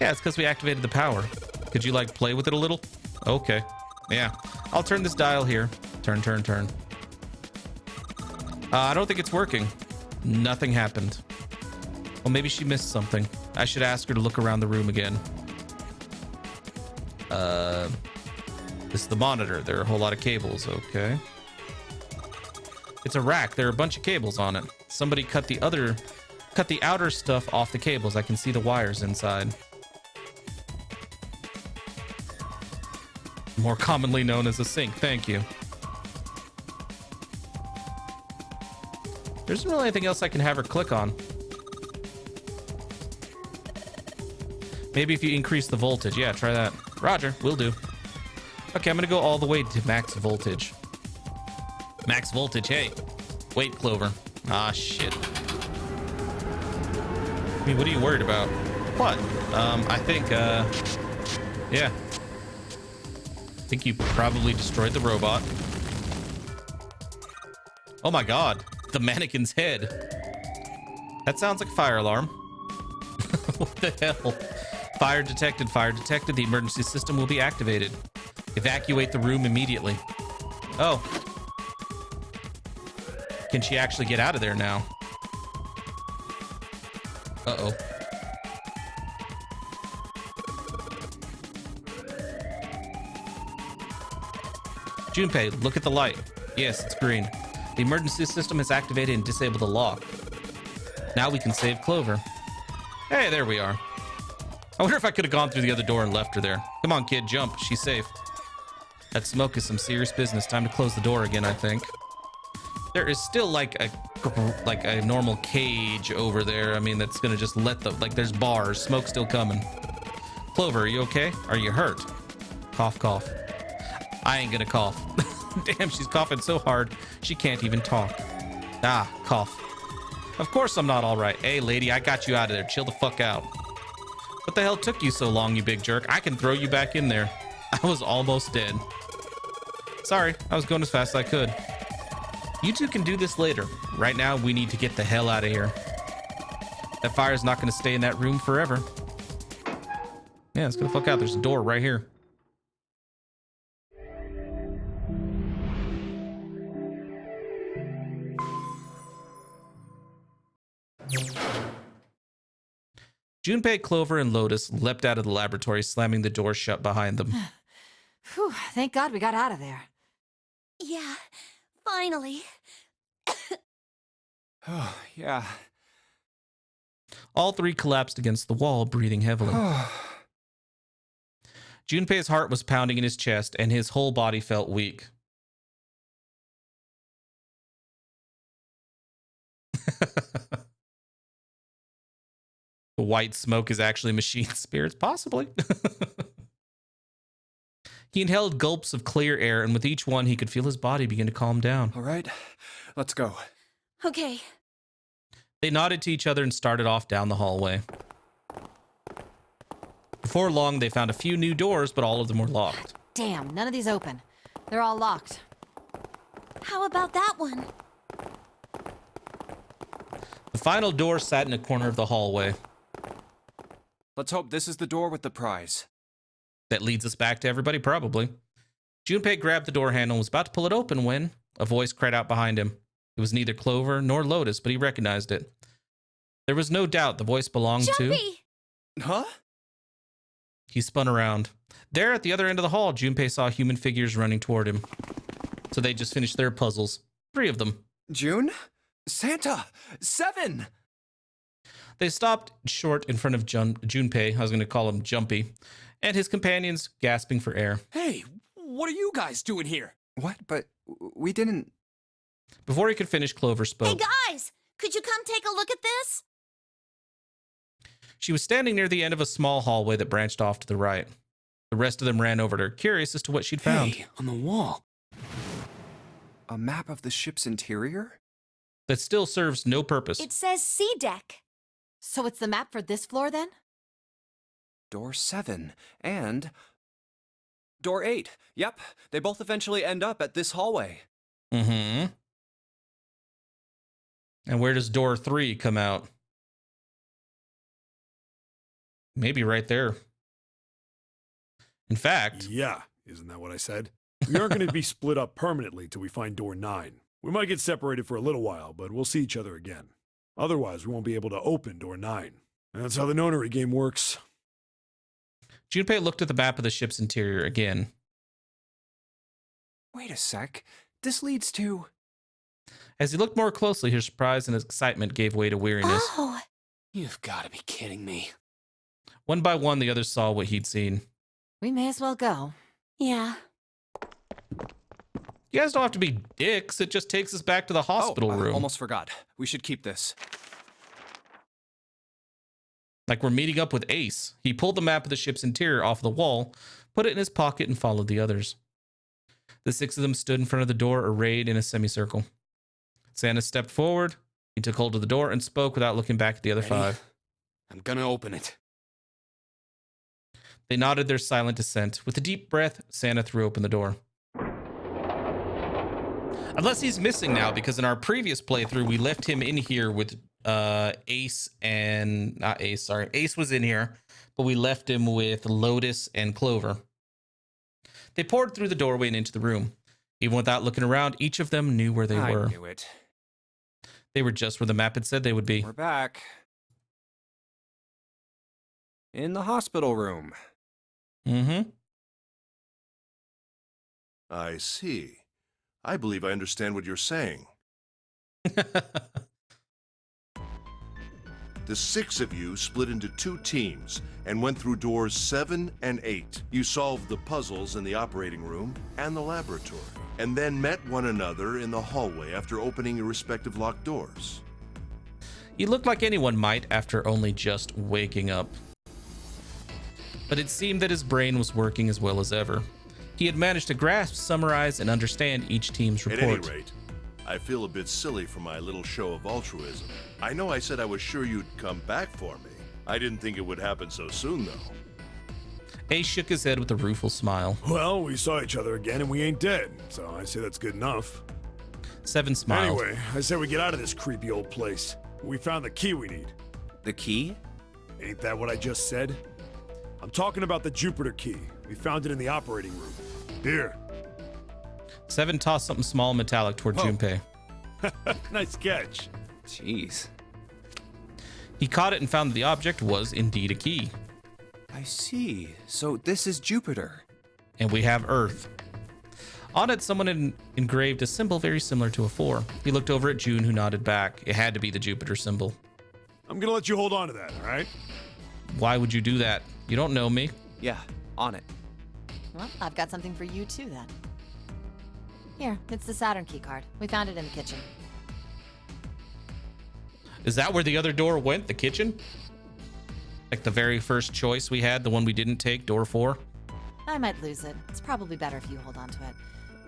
Yeah, it's because we activated the power. Could you like play with it a little? Okay. Yeah. I'll turn this dial here. Turn. I don't think it's working. Nothing happened. Well, maybe she missed something. I should ask her to look around the room again. This is the monitor. There are a whole lot of cables. Okay. It's a rack. There are a bunch of cables on it. Somebody cut the outer stuff off the cables. I can see the wires inside. More commonly known as a sink. Thank you. There isn't really anything else I can have her click on. Maybe if you increase the voltage. Yeah, try that. Roger, will do. Okay, I'm gonna go all the way to max voltage. Max voltage, hey. Wait, Clover. Ah, shit. I mean, what are you worried about? What? I think, yeah. I think you probably destroyed the robot. Oh my god, the mannequin's head. That sounds like a fire alarm. What the hell? Fire detected, fire detected. The emergency system will be activated. Evacuate the room immediately. Oh. Can she actually get out of there now? Uh-oh. Junpei, look at the light. Yes, it's green. The emergency system has activated and disabled the lock. Now we can save Clover. Hey, there we are. I wonder if I could have gone through the other door and left her there. Come on, kid, jump. She's safe. That smoke is some serious business. Time to close the door again, I think. There is still like a normal cage over there. I mean, that's gonna just let the, like, there's bars. Smoke's still coming. Clover, are you okay? Are you hurt? Cough, cough. I ain't gonna cough. Damn, she's coughing so hard she can't even talk. Ah, cough. Of course I'm not all right. Hey, lady, I got you out of there. Chill the fuck out. What the hell took you so long, you big jerk? I can throw you back in there. I was almost dead. Sorry, I was going as fast as I could. You two can do this later. Right now, we need to get the hell out of here. That fire's not going to stay in that room forever. Yeah, let's get the fuck out. There's a door right here. Junpei, Clover, and Lotus leapt out of the laboratory, slamming the door shut behind them. Whew, thank God we got out of there. Yeah, finally. Oh, yeah. All three collapsed against the wall, breathing heavily. Junpei's heart was pounding in his chest, and his whole body felt weak. The white smoke is actually machine spirits, possibly. He inhaled gulps of clear air, and with each one, he could feel his body begin to calm down. All right, let's go. Okay. They nodded to each other and started off down the hallway. Before long, they found a few new doors, but all of them were locked. Damn, none of these open. They're all locked. How about that one? The final door sat in a corner of the hallway. Let's hope this is the door with the prize. That leads us back to everybody, probably. Junpei grabbed the door handle and was about to pull it open when a voice cried out behind him. It was neither Clover nor Lotus, but he recognized it. There was no doubt the voice belonged Jumpy! to... Huh? He spun around. There, at the other end of the hall, Junpei saw human figures running toward him. So they just finished their puzzles. 3 of them. June? Santa! 7! They stopped short in front of Junpei, I was going to call him Jumpy, and his companions gasping for air. Hey, what are you guys doing here? What? But we didn't... Before he could finish, Clover spoke. Hey guys, could you come take a look at this? She was standing near the end of a small hallway that branched off to the right. The rest of them ran over to her, curious as to what she'd found. Hey, on the wall. A map of the ship's interior? That still serves no purpose. It says C deck. So it's the map for this floor then? Door 7 and... Door 8. Yep, they both eventually end up at this hallway. Mm-hmm. And where does door 3 come out? Maybe right there. In fact... Yeah, isn't that what I said? We aren't going to be split up permanently till we find door 9. We might get separated for a little while, but we'll see each other again. Otherwise, we won't be able to open door 9. That's how the nonary game works. Junpei looked at the map of the ship's interior again. Wait a sec. This leads to... As he looked more closely, his surprise and his excitement gave way to weariness. Oh, You've got to be kidding me. One by one, the others saw what he'd seen. We may as well go. yeah. You guys don't have to be dicks. It just takes us back to the hospital room. Almost forgot. We should keep this. Like we're meeting up with Ace. He pulled the map of the ship's interior off the wall, put it in his pocket, and followed the others. The 6 of them stood in front of the door, arrayed in a semicircle. Santa stepped forward. He took hold of the door and spoke without looking back at the other 5. I'm gonna open it. They nodded their silent assent. With a deep breath, Santa threw open the door. Unless he's missing now, because in our previous playthrough, we left him in here with Ace and... Not Ace, sorry. Ace was in here, but we left him with Lotus and Clover. They poured through the doorway and into the room. Even without looking around, each of them knew where they were. I knew it. They were just where the map had said they would be. We're back. In the hospital room. Mm-hmm. I see. I believe I understand what you're saying. The 6 of you split into 2 teams and went through doors 7 and 8. You solved the puzzles in the operating room and the laboratory, and then met one another in the hallway after opening your respective locked doors. He looked like anyone might after only just waking up. But it seemed that his brain was working as well as ever. He had managed to grasp, summarize, and understand each team's report. At any rate, I feel a bit silly for my little show of altruism. I know I said I was sure you'd come back for me. I didn't think it would happen so soon, though. Ace shook his head with a rueful smile. Well, we saw each other again and we ain't dead, so I say that's good enough. 7 smiled. Anyway, I say we get out of this creepy old place. We found the key we need. The key? Ain't that what I just said? I'm talking about the Jupiter key. We found it in the operating room. Here. 7 tossed something small and metallic toward Junpei. Nice catch. Jeez. He caught it and found that the object was indeed a key. I see. So this is Jupiter. And we have Earth. On it, someone had engraved a symbol very similar to a 4. He looked over at June, who nodded back. It had to be the Jupiter symbol. I'm gonna let you hold on to that, all right? Why would you do that? You don't know me. Yeah, on it. Well, I've got something for you too then. Here, it's the Saturn key card. We found it in the kitchen. Is that where the other door went? The kitchen? Like the very first choice we had, the one we didn't take, door 4? I might lose it. It's probably better if you hold on to it.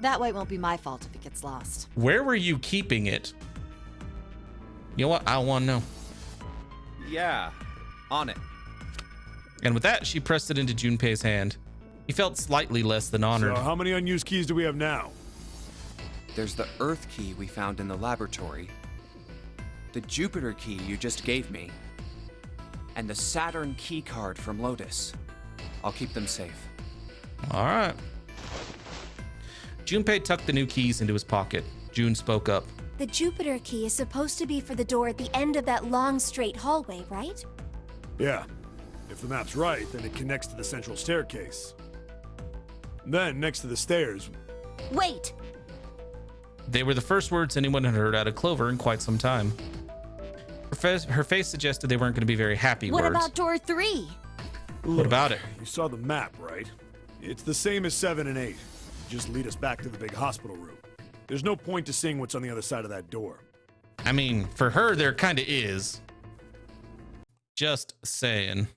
That way it won't be my fault if it gets lost. Where were you keeping it? You know what? I want to know. Yeah, on it. And with that, she pressed it into Junpei's hand. He felt slightly less than honored. So how many unused keys do we have now? There's the Earth key we found in the laboratory, the Jupiter key you just gave me, and the Saturn key card from Lotus. I'll keep them safe. All right. Junpei tucked the new keys into his pocket. June spoke up. The Jupiter key is supposed to be for the door at the end of that long, straight hallway, right? Yeah. If the map's right, then it connects to the central staircase. Then, next to the stairs... Wait! They were the first words anyone had heard out of Clover in quite some time. Her face suggested they weren't going to be very happy What words. about door 3? What about it? You saw the map, right? It's the same as 7 and 8. Just lead us back to the big hospital room. There's no point to seeing what's on the other side of that door. I mean, for her, there kind of is. Just saying.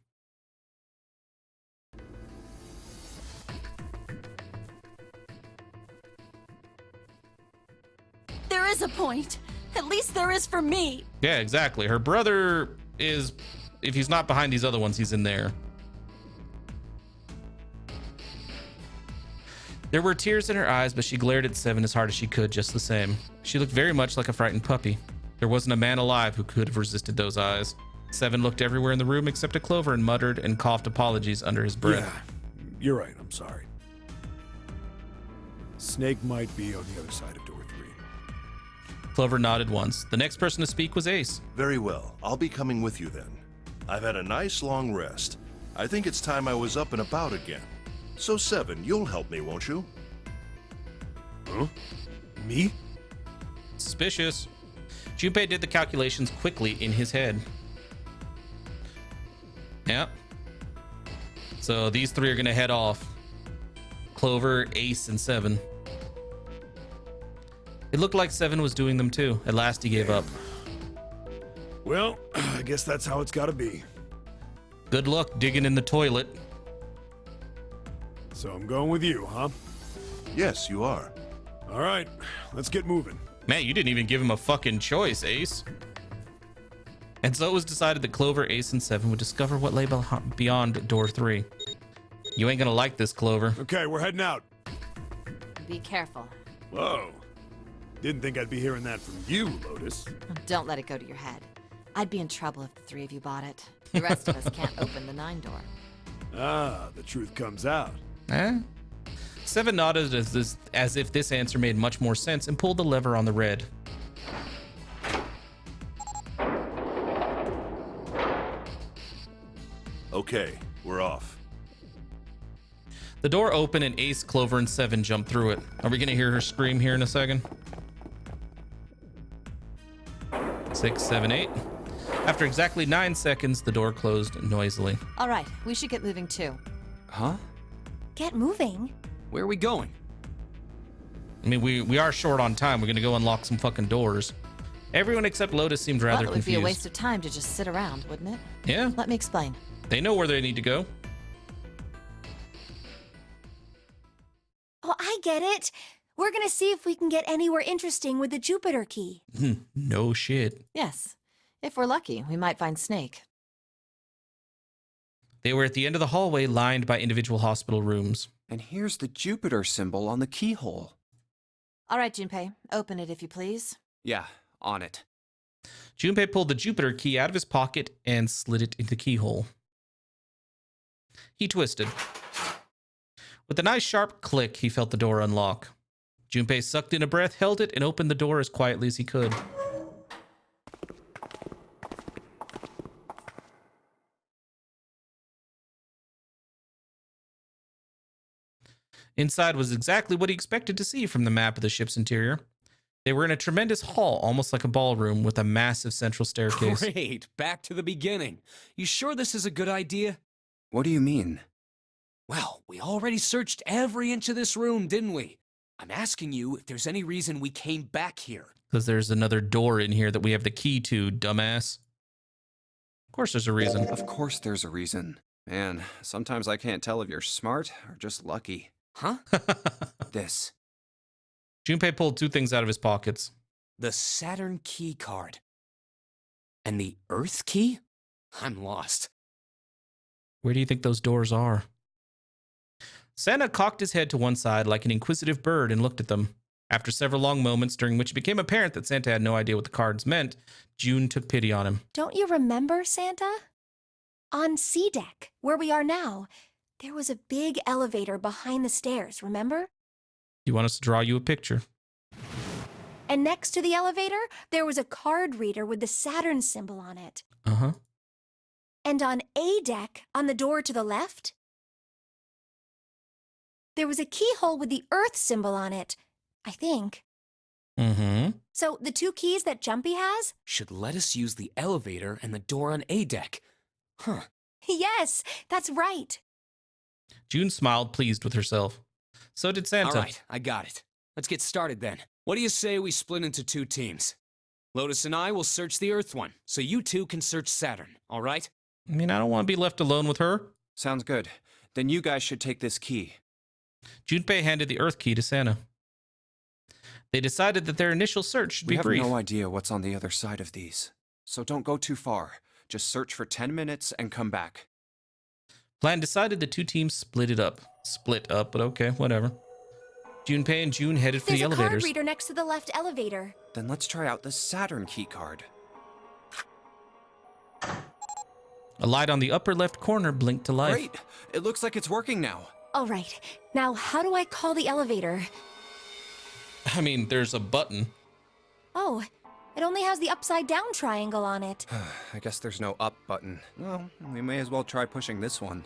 There is a point. At least there is for me. Yeah, exactly. Her brother is, if he's not behind these other ones, he's in there. There were tears in her eyes, but she glared at 7 as hard as she could just the same. She looked very much like a frightened puppy. There wasn't a man alive who could have resisted those eyes. 7 looked everywhere in the room except at Clover and muttered and coughed apologies under his breath. Yeah, you're right. I'm sorry. Snake might be on the other side of door 3. Clover nodded once. The next person to speak was Ace. Very well. I'll be coming with you then. I've had a nice long rest. I think it's time I was up and about again. So 7, you'll help me, won't you? Huh? Me? Suspicious. Junpei did the calculations quickly in his head. Yep. So these 3 are going to head off. Clover, Ace, and 7. It looked like 7 was doing them too. At last he gave up. Well, I guess that's how it's gotta be. Good luck digging in the toilet. So I'm going with you, huh? Yes, you are. All right, let's get moving. Man, you didn't even give him a fucking choice, Ace. And so it was decided that Clover, Ace, and 7 would discover what lay beyond door 3. You ain't gonna like this, Clover. Okay, we're heading out. Be careful. Whoa. Didn't think I'd be hearing that from you, Lotus. Don't let it go to your head. I'd be in trouble if the three of you bought it. The rest of us can't open the 9 door. Ah, the truth comes out. Eh? Seven nodded as if this answer made much more sense and pulled the lever on the red. Okay, we're off. The door opened and Ace, Clover, and Seven jumped through it. Are we going to hear her scream here in a second? 6, 7, 8. After exactly 9 seconds, the door closed noisily. All right, we should get moving too. Huh? Get moving. Where are we going? I mean, we are short on time. We're going to go unlock some fucking doors. Everyone except Lotus seemed rather Well, it would confused. be a waste of time to just sit around, wouldn't it? Yeah, Let me explain. they know where they need to go. Oh, I get it. We're gonna see if we can get anywhere interesting with the Jupiter key. No shit. Yes. If we're lucky, we might find Snake. They were at the end of the hallway lined by individual hospital rooms. And here's the Jupiter symbol on the keyhole. All right, Junpei, open it if you please. Yeah, on it. Junpei pulled the Jupiter key out of his pocket and slid it into the keyhole. He twisted. With a nice sharp click, he felt the door unlock. Junpei sucked in a breath, held it, and opened the door as quietly as he could. Inside was exactly what he expected to see from the map of the ship's interior. They were in a tremendous hall, almost like a ballroom, with a massive central staircase. Great, back to the beginning. You sure this is a good idea? What do you mean? Well, we already searched every inch of this room, didn't we? I'm asking you if there's any reason we came back here. Because there's another door in here that we have the key to, dumbass. Of course there's a reason. Of course there's a reason. Man, sometimes I can't tell if you're smart or just lucky. Huh? This. Junpei pulled 2 things out of his pockets. The Saturn key card. And the Earth key? I'm lost. Where do you think those doors are? Santa cocked his head to one side like an inquisitive bird and looked at them. After several long moments during which it became apparent that Santa had no idea what the cards meant, June took pity on him. Don't you remember, Santa? On C deck, where we are now, there was a big elevator behind the stairs, remember? You want us to draw you a picture? And next to the elevator, there was a card reader with the Saturn symbol on it. Uh-huh. And on A deck, on the door to the left, there was a keyhole with the Earth symbol on it, I think. Mm-hmm. So the 2 keys that Jumpy has? Should let us use the elevator and the door on A deck. Huh. Yes, that's right. June smiled, pleased with herself. So did Santa. All right, I got it. Let's get started then. What do you say we split into 2 teams? Lotus and I will search the Earth one, so you 2 can search Saturn, all right? I mean, I don't want to be left alone with her. Sounds good. Then you guys should take this key. Junpei handed the Earth key to Santa. They decided that their initial search should We be have brief. no idea what's on the other side of these. So don't go too far. Just search for 10 minutes and come back. Plan decided the 2 teams split up, but okay, whatever. Junpei and June headed for There's the a card elevators. reader next to the left elevator. Then let's try out the Saturn key card. A light on the upper left corner blinked to life. Great! It looks like it's working now. All right, now how do I call the elevator? I mean, there's a button. Oh, it only has the upside down triangle on it. I guess there's no up button. Well, we may as well try pushing this one.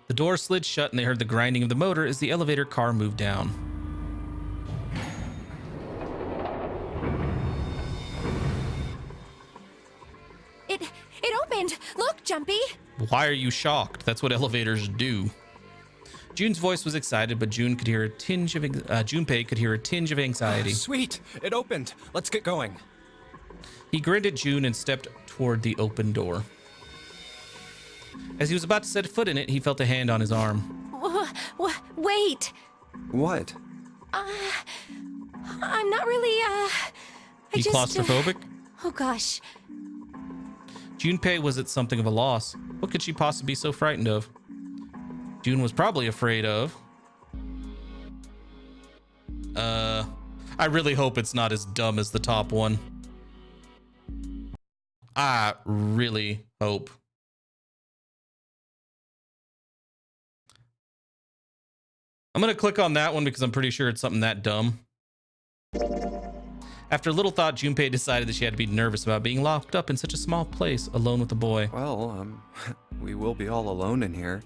The door slid shut and they heard the grinding of the motor as the elevator car moved down. It opened! Look, Jumpy! Why are you shocked? That's what elevators do. June's voice was excited, but Junpei could hear a tinge of anxiety. Sweet! It opened! Let's get going. He grinned at June and stepped toward the open door. As he was about to set foot in it, he felt a hand on his arm. Wait! What? I'm not really, You claustrophobic? Oh gosh. Junpei was at something of a loss. What could she possibly be so frightened of? June was probably afraid of... I really hope it's not as dumb as the top one. I really hope. I'm going to click on that one because I'm pretty sure it's something that dumb. After a little thought, Junpei decided that she had to be nervous about being locked up in such a small place, alone with a boy. Well, we will be all alone in here.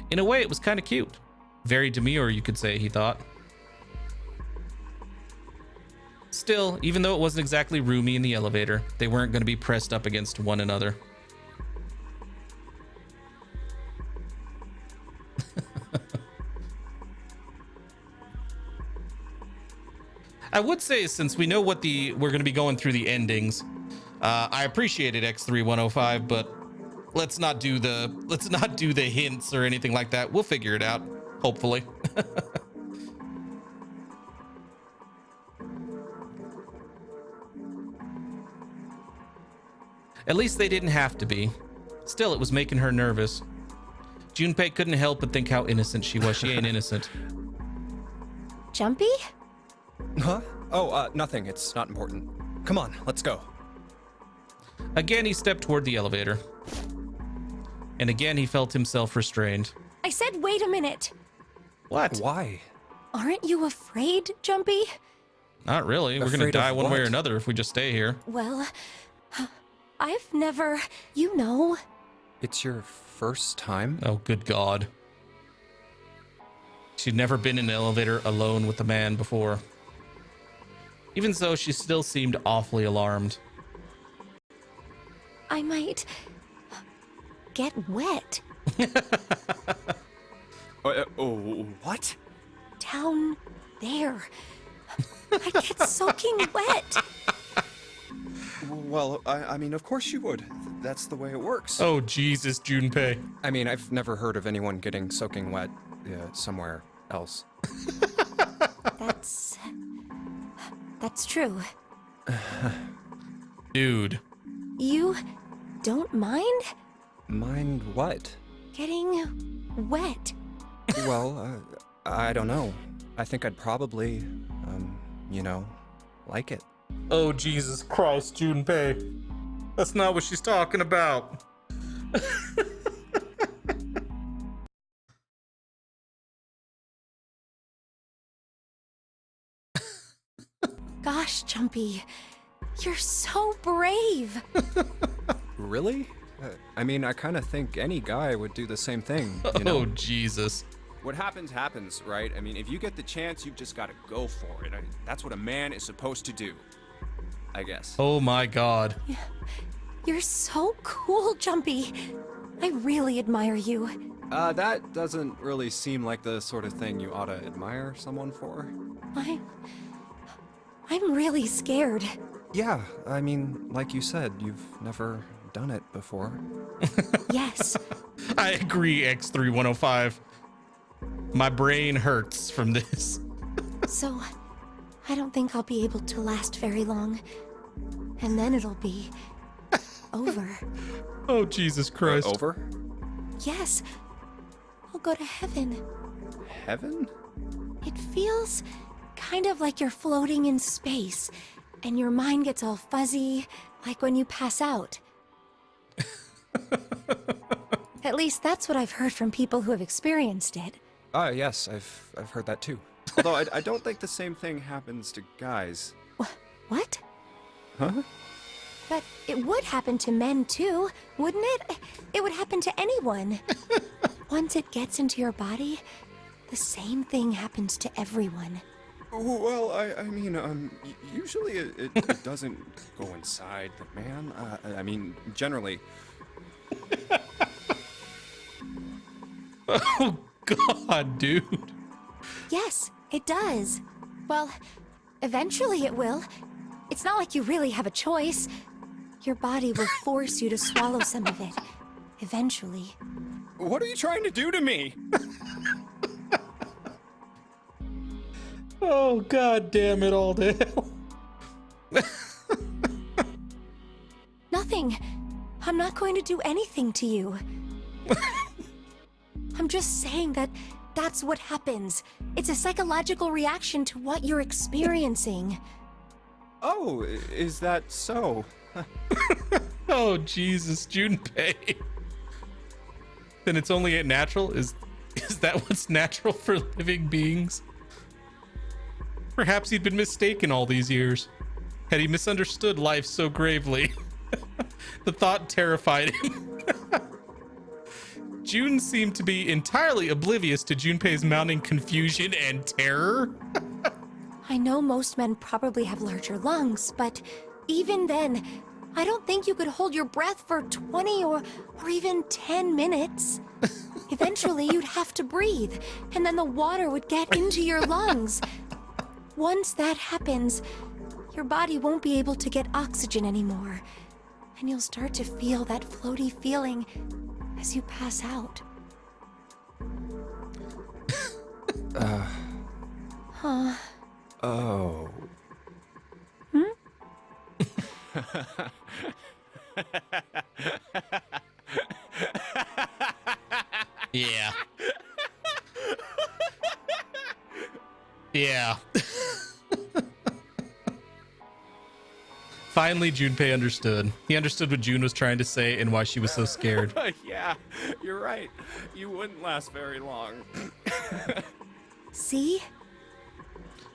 In a way, it was kind of cute. Very demure, you could say, he thought. Still, even though it wasn't exactly roomy in the elevator, they weren't going to be pressed up against one another. I would say, since we know what we're going to be going through the endings, I appreciated X3105, but let's not do the hints or anything like that. We'll figure it out, hopefully. At least they didn't have to be. Still, it was making her nervous. Junpei couldn't help but think how innocent she was. She ain't innocent. Jumpy? Huh? Oh, nothing. It's not important. Come on, let's go. Again, he stepped toward the elevator. And again, he felt himself restrained. I said wait a minute. What? Why? Aren't you afraid, Jumpy? Not really. We're going to Afraid die of one way or what? another if we just stay here. Well, I've never, you know. It's your first time? Oh, good God. She'd never been in an elevator alone with a man before. Even so, she still seemed awfully alarmed. I might get wet What? down there. I get soaking wet. Well, I mean, of course you would. That's the way it works. Oh, Jesus, Junpei. I mean, I've never heard of anyone getting soaking wet somewhere else. That's true. Dude. You don't mind Mind what? getting wet? Well, I don't know. I think I'd probably, like it. Oh, Jesus Christ, Junpei. That's not what she's talking about. Gosh, Jumpy, you're so brave. Really? I mean, I kind of think any guy would do the same thing, you know? Oh, Jesus. What happens, happens, right? I mean, if you get the chance, you've just got to go for it. That's what a man is supposed to do, I guess. Oh, my God. You're so cool, Jumpy. I really admire you. That doesn't really seem like the sort of thing you ought to admire someone for. I'm really scared. Yeah, I mean, like you said, you've never done it before. Yes. I agree, X3105. My brain hurts from this. So, I don't think I'll be able to last very long. And then it'll be over. Oh, Jesus Christ. Over? Yes. I'll go to heaven. Heaven? It feels kind of like you're floating in space, and your mind gets all fuzzy, like when you pass out. At least that's what I've heard from people who have experienced it. Yes, I've heard that too. Although I don't think the same thing happens to guys. What? Huh? But it would happen to men too, wouldn't it? It would happen to anyone. Once it gets into your body, the same thing happens to everyone. Well, I mean, usually it doesn't go inside the man. I mean, generally. Oh, God, dude. Yes, it does. Well, eventually it will. It's not like you really have a choice. Your body will force you to swallow some of it. Eventually. What are you trying to do to me? Oh, God damn it all to hell. Nothing. I'm not going to do anything to you. I'm just saying that That's what happens. It's a psychological reaction to what you're experiencing. Oh, is that so? Oh, Jesus, Junpei. Then it's only natural? Is that what's natural for living beings? Perhaps he'd been mistaken all these years. Had he misunderstood life so gravely? The thought terrified him. June seemed to be entirely oblivious to Junpei's mounting confusion and terror. I know most men probably have larger lungs, but even then, I don't think you could hold your breath for 20 or even 10 minutes. Eventually, you'd have to breathe, and then the water would get into your lungs. Once that happens, your body won't be able to get oxygen anymore, and you'll start to feel that floaty feeling as you pass out. Huh. Oh. Yeah. Yeah. Finally, Junpei understood. He understood what June was trying to say and why she was so scared. Yeah, you're right. You wouldn't last very long. See?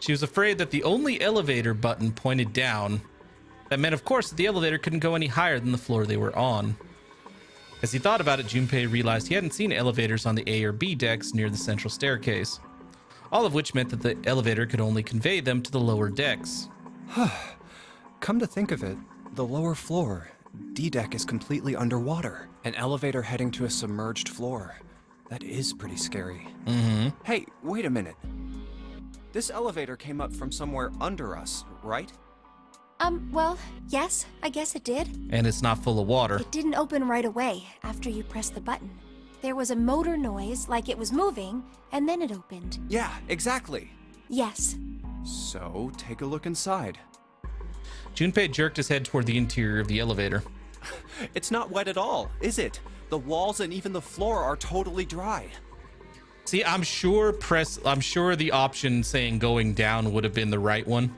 She was afraid that the only elevator button pointed down. That meant, of course, that the elevator couldn't go any higher than the floor they were on. As he thought about it, Junpei realized he hadn't seen elevators on the A or B decks near the central staircase. All of which meant that the elevator could only convey them to the lower decks. Come to think of it, the lower floor, D deck, is completely underwater. An elevator heading to a submerged floor. That is pretty scary. Mm-hmm. Hey, wait a minute. This elevator came up from somewhere under us, right? Well, yes, I guess it did. And it's not full of water. It didn't open right away after you pressed the button. There was a motor noise, like it was moving, and then it opened. Yeah, exactly. Yes. So, take a look inside. Junpei jerked his head toward the interior of the elevator. It's not wet at all, is it? The walls and even the floor are totally dry. See, I'm sure the option saying going down would have been the right one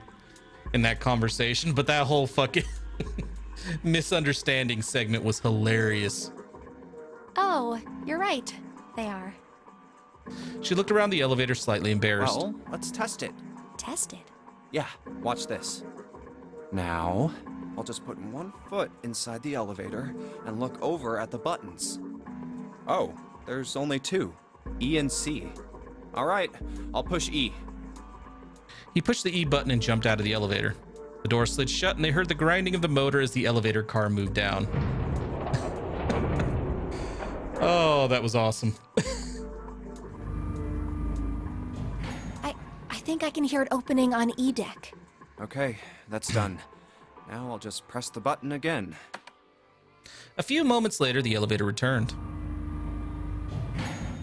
in that conversation, but that whole fucking misunderstanding segment was hilarious. Oh, you're right. They are. She looked around the elevator slightly embarrassed. Well, let's test it. Test it? Yeah, watch this. Now, I'll just put one foot inside the elevator and look over at the buttons. Oh, there's only two, E and C. All right, I'll push E. He pushed the E button and jumped out of the elevator. The door slid shut and they heard the grinding of the motor as the elevator car moved down. Oh, that was awesome. I think I can hear it opening on E deck. Okay, that's done. Now I'll just press the button again. A few moments later, the elevator returned.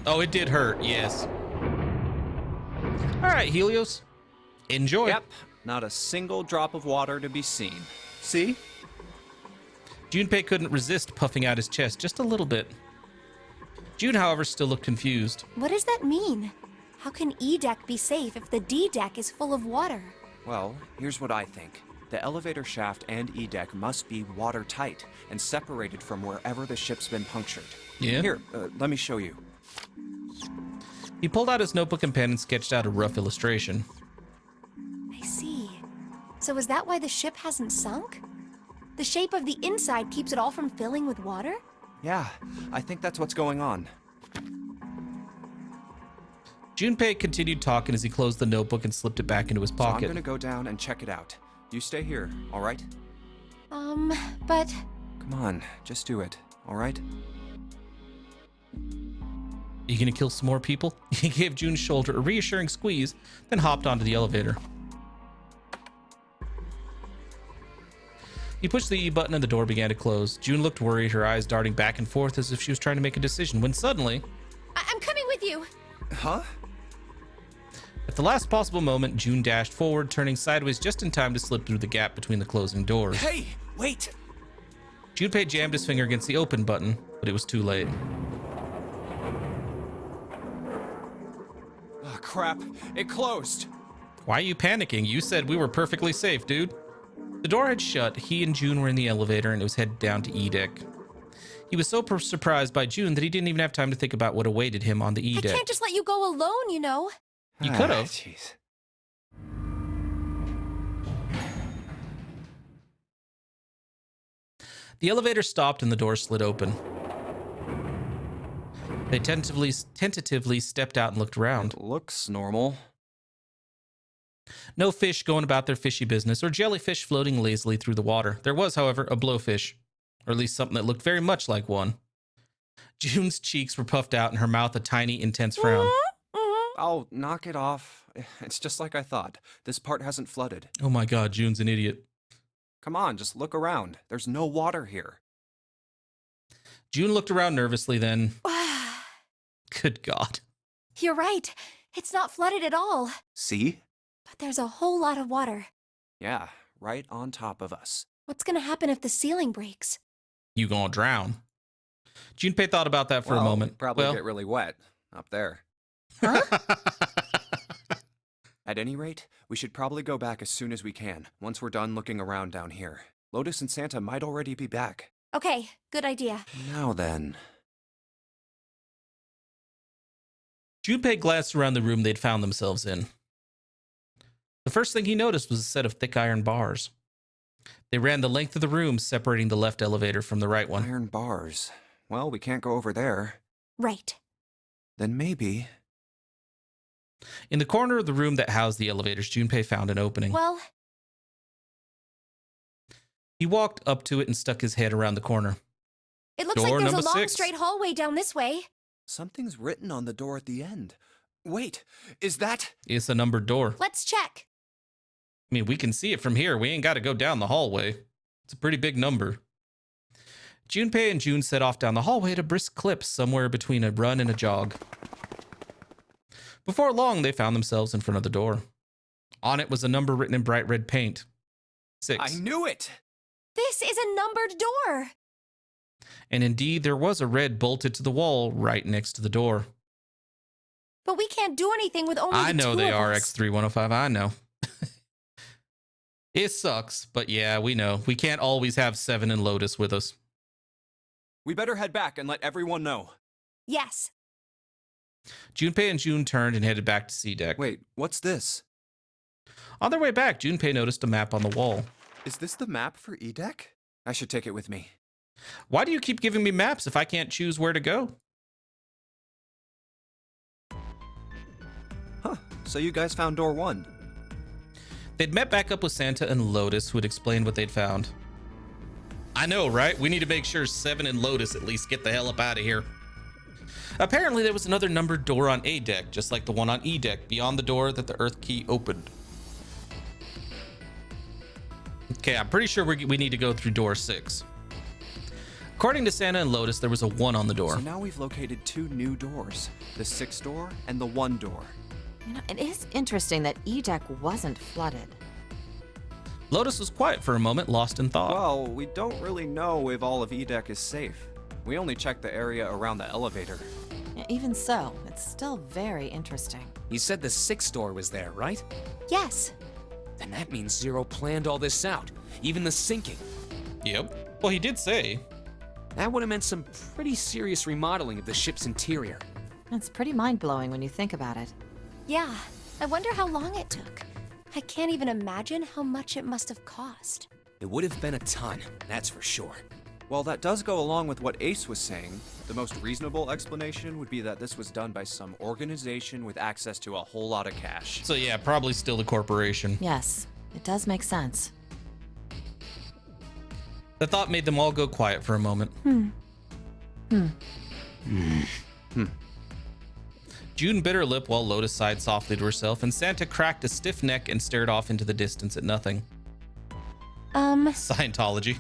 Oh, it did hurt, yes. All right, Helios. Enjoy. Yep, not a single drop of water to be seen. See? Junpei couldn't resist puffing out his chest just a little bit. June, however, still looked confused. What does that mean? How can E deck be safe if the D deck is full of water? Well, here's what I think. The elevator shaft and E deck must be watertight and separated from wherever the ship's been punctured. Yeah? Here, let me show you. He pulled out his notebook and pen and sketched out a rough illustration. I see. So is that why the ship hasn't sunk? The shape of the inside keeps it all from filling with water? Yeah, I think that's what's going on. Junpei continued talking as he closed the notebook and slipped it back into his So pocket. I'm gonna go down and check it out. You stay here, all right? But... Come on, just do it, all right? You gonna kill some more people? He gave June's shoulder a reassuring squeeze, then hopped onto the elevator. He pushed the E button and the door began to close. June looked worried, her eyes darting back and forth as if she was trying to make a decision, when suddenly... I'm coming with you! Huh? At the last possible moment, June dashed forward, turning sideways just in time to slip through the gap between the closing doors. Hey, wait! Junpei jammed his finger against the open button, but it was too late. crap. It closed. Why are you panicking? You said we were perfectly safe, dude. The door had shut. He and June were in the elevator, and it was headed down to E deck. He was so surprised by June that he didn't even have time to think about what awaited him on the E I deck. can't just let you go alone, you know. You could have. Jeez. The elevator stopped and the door slid open. They tentatively stepped out and looked around. Looks normal. No fish going about their fishy business or jellyfish floating lazily through the water. There was, however, a blowfish, or at least something that looked very much like one. June's cheeks were puffed out and her mouth a tiny, intense frown. Oh, knock it off. It's just like I thought. This part hasn't flooded. Oh my God, June's an idiot. Come on, just look around. There's no water here. June looked around nervously, then... Good God. You're right. It's not flooded at all. See? But there's a whole lot of water. Yeah, right on top of us. What's gonna happen if the ceiling breaks? You gonna drown. Junpei thought about that for a Well, moment. we'd probably get really wet up there. Huh? At any rate, we should probably go back as soon as we can, once we're done looking around down here. Lotus and Santa might already be back. Okay, good idea. Now then. Junpei glanced around the room they'd found themselves in. The first thing he noticed was a set of thick iron bars. They ran the length of the room, separating the left elevator from the right one. Iron bars. Well, we can't go over there. Right. Then maybe... In the corner of the room that housed the elevators, Junpei found an opening. Well, He walked up to it and stuck his head around the corner. it looks Door like there's a number long 6. straight hallway down this way. Something's written on the door at the end. Wait, is that... It's a numbered door. Let's check. I mean, we can see it from here. We ain't got to go down the hallway. It's a pretty big number. Junpei and June set off down the hallway at a brisk clip, somewhere between a run and a jog. Before long, they found themselves in front of the door. On it was a number written in bright red paint. 6. I knew it! This is a numbered door. And indeed, there was a red bolted to the wall right next to the door. But we can't do anything with only I the know two they of are us. X3105. I know. It sucks, but yeah, we know. We can't always have Seven and Lotus with us. We better head back and let everyone know. Yes. Junpei and June turned and headed back to C deck. Wait, what's this? On their way back, Junpei noticed a map on the wall. Is this the map for E-Deck? I should take it with me. Why do you keep giving me maps if I can't choose where to go? Huh, so you guys found door 1. They'd met back up with Santa and Lotus, who had explained what they'd found. I know, right? We need to make sure Seven and Lotus at least get the hell up out of here. Apparently, there was another numbered door on A deck, just like the one on E deck, beyond the door that the Earth Key opened. Okay, I'm pretty sure we need to go through door 6. According to Santa and Lotus, there was a 1 on the door. So now we've located 2 new doors. The 6 door and the 1 door. You know, it is interesting that E-Deck wasn't flooded. Lotus was quiet for a moment, lost in thought. Well, we don't really know if all of E-Deck is safe. We only checked the area around the elevator. Even so, it's still very interesting. You said the 6th door was there, right? Yes. Then that means Zero planned all this out, even the sinking. Yep. Well, he did say. That would have meant some pretty serious remodeling of the ship's interior. It's pretty mind-blowing when you think about it. Yeah. I wonder how long it took. I can't even imagine how much it must have cost. It would have been a ton, that's for sure. Well, that does go along with what Ace was saying. The most reasonable explanation would be that this was done by some organization with access to a whole lot of cash. So yeah, probably still the corporation. Yes, it does make sense. The thought made them all go quiet for a moment. June bit her lip while Lotus sighed softly to herself, and Santa cracked a stiff neck and stared off into the distance at nothing. Scientology.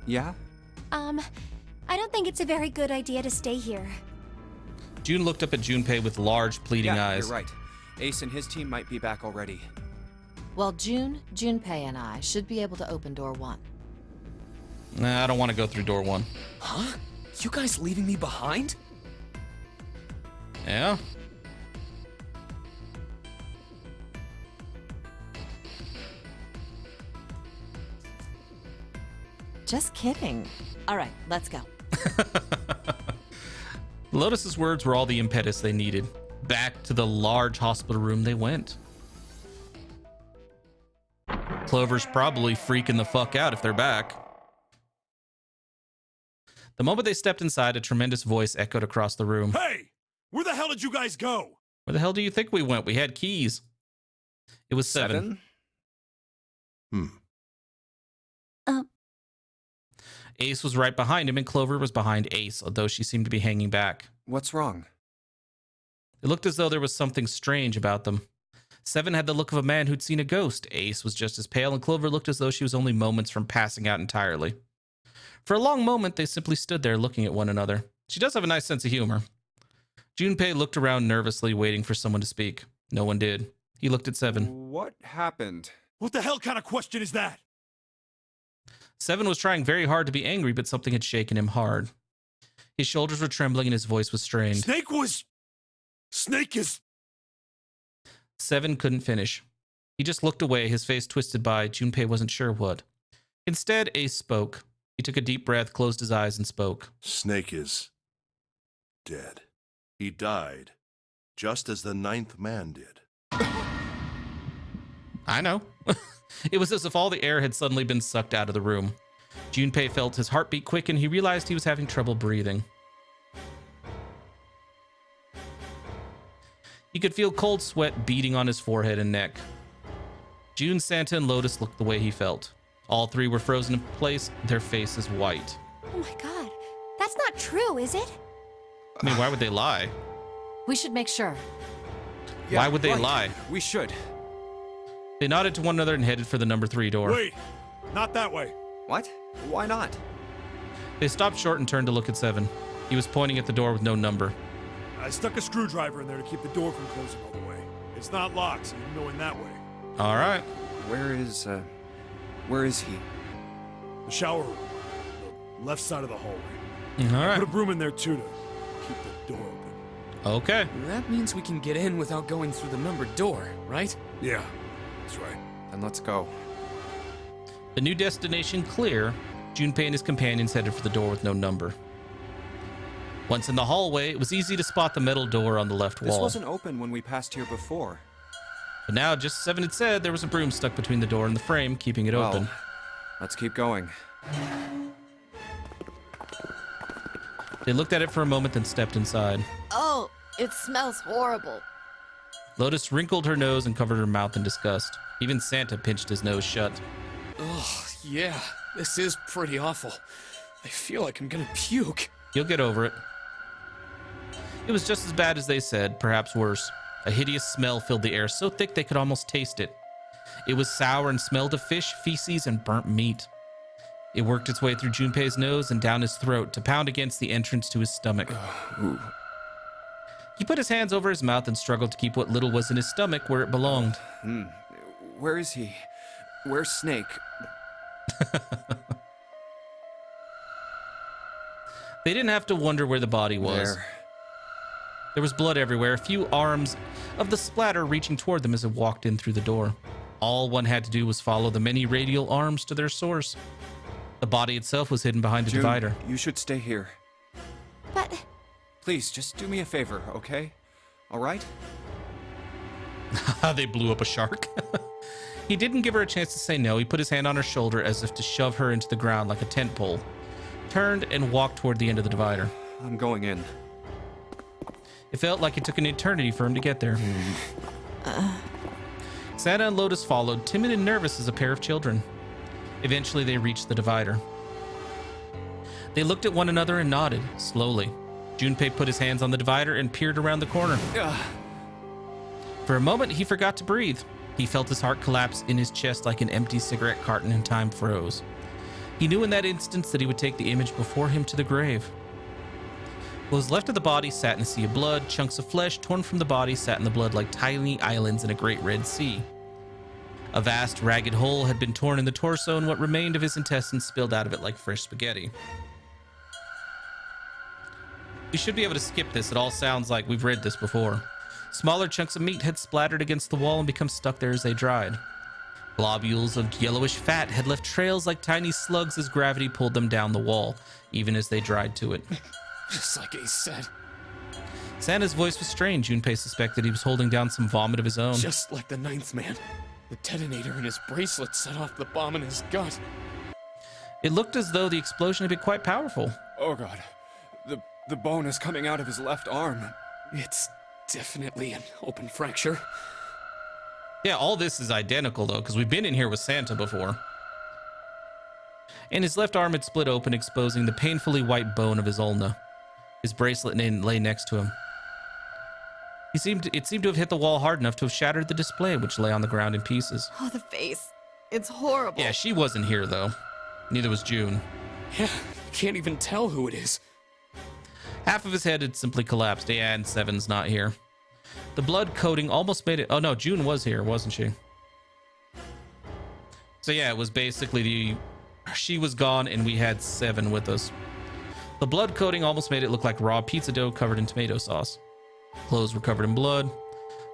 Yeah? I don't think it's a very good idea to stay here. June looked up at Junpei with large, pleading Yeah, eyes. you're right. Ace and his team might be back already. Well, June, Junpei, and I should be able to open door 1. Nah, I don't want to go through door 1. Huh? You guys leaving me behind? Yeah? just kidding. All right, let's go. Lotus's words were all the impetus they needed. Back to the large hospital room they went. Clover's probably freaking the fuck out if they're back. The moment they stepped inside, a tremendous voice echoed across the room. Hey! Where the hell did you guys go? Where the hell do you think we went? We had keys. It was 7. Ace was right behind him, and Clover was behind Ace, although she seemed to be hanging back. What's wrong? It looked as though there was something strange about them. 7 had the look of a man who'd seen a ghost. Ace was just as pale, and Clover looked as though she was only moments from passing out entirely. For a long moment, they simply stood there looking at one another. She does have a nice sense of humor. Junpei looked around nervously, waiting for someone to speak. No one did. He looked at 7. What happened? What the hell kind of question is that? 7 was trying very hard to be angry, but something had shaken him hard. His shoulders were trembling and his voice was strained. Snake is... 7 couldn't finish. He just looked away, his face twisted by Junpei wasn't sure what. Instead, Ace spoke. He took a deep breath, closed his eyes, and spoke. Snake is dead. He died, just as the 9th man did. I know. It was as if all the air had suddenly been sucked out of the room. Junpei felt his heartbeat quicken. He realized he was having trouble breathing. He could feel cold sweat beading on his forehead and neck. June, Santa, and Lotus looked the way he felt. All 3 were frozen in place, their faces white. Oh my god. That's not true, is it? I mean, why would they lie? We should make sure. Why would they right. lie? We should. They nodded to one another and headed for the number 3 door. Wait, not that way. What? Why not? They stopped short and turned to look at 7. He was pointing at the door with no number. I stuck a screwdriver in there to keep the door from closing all the way. It's not locked, so you can go in that way. All right. Where is he? The shower room. The left side of the hallway. All right. Put a broom in there, too, to keep the door open. Okay. That means we can get in without going through the numbered door, right? Yeah, that's right. Then let's go. The new destination clear, Junpei and his companions headed for the door with no number. Once in the hallway, it was easy to spot the metal door on the left wall. This wasn't open when we passed here before. But now, just as 7 had said, there was a broom stuck between the door and the frame, keeping it open. Let's keep going. They looked at it for a moment, then stepped inside. Oh, it smells horrible. Lotus wrinkled her nose and covered her mouth in disgust. Even Santa pinched his nose shut. Ugh, yeah, this is pretty awful. I feel like I'm gonna puke. You'll get over it. It was just as bad as they said, perhaps worse. A hideous smell filled the air, so thick they could almost taste it. It was sour and smelled of fish, feces, and burnt meat. It worked its way through Junpei's nose and down his throat to pound against the entrance to his stomach. He put his hands over his mouth and struggled to keep what little was in his stomach where it belonged. Where is he? Where's Snake? They didn't have to wonder where the body was. There was blood everywhere, a few arms of the splatter reaching toward them as it walked in through the door. All one had to do was follow the many radial arms to their source. The body itself was hidden behind a June, divider. You should stay here. But... Please, just do me a favor, okay? All right? They blew up a shark. He didn't give her a chance to say no. He put his hand on her shoulder as if to shove her into the ground like a tent pole. Turned and walked toward the end of the divider. I'm going in. It felt like it took an eternity for him to get there. Santa and Lotus followed, timid and nervous as a pair of children. Eventually, they reached the divider. They looked at one another and nodded, slowly. Junpei put his hands on the divider and peered around the corner. For a moment, he forgot to breathe. He felt his heart collapse in his chest like an empty cigarette carton, and time froze. He knew in that instant that he would take the image before him to the grave. What was left of the body sat in a sea of blood. Chunks of flesh torn from the body sat in the blood like tiny islands in a great red sea. A vast, ragged hole had been torn in the torso, and what remained of his intestines spilled out of it like fresh spaghetti. We should be able to skip this. It all sounds like we've read this before. Smaller chunks of meat had splattered against the wall and become stuck there as they dried. Globules of yellowish fat had left trails like tiny slugs as gravity pulled them down the wall, even as they dried to it. Just like Ace said. Santa's voice was strange. Junpei suspected he was holding down some vomit of his own. Just like the ninth man. The detonator in his bracelet set off the bomb in his gut. It looked as though the explosion had been quite powerful. Oh god. The bone is coming out of his left arm. It's definitely an open fracture. Yeah, all this is identical, though, because we've been in here with Santa before. And his left arm had split open, exposing the painfully white bone of his ulna. His bracelet lay next to him. It seemed to have hit the wall hard enough to have shattered the display, which lay on the ground in pieces. Oh, the face. It's horrible. Yeah, she wasn't here, though. Neither was June. Yeah, can't even tell who it is. Half of his head had simply collapsed. Yeah, and Seven's not here. The blood coating almost made it... Oh, no, June was here, wasn't she? So, yeah, it was basically she was gone, and we had Seven with us. The blood coating almost made it look like raw pizza dough covered in tomato sauce. Clothes were covered in blood.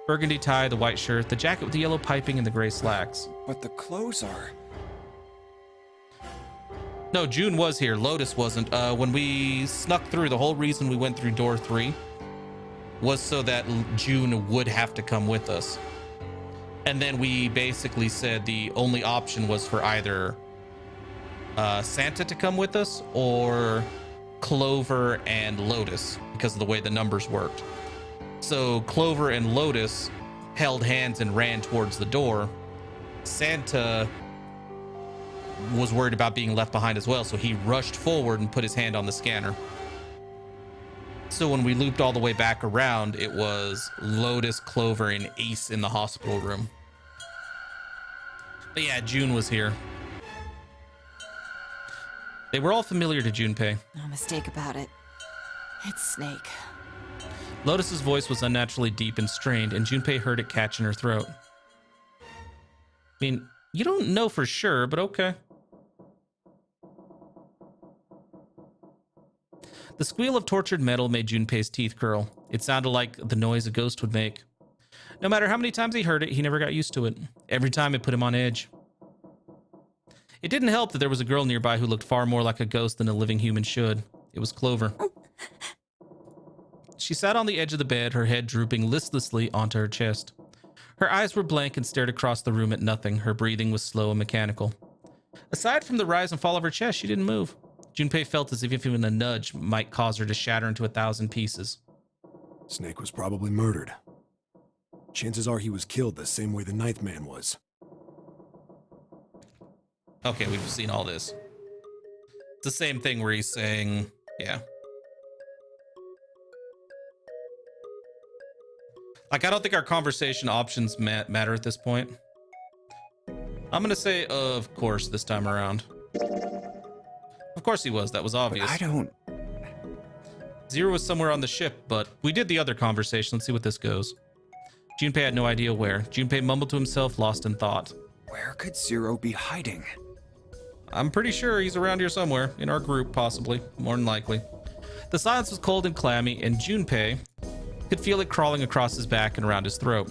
Burgundy tie, the white shirt, the jacket with the yellow piping, and the gray slacks. But the clothes are... No, June was here. Lotus wasn't. When we snuck through, the whole reason we went through door 3 was so that June would have to come with us. And then we basically said the only option was for either Santa to come with us or Clover and Lotus because of the way the numbers worked. So Clover and Lotus held hands and ran towards the door. Santa was worried about being left behind as well, so he rushed forward and put his hand on the scanner. So when we looped all the way back around, it was Lotus, Clover, and Ace in the hospital room. But yeah, June was here. They were all familiar to Junpei. No mistake about it. It's Snake. Lotus's voice was unnaturally deep and strained, and Junpei heard it catch in her throat. I mean, you don't know for sure, but okay. The squeal of tortured metal made Junpei's teeth curl. It sounded like the noise a ghost would make. No matter how many times he heard it, he never got used to it. Every time it put him on edge. It didn't help that there was a girl nearby who looked far more like a ghost than a living human should. It was Clover. She sat on the edge of the bed, her head drooping listlessly onto her chest. Her eyes were blank and stared across the room at nothing. Her breathing was slow and mechanical. Aside from the rise and fall of her chest, she didn't move. Junpei felt as if even a nudge might cause her to shatter into 1,000 pieces. Snake was probably murdered. Chances are he was killed the same way the ninth man was. Okay, we've seen all this. It's the same thing where he's saying, yeah. Like, I don't think our conversation options matter at this point. I'm gonna say, of course, this time around. Of course he was. That was obvious. But I don't... Zero was somewhere on the ship, but we did the other conversation. Let's see what this goes. Junpei had no idea where. Junpei mumbled to himself, lost in thought. Where could Zero be hiding? I'm pretty sure he's around here somewhere. In our group, possibly. More than likely. The silence was cold and clammy, and Junpei could feel it crawling across his back and around his throat.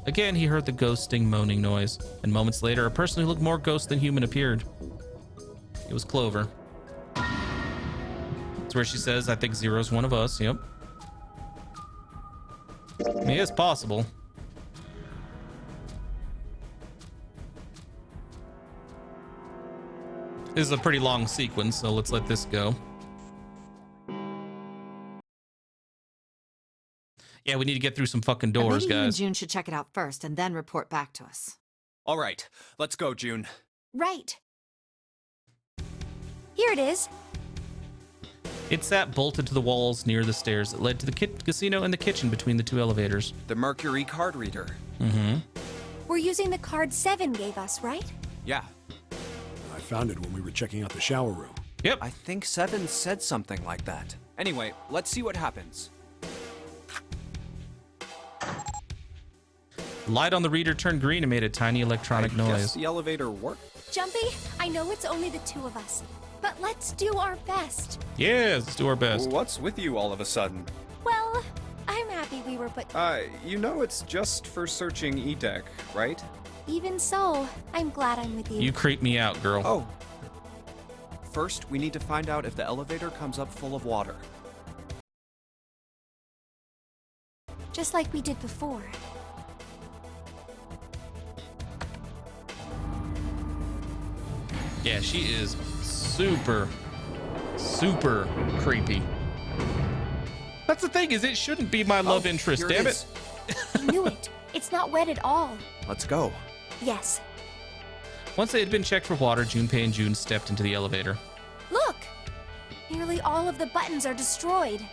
Again, he heard the ghosting, moaning noise, and moments later, a person who looked more ghost than human appeared. It was Clover. That's where she says, I think Zero's one of us. Yep. I mean, it's possible. This is a pretty long sequence, so let's let this go. Yeah, we need to get through some fucking doors, Maybe you and guys. June should check it out first and then report back to us. All right, let's go, June. Right. Here it is. It sat bolted to the walls near the stairs that led to the casino and the kitchen between the two elevators. The Mercury card reader. Mm-hmm. We're using the card 7 gave us, right? Yeah. I found it when we were checking out the shower room. Yep. I think Seven said something like that. Anyway, let's see what happens. Light on the reader turned green and made a tiny electronic I noise. guess the elevator worked. Jumpy, I know it's only the 2 of us, but let's do our best. Yes, let's do our best. What's with you all of a sudden? Well, I'm happy we were put... You know it's just for searching E-Deck, right? Even so, I'm glad I'm with you. You creep me out, girl. Oh. First, we need to find out if the elevator comes up full of water. Just like we did before. Yeah, she is super creepy. That's the thing, is it shouldn't be my love interest, damn it. I knew it. It's not wet at all. Let's go. Yes. Once they had been checked for water, Junpei and June stepped into the elevator. Look! Nearly all of the buttons are destroyed.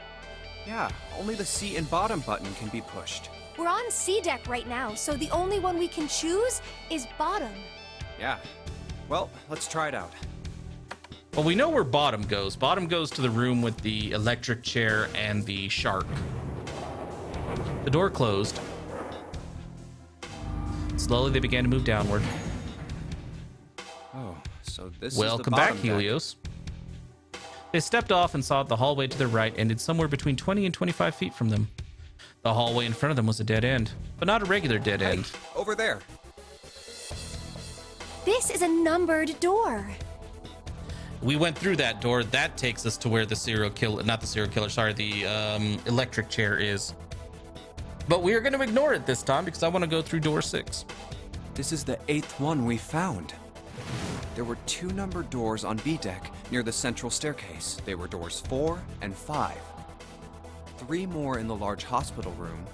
Yeah, only the seat and bottom button can be pushed. We're on C deck right now, so the only one we can choose is bottom. Yeah. Well, let's try it out. Well, we know where bottom goes. Bottom goes to the room with the electric chair and the shark. The door closed. Slowly, they began to move downward. Oh, so this Welcome is the back, bottom deck. Helios. They stepped off and saw the hallway to their right ended somewhere between 20 and 25 feet from them. The hallway in front of them was a dead end, but not a regular dead end. Hey, over there. This is a numbered door. We went through that door. That takes us to where the serial killer, not the serial killer, sorry, the electric chair is. But we are going to ignore it this time because I want to go through door 6. This is the 8th one we found. There were 2 numbered doors on B deck near the central staircase. They were doors 4 and 5. 3 more in the large hospital room.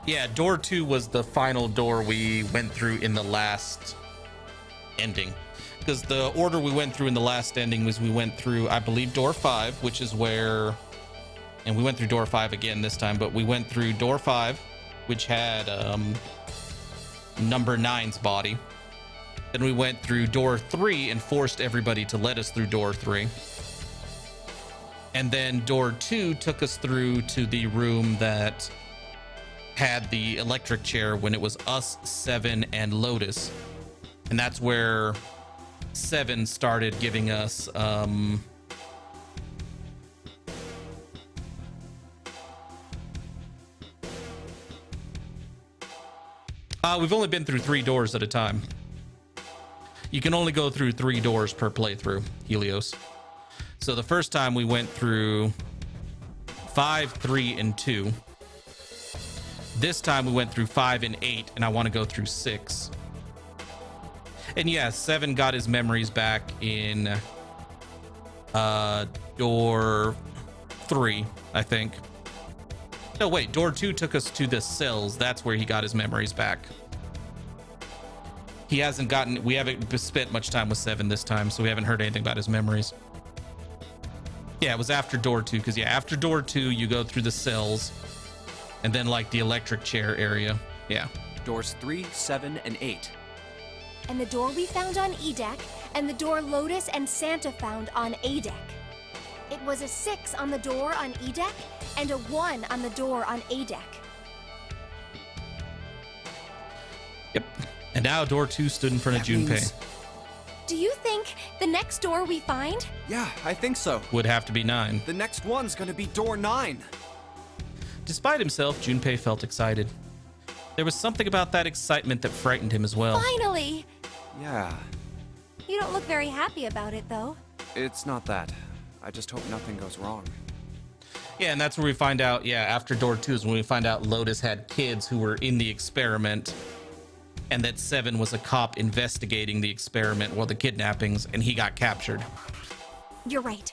Yeah, door 2 was the final door we went through in the last ending. Because the order we went through in the last ending was we went through, I believe, door 5, which is where, and we went through door 5 again this time, but we went through door 5, which had number 9's body. Then we went through door 3 and forced everybody to let us through door 3. And then door 2 took us through to the room that had the electric chair when it was us, Seven, and Lotus. And that's where Seven started giving us we've only been through 3 doors at a time. You can only go through 3 doors per playthrough, Helios. So the first time we went through 5, 3, and 2. This time we went through 5 and 8, and I want to go through 6. And yeah, 7 got his memories back in door 3, I think. No, wait, door 2 took us to the cells. That's where he got his memories back. We haven't spent much time with 7 this time, so we haven't heard anything about his memories. Yeah, it was after door 2, because yeah, after door 2, you go through the cells, and then like the electric chair area. Yeah. Doors 3, 7, and 8. And the door we found on E deck, and the door Lotus and Santa found on A deck. It was a 6 on the door on E deck, and a 1 on the door on A deck. Yep. And now door 2 stood in front of Junpei. Do you think the next door we find? Yeah, I think so. Would have to be 9. The next one's gonna be door 9. Despite himself, Junpei felt excited. There was something about that excitement that frightened him as well. Finally! Yeah. You don't look very happy about it, though. It's not that. I just hope nothing goes wrong. Yeah, and that's where we find out, yeah, after door 2 is when we find out Lotus had kids who were in the experiment, and that 7 was a cop investigating the experiment, well, the kidnappings, and he got captured. You're right.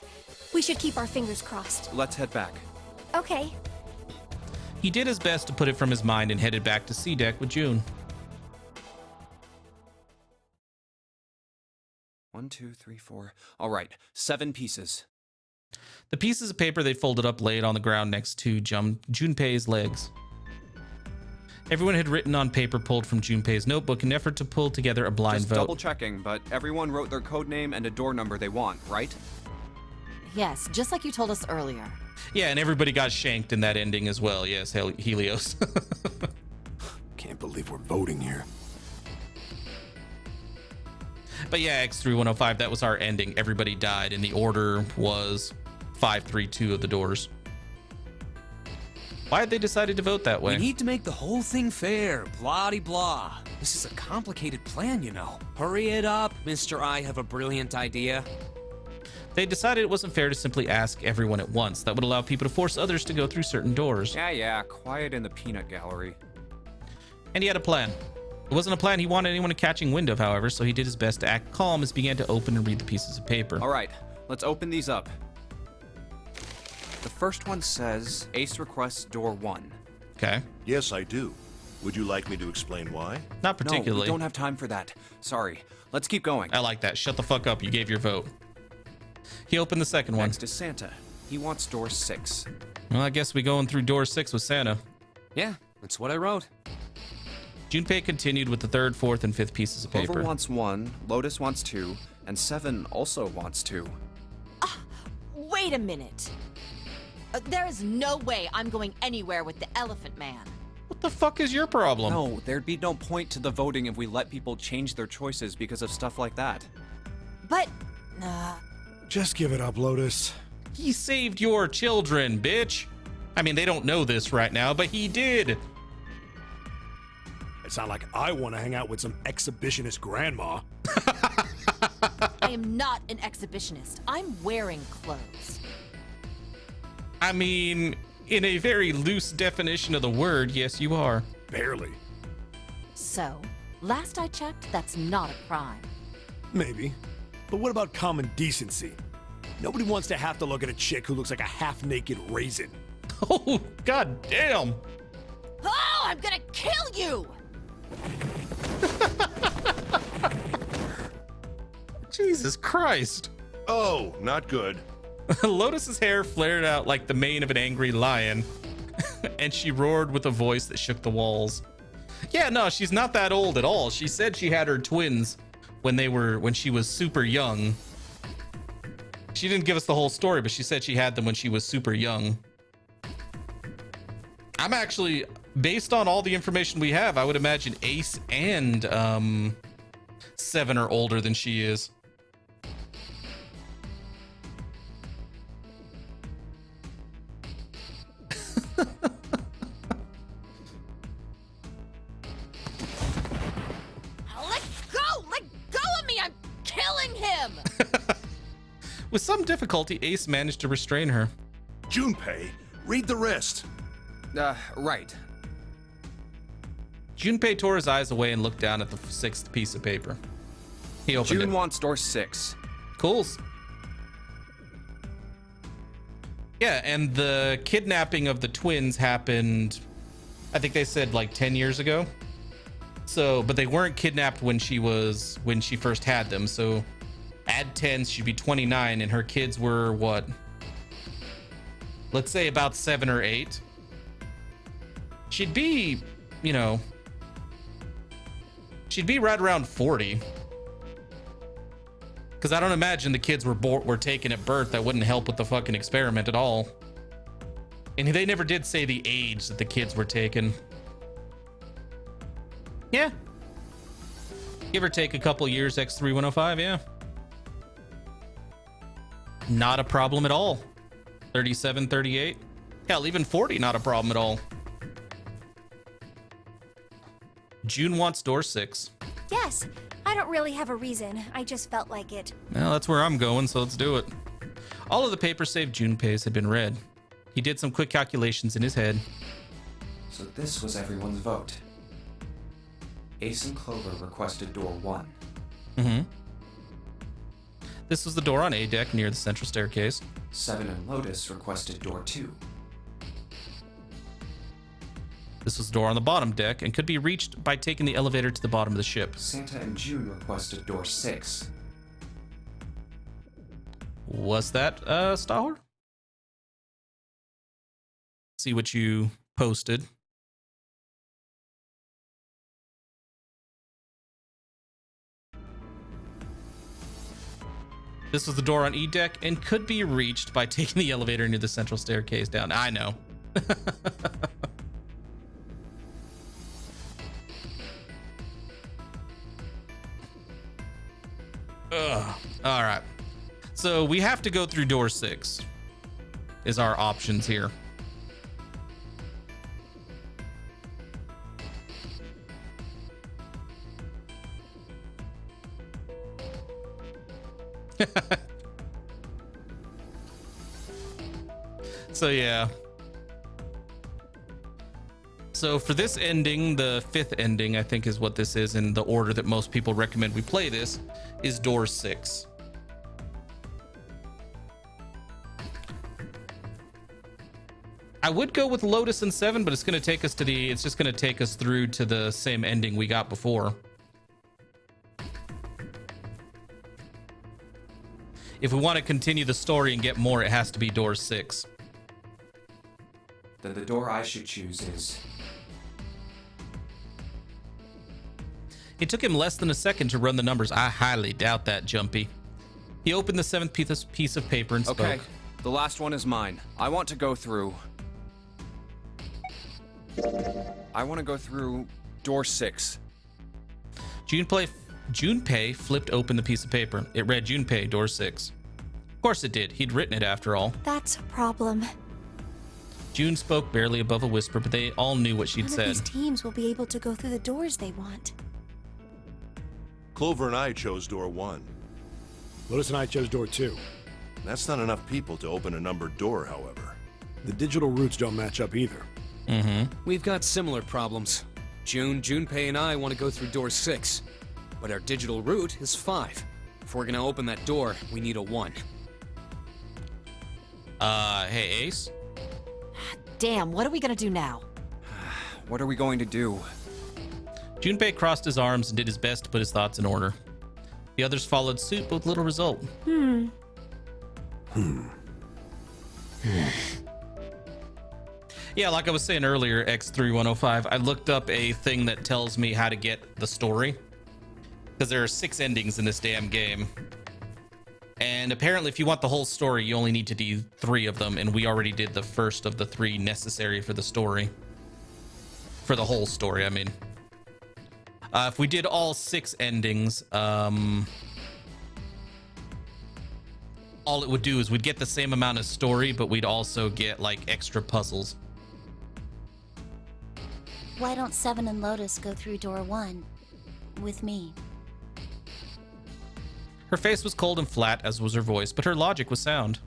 We should keep our fingers crossed. Let's head back. Okay. He did his best to put it from his mind and headed back to C deck with June. 1, 2, 3, 4. All right, 7 pieces. The pieces of paper they folded up laid on the ground next to Junpei's legs. Everyone had written on paper pulled from Junpei's notebook in an effort to pull together a blind Just vote. double checking, but everyone wrote their code name and a door number they want, right? Yes, just like you told us earlier. Yeah, and everybody got shanked in that ending as well. Yes, Helios. Can't believe we're voting here. But yeah, X3105, that was our ending. Everybody died, and the order was 5, 3, 2 of the doors. Why'd they decide to vote that way? We need to make the whole thing fair, blah-de-blah. This is a complicated plan, you know. Hurry it up, Mr. I have a brilliant idea. They decided it wasn't fair to simply ask everyone at once. That would allow people to force others to go through certain doors. Yeah, quiet in the peanut gallery. And he had a plan. It wasn't a plan he wanted anyone catching wind of, however, so he did his best to act calm as he began to open and read the pieces of paper. All right, let's open these up. The first one says, Ace requests door 1. Okay. Yes, I do. Would you like me to explain why? Not particularly. No, we don't have time for that. Sorry. Let's keep going. I like that. Shut the fuck up. You gave your vote. He opened the second one. Next is Santa. He wants door 6. Well, I guess we going through door 6 with Santa. Yeah, that's what I wrote. Junpei continued with the third, fourth, and fifth pieces of paper. Clover wants 1, Lotus wants 2, and 7 also wants 2. Wait a minute. There is no way I'm going anywhere with the Elephant Man. What the fuck is your problem? No, there'd be no point to the voting if we let people change their choices because of stuff like that. But, Just give it up, Lotus. He saved your children, bitch. I mean, they don't know this right now, but he did. It's not like I want to hang out with some exhibitionist grandma. I am not an exhibitionist. I'm wearing clothes. I mean, in a very loose definition of the word, yes, you are. Barely. So, last I checked, that's not a crime. Maybe. But what about common decency? Nobody wants to have to look at a chick who looks like a half-naked raisin. Oh, god damn. Oh, I'm gonna kill you! Jesus Christ. Oh, not good. Lotus's hair flared out like the mane of an angry lion, and she roared with a voice that shook the walls. Yeah, no, she's not that old at all. She said she had her twins when she was super young. She didn't give us the whole story, but she said she had them when she was super young. I'm actually, based on all the information we have, I would imagine Ace and 7 are older than she is. Let go of me! I'm killing him! With some difficulty, Ace managed to restrain her. Junpei, read the rest. Right. Junpei tore his eyes away and looked down at the 6th piece of paper. He opened it. June wants door 6. Cool. Yeah, and the kidnapping of the twins happened, I think they said like 10 years ago. So, but they weren't kidnapped when she first had them. So add 10, she'd be 29, and her kids were what? Let's say about 7 or 8. She'd be, she'd be right around 40. Because I don't imagine the kids were taken at birth. That wouldn't help with the fucking experiment at all. And they never did say the age that the kids were taken. Yeah. Give or take a couple years, X3105, yeah. Not a problem at all. 37, 38. Hell, even 40, not a problem at all. June wants door 6. Yes, I don't really have a reason. I just felt like it. Well, that's where I'm going, so let's do it. All of the papers save Junpei's had been read. He did some quick calculations in his head. So this was everyone's vote. Ace and Clover requested door 1. Mm-hmm. This was the door on A deck near the central staircase. 7 and Lotus requested door 2. This was the door on the bottom deck and could be reached by taking the elevator to the bottom of the ship. Santa and June requested door 6. Was that, Stahor? See what you posted. This was the door on E deck and could be reached by taking the elevator near the central staircase down. I know. Ugh. All right. So we have to go through door 6 is our options here. So yeah. So for this ending, the 5th ending, I think is what this is in the order that most people recommend we play this, is door 6. I would go with Lotus and 7, but it's going to take us to it's just going to take us through to the same ending we got before. If we want to continue the story and get more, it has to be door 6. Then the door I should choose is... It took him less than a second to run the numbers. I highly doubt that, Jumpy. He opened the 7th piece of paper and spoke. Okay, the last one is mine. I want to go through door 6. Junpei flipped open the piece of paper. It read Junpei, door 6. Of course it did. He'd written it after all. That's a problem. June spoke barely above a whisper, but they all knew what she'd None said. of these teams will be able to go through the doors they want. Clover and I chose door 1. Lotus and I chose door 2. That's not enough people to open a numbered door, however. The digital routes don't match up either. We've got similar problems. Junpei, and I want to go through door 6. But our digital route is 5. If we're gonna open that door, we need a 1. Hey, Ace? Damn, what are we gonna do now? What are we going to do? Junpei crossed his arms and did his best to put his thoughts in order. The others followed suit, but with little result. Yeah, like I was saying earlier, X3105, I looked up a thing that tells me how to get the story. Because there are 6 endings in this damn game. And apparently if you want the whole story, you only need to do 3 of them, and we already did the first of the 3 necessary for the story. For the whole story, I mean. If we did all 6 endings, all it would do is we'd get the same amount of story, but we'd also get like extra puzzles. Why don't 7 and Lotus go through door 1 with me? Her face was cold and flat, as was her voice, but her logic was sound.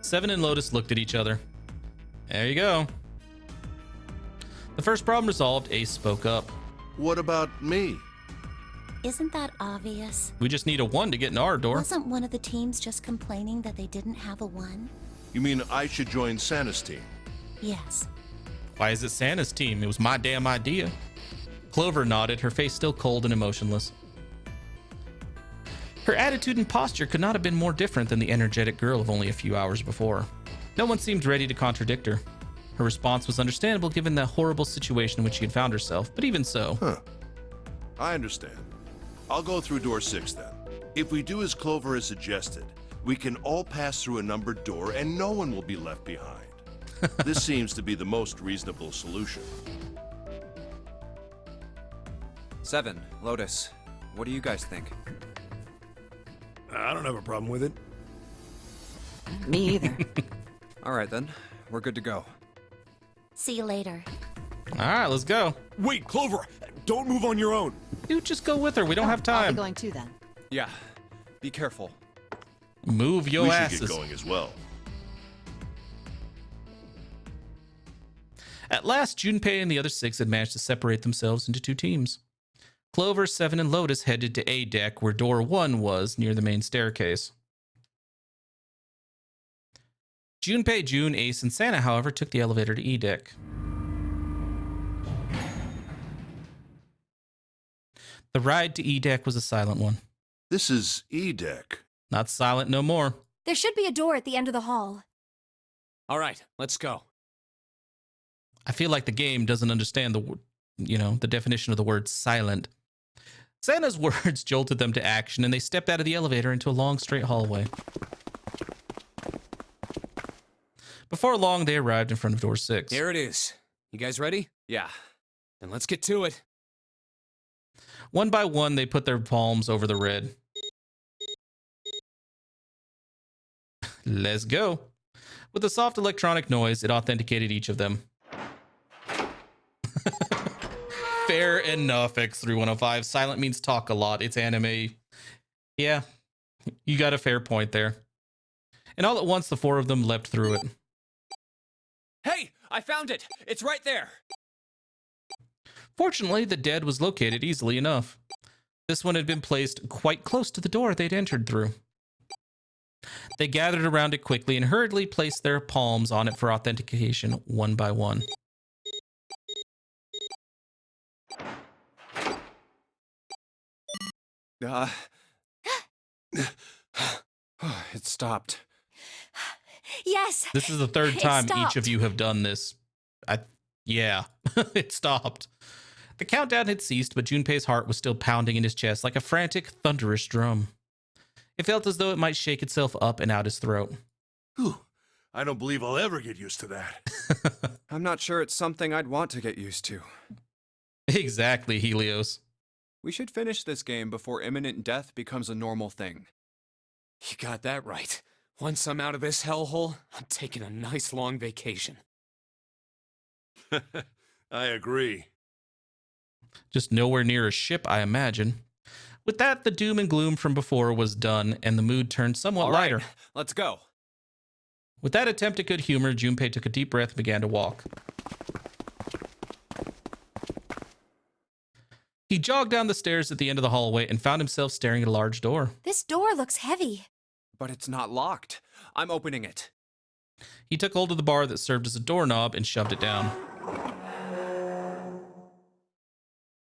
7 and Lotus looked at each other. There you go. The first problem resolved, Ace spoke up. What about me? Isn't that obvious? We just need a 1 to get in our door. Wasn't one of the teams just complaining that they didn't have a 1? You mean I should join Santa's team? Yes. Why is it Santa's team? It was my damn idea. Clover nodded, her face still cold and emotionless. Her attitude and posture could not have been more different than the energetic girl of only a few hours before. No one seemed ready to contradict her. Her response was understandable given the horrible situation in which she had found herself, but even so. I understand. I'll go through door 6 then. If we do as Clover has suggested, we can all pass through a numbered door and no one will be left behind. This seems to be the most reasonable solution. 7, Lotus, what do you guys think? I don't have a problem with it. Me either. All right then, we're good to go. See you later. All right, let's go. Wait, Clover, don't move on your own. Dude, just go with her. We don't have I'll time. be going too then. Yeah, be careful. Move your we asses. should get going as well. At last, Junpei and the other 6 had managed to separate themselves into 2 teams. Clover, 7, and Lotus headed to A deck, where door 1 was, near the main staircase. Junpei, June, Ace, and Santa, however, took the elevator to E deck. The ride to E deck was a silent one. This is E deck. Not silent no more. There should be a door at the end of the hall. All right, let's go. I feel like the game doesn't understand the definition of the word silent. Santa's words jolted them to action, and they stepped out of the elevator into a long, straight hallway. Before long, they arrived in front of door 6. Here it is. You guys ready? Yeah. Then let's get to it. One by one, they put their palms over the red. Let's go. With a soft electronic noise, it authenticated each of them. Fair enough, X3105. Silent means talk a lot. It's anime. Yeah, you got a fair point there. And all at once, the four of them leapt through it. Hey, I found it! It's right there! Fortunately, the dead was located easily enough. This one had been placed quite close to the door they'd entered through. They gathered around it quickly and hurriedly placed their palms on it for authentication one by one. It stopped. Yes. This is the third it time stopped. each of you have done this. Yeah, it stopped. The countdown had ceased, but Junpei's heart was still pounding in his chest like a frantic, thunderous drum. It felt as though it might shake itself up and out his throat. Whew. I don't believe I'll ever get used to that. I'm not sure it's something I'd want to get used to. Exactly, Helios. We should finish this game before imminent death becomes a normal thing. You got that right. Once I'm out of this hellhole, I'm taking a nice long vacation. I agree. Just nowhere near a ship, I imagine. With that, the doom and gloom from before was done, and the mood turned somewhat All right, lighter. let's go. With that attempt at good humor, Junpei took a deep breath and began to walk. He jogged down the stairs at the end of the hallway and found himself staring at a large door. This door looks heavy. But it's not locked. I'm opening it. He took hold of the bar that served as a doorknob and shoved it down.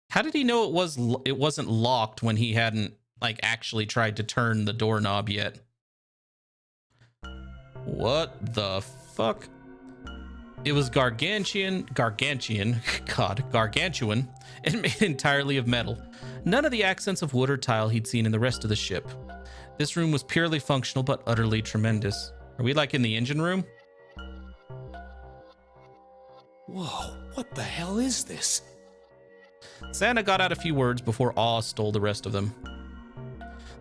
How did he know it wasn't locked when he hadn't actually tried to turn the doorknob yet? What the fuck? It was gargantuan, and made entirely of metal. None of the accents of wood or tile he'd seen in the rest of the ship. This room was purely functional but utterly tremendous. Are we in the engine room? Whoa, what the hell is this? Santa got out a few words before awe stole the rest of them.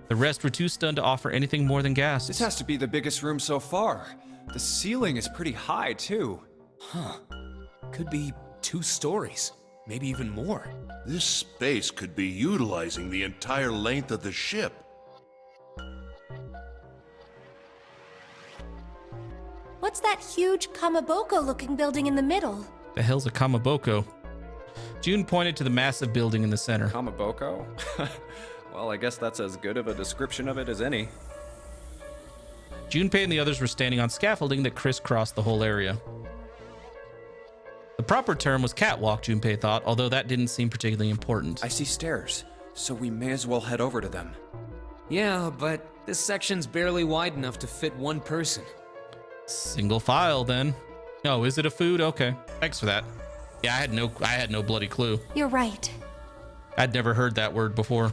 The rest were too stunned to offer anything more than gasps. This has to be the biggest room so far. The ceiling is pretty high, too. Huh. Could be 2 stories, maybe even more. This space could be utilizing the entire length of the ship. What's that huge Kamaboko-looking building in the middle? The hell's a Kamaboko? June pointed to the massive building in the center. Kamaboko? Well, I guess that's as good of a description of it as any. Junpei and the others were standing on scaffolding that crisscrossed the whole area. The proper term was catwalk, Junpei thought, although that didn't seem particularly important. I see stairs, so we may as well head over to them. Yeah, but this section's barely wide enough to fit one person. Single file, then. Oh, is it a food? Okay. Thanks for that. Yeah, I had no bloody clue. You're right. I'd never heard that word before.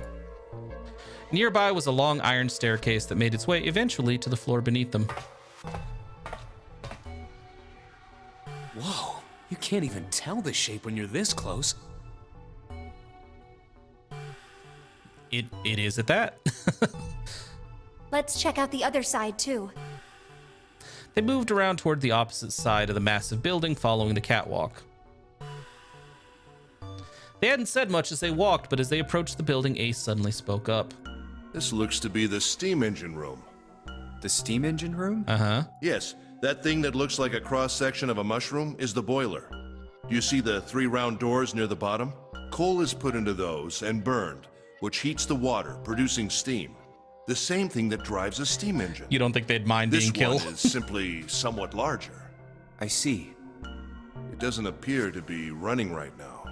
Nearby was a long iron staircase that made its way eventually to the floor beneath them. Whoa, you can't even tell the shape when you're this close. It is at that. Let's check out the other side, too. They moved around toward the opposite side of the massive building, following the catwalk. They hadn't said much as they walked, but as they approached the building, Ace suddenly spoke up. This looks to be the steam engine room. The steam engine room? Uh-huh. Yes, that thing that looks like a cross-section of a mushroom is the boiler. Do you see the 3 round doors near the bottom? Coal is put into those and burned, which heats the water, producing steam. The same thing that drives a steam engine. You don't think they'd mind being killed? This one is simply somewhat larger. I see. It doesn't appear to be running right now.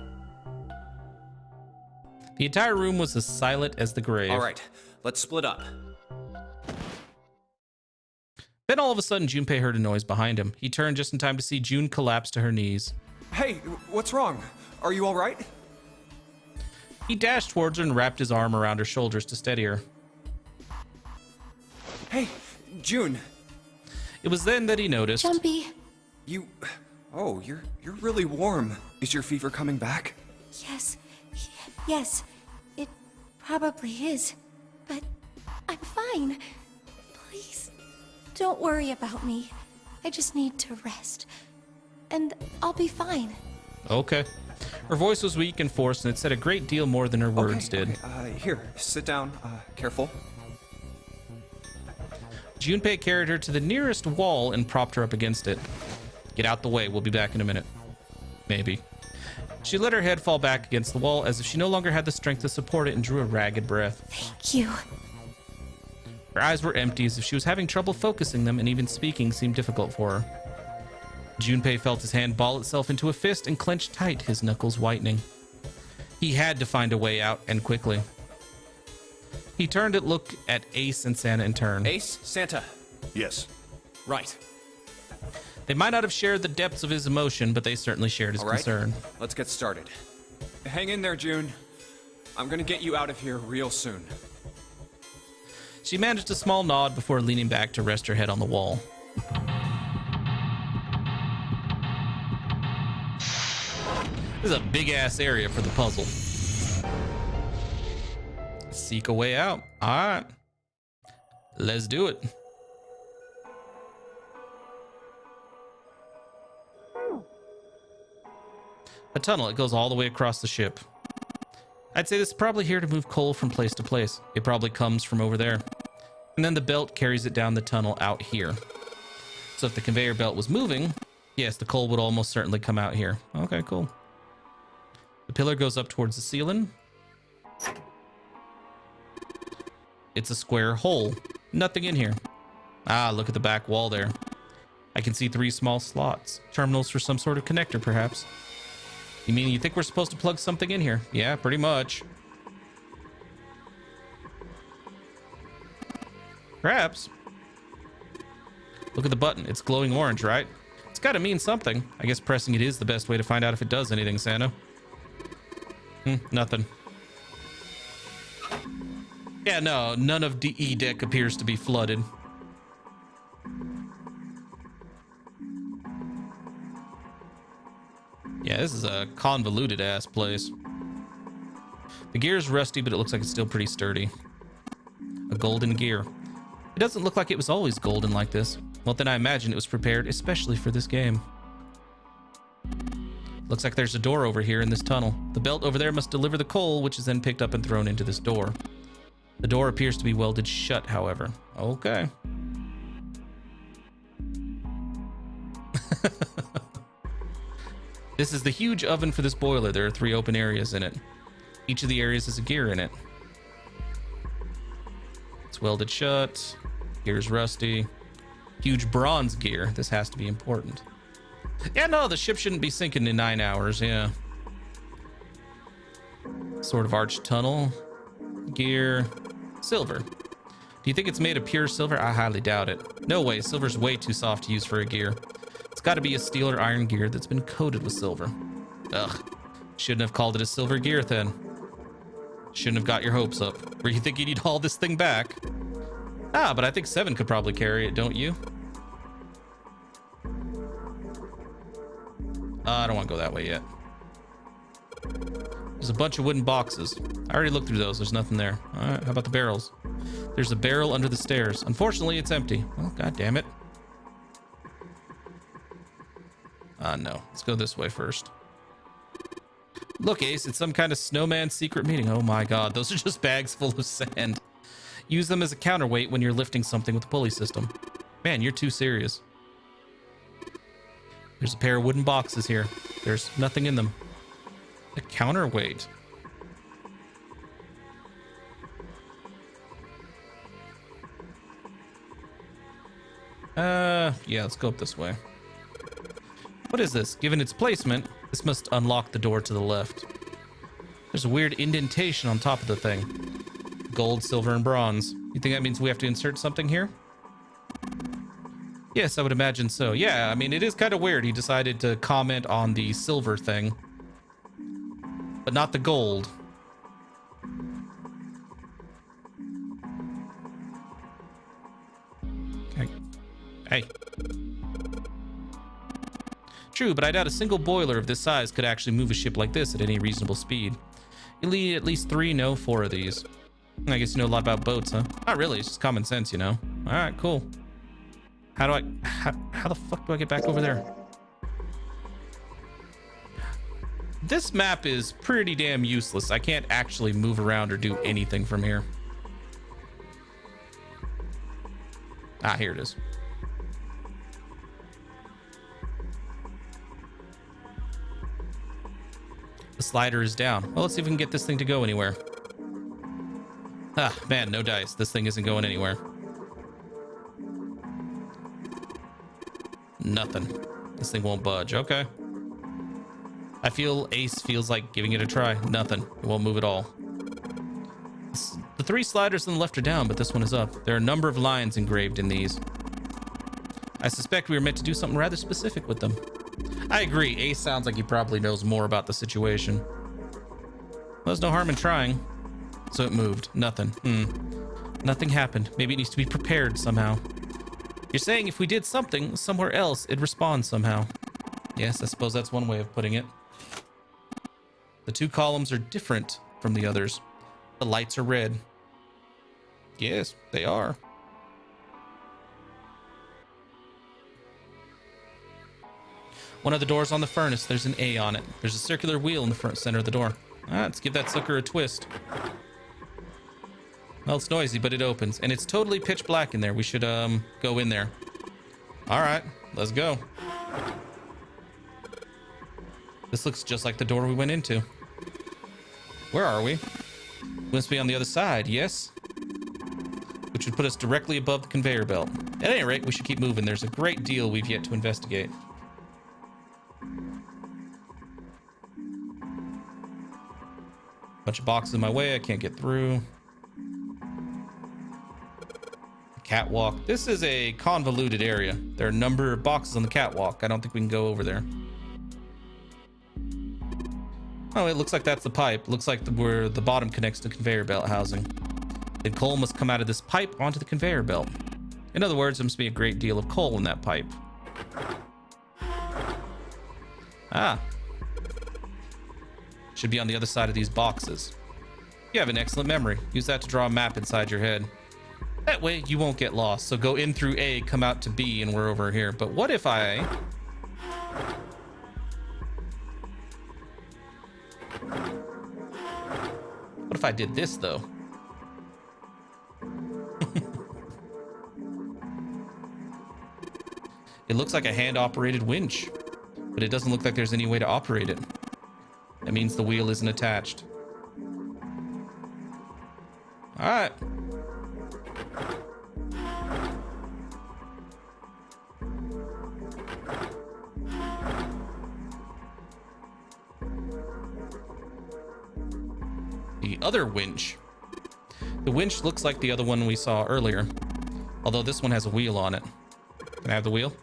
The entire room was as silent as the grave. All right, let's split up. Then all of a sudden, Junpei heard a noise behind him. He turned just in time to see June collapse to her knees. Hey, what's wrong? Are you all right? He dashed towards her and wrapped his arm around her shoulders to steady her. Hey, June. It was then that he noticed. Jumpy. You... Oh, you're really warm. Is your fever coming back? Yes, it probably is. But I'm fine. Please, don't worry about me. I just need to rest. And I'll be fine. Okay. Her voice was weak and forced, and it said a great deal more than her words did. Here, sit down. Careful. Junpei carried her to the nearest wall and propped her up against it. Get out the way. We'll be back in a minute. Maybe. She let her head fall back against the wall as if she no longer had the strength to support it and drew a ragged breath. Thank you. Her eyes were empty as if she was having trouble focusing them, and even speaking seemed difficult for her. Junpei felt his hand ball itself into a fist and clenched tight, his knuckles whitening. He had to find a way out, and quickly. He turned to look at Ace and Santa in turn. Ace, Santa. Yes. Right. They might not have shared the depths of his emotion, but they certainly shared his All right, concern. let's get started. Hang in there, June. I'm gonna get you out of here real soon. She managed a small nod before leaning back to rest her head on the wall. This is a big-ass area for the puzzle. Seek a way out. All right. Let's do it. A tunnel. It goes all the way across the ship. I'd say this is probably here to move coal from place to place. It probably comes from over there. And then the belt carries it down the tunnel out here. So if the conveyor belt was moving, yes, the coal would almost certainly come out here. Okay, cool. The pillar goes up towards the ceiling. It's a square hole. Nothing in here. Ah, look at the back wall there. I can see 3 small slots. Terminals for some sort of connector, perhaps. You mean you think we're supposed to plug something in here? Yeah, pretty much. Perhaps. Look at the button. It's glowing orange, right? It's got to mean something. I guess pressing it is the best way to find out if it does anything, Santa. Nothing. Yeah, no, none of DE deck appears to be flooded. Yeah, this is a convoluted ass place. The gear is rusty, but it looks like it's still pretty sturdy. A golden gear. It doesn't look like it was always golden like this. Well, then I imagine it was prepared especially for this game. Looks like there's a door over here in this tunnel. The belt over there must deliver the coal, which is then picked up and thrown into this door. The door appears to be welded shut, however. Okay. This is the huge oven for this boiler. There are 3 open areas in it. Each of the areas has a gear in it. It's welded shut. Gear's rusty. Huge bronze gear. This has to be important. Yeah, no, the ship shouldn't be sinking in 9 hours. Yeah. Sort of arched tunnel. Gear. Silver. Do you think it's made of pure silver? I highly doubt it. No way. Silver's way too soft to use for a gear. It's got to be a steel or iron gear that's been coated with silver. Ugh. Shouldn't have called it a silver gear then. Shouldn't have got your hopes up. Where you think you'd haul this thing back? Ah, but I think 7 could probably carry it, don't you? I don't want to go that way yet. There's a bunch of wooden boxes. I already looked through those. There's nothing there. All right, how about the barrels? There's a barrel under the stairs. Unfortunately, it's empty. Oh, god damn it. No. Let's go this way first. Look, Ace, it's some kind of snowman secret meeting. Oh my god, those are just bags full of sand. Use them as a counterweight when you're lifting something with the pulley system. Man, you're too serious. There's a pair of wooden boxes here. There's nothing in them. A counterweight. Yeah, let's go up this way. What is this? Given its placement, this must unlock the door to the left. There's a weird indentation on top of the thing. Gold, silver, and bronze. You think that means we have to insert something here? Yes, I would imagine so. Yeah, I mean, it is kind of weird. He decided to comment on the silver thing, but not the gold. Okay. Hey. True, but I doubt a single boiler of this size could actually move a ship like this at any reasonable speed. You need at least 3, no 4 of these. I guess you know a lot about boats, huh? Not really, it's just common sense, you know? Alright, cool. How do how the fuck do I get back over there? this map is pretty damn useless. I can't actually move around or do anything from here. Ah, here it is. The slider is down. Well, let's see if we can get this thing to go anywhere. Ah, man, no dice. This thing isn't going anywhere. Nothing. This thing won't budge. Okay. I feel Ace feels like giving it a try. Nothing. It won't move at all. The 3 sliders on the left are down, but this one is up. There are a number of lines engraved in these. I suspect we were meant to do something rather specific with them. I agree. Ace sounds like he probably knows more about the situation. Well, there's no harm in trying. So it moved. Nothing. Nothing happened. Maybe it needs to be prepared somehow. You're saying if we did something somewhere else, it'd respond somehow. Yes, I suppose that's one way of putting it. The 2 columns are different from the others. The lights are red. Yes, they are. One of the doors on the furnace, there's an A on it. There's a circular wheel in the front center of the door. Let's give that sucker a twist. Well, it's noisy, but it opens. And it's totally pitch black in there. We should go in there. All right, let's go. This looks just like the door we went into. Where are we? We must be on the other side, yes? Which would put us directly above the conveyor belt. At any rate, we should keep moving. There's a great deal we've yet to investigate. Bunch of boxes in my way. I can't get through. Catwalk. This is a convoluted area. There are a number of boxes on the catwalk. I don't think we can go over there. Oh, it looks like that's the pipe. Looks like where the bottom connects to conveyor belt housing. Then coal must come out of this pipe onto the conveyor belt. In other words, there must be a great deal of coal in that pipe. Ah. Should be on the other side of these boxes. You have an excellent memory. Use that to draw a map inside your head. That way you won't get lost. So go in through A, come out to B, and we're over here. But what if I... What if I did this, though? It looks like a hand-operated winch, but it doesn't look like there's any way to operate it. That means the wheel isn't attached. All right. The other winch. The winch looks like the other one we saw earlier, although this one has a wheel on it. Can I have the wheel?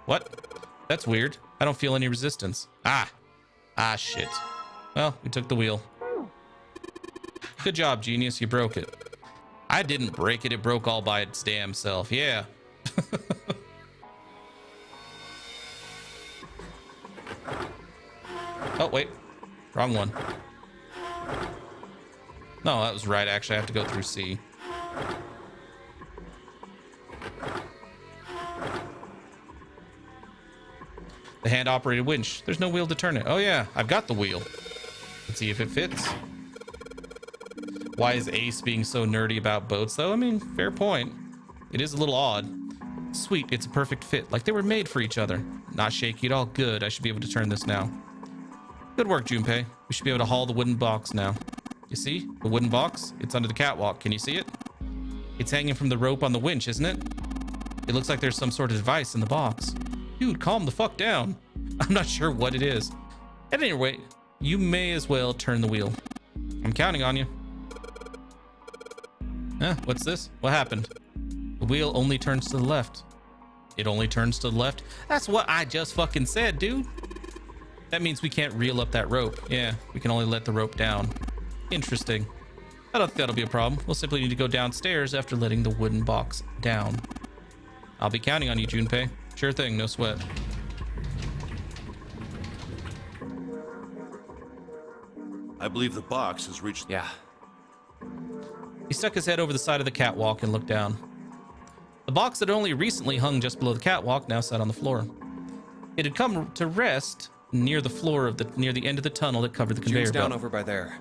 What? That's weird. I don't feel any resistance. Ah, shit. Well, we took the wheel. Good job, genius. You broke it. I didn't break it. It broke all by its damn self. Yeah. Oh, wait. Wrong one. No, that was right. Actually, I have to go through C. The hand-operated winch. There's no wheel to turn it. Oh, yeah. I've got the wheel. Let's see if it fits. Why is Ace being so nerdy about boats, though? I mean, fair point. It is a little odd. Sweet. It's a perfect fit. Like they were made for each other. Not shaky at all. Good. I should be able to turn this now. Good work, Junpei. We should be able to haul the wooden box now. You see? The wooden box? It's under the catwalk. Can you see it? It's hanging from the rope on the winch, isn't it? It looks like there's some sort of device in the box. Dude, calm the fuck down. I'm not sure what it is. At any rate, you may as well turn the wheel. I'm counting on you. What's this? What happened? The wheel only turns to the left. It only turns to the left? That's what I just fucking said, dude. That means we can't reel up that rope. Yeah, we can only let the rope down. Interesting. I don't think that'll be a problem. We'll simply need to go downstairs after letting the wooden box down. I'll be counting on you, Junpei. Sure thing, no sweat. I believe the box has reached... Yeah. He stuck his head over the side of the catwalk and looked down. The box that only recently hung just below the catwalk now sat on the floor. It had come to rest near the floor of near the end of the tunnel that covered the conveyor June's down belt. over by there.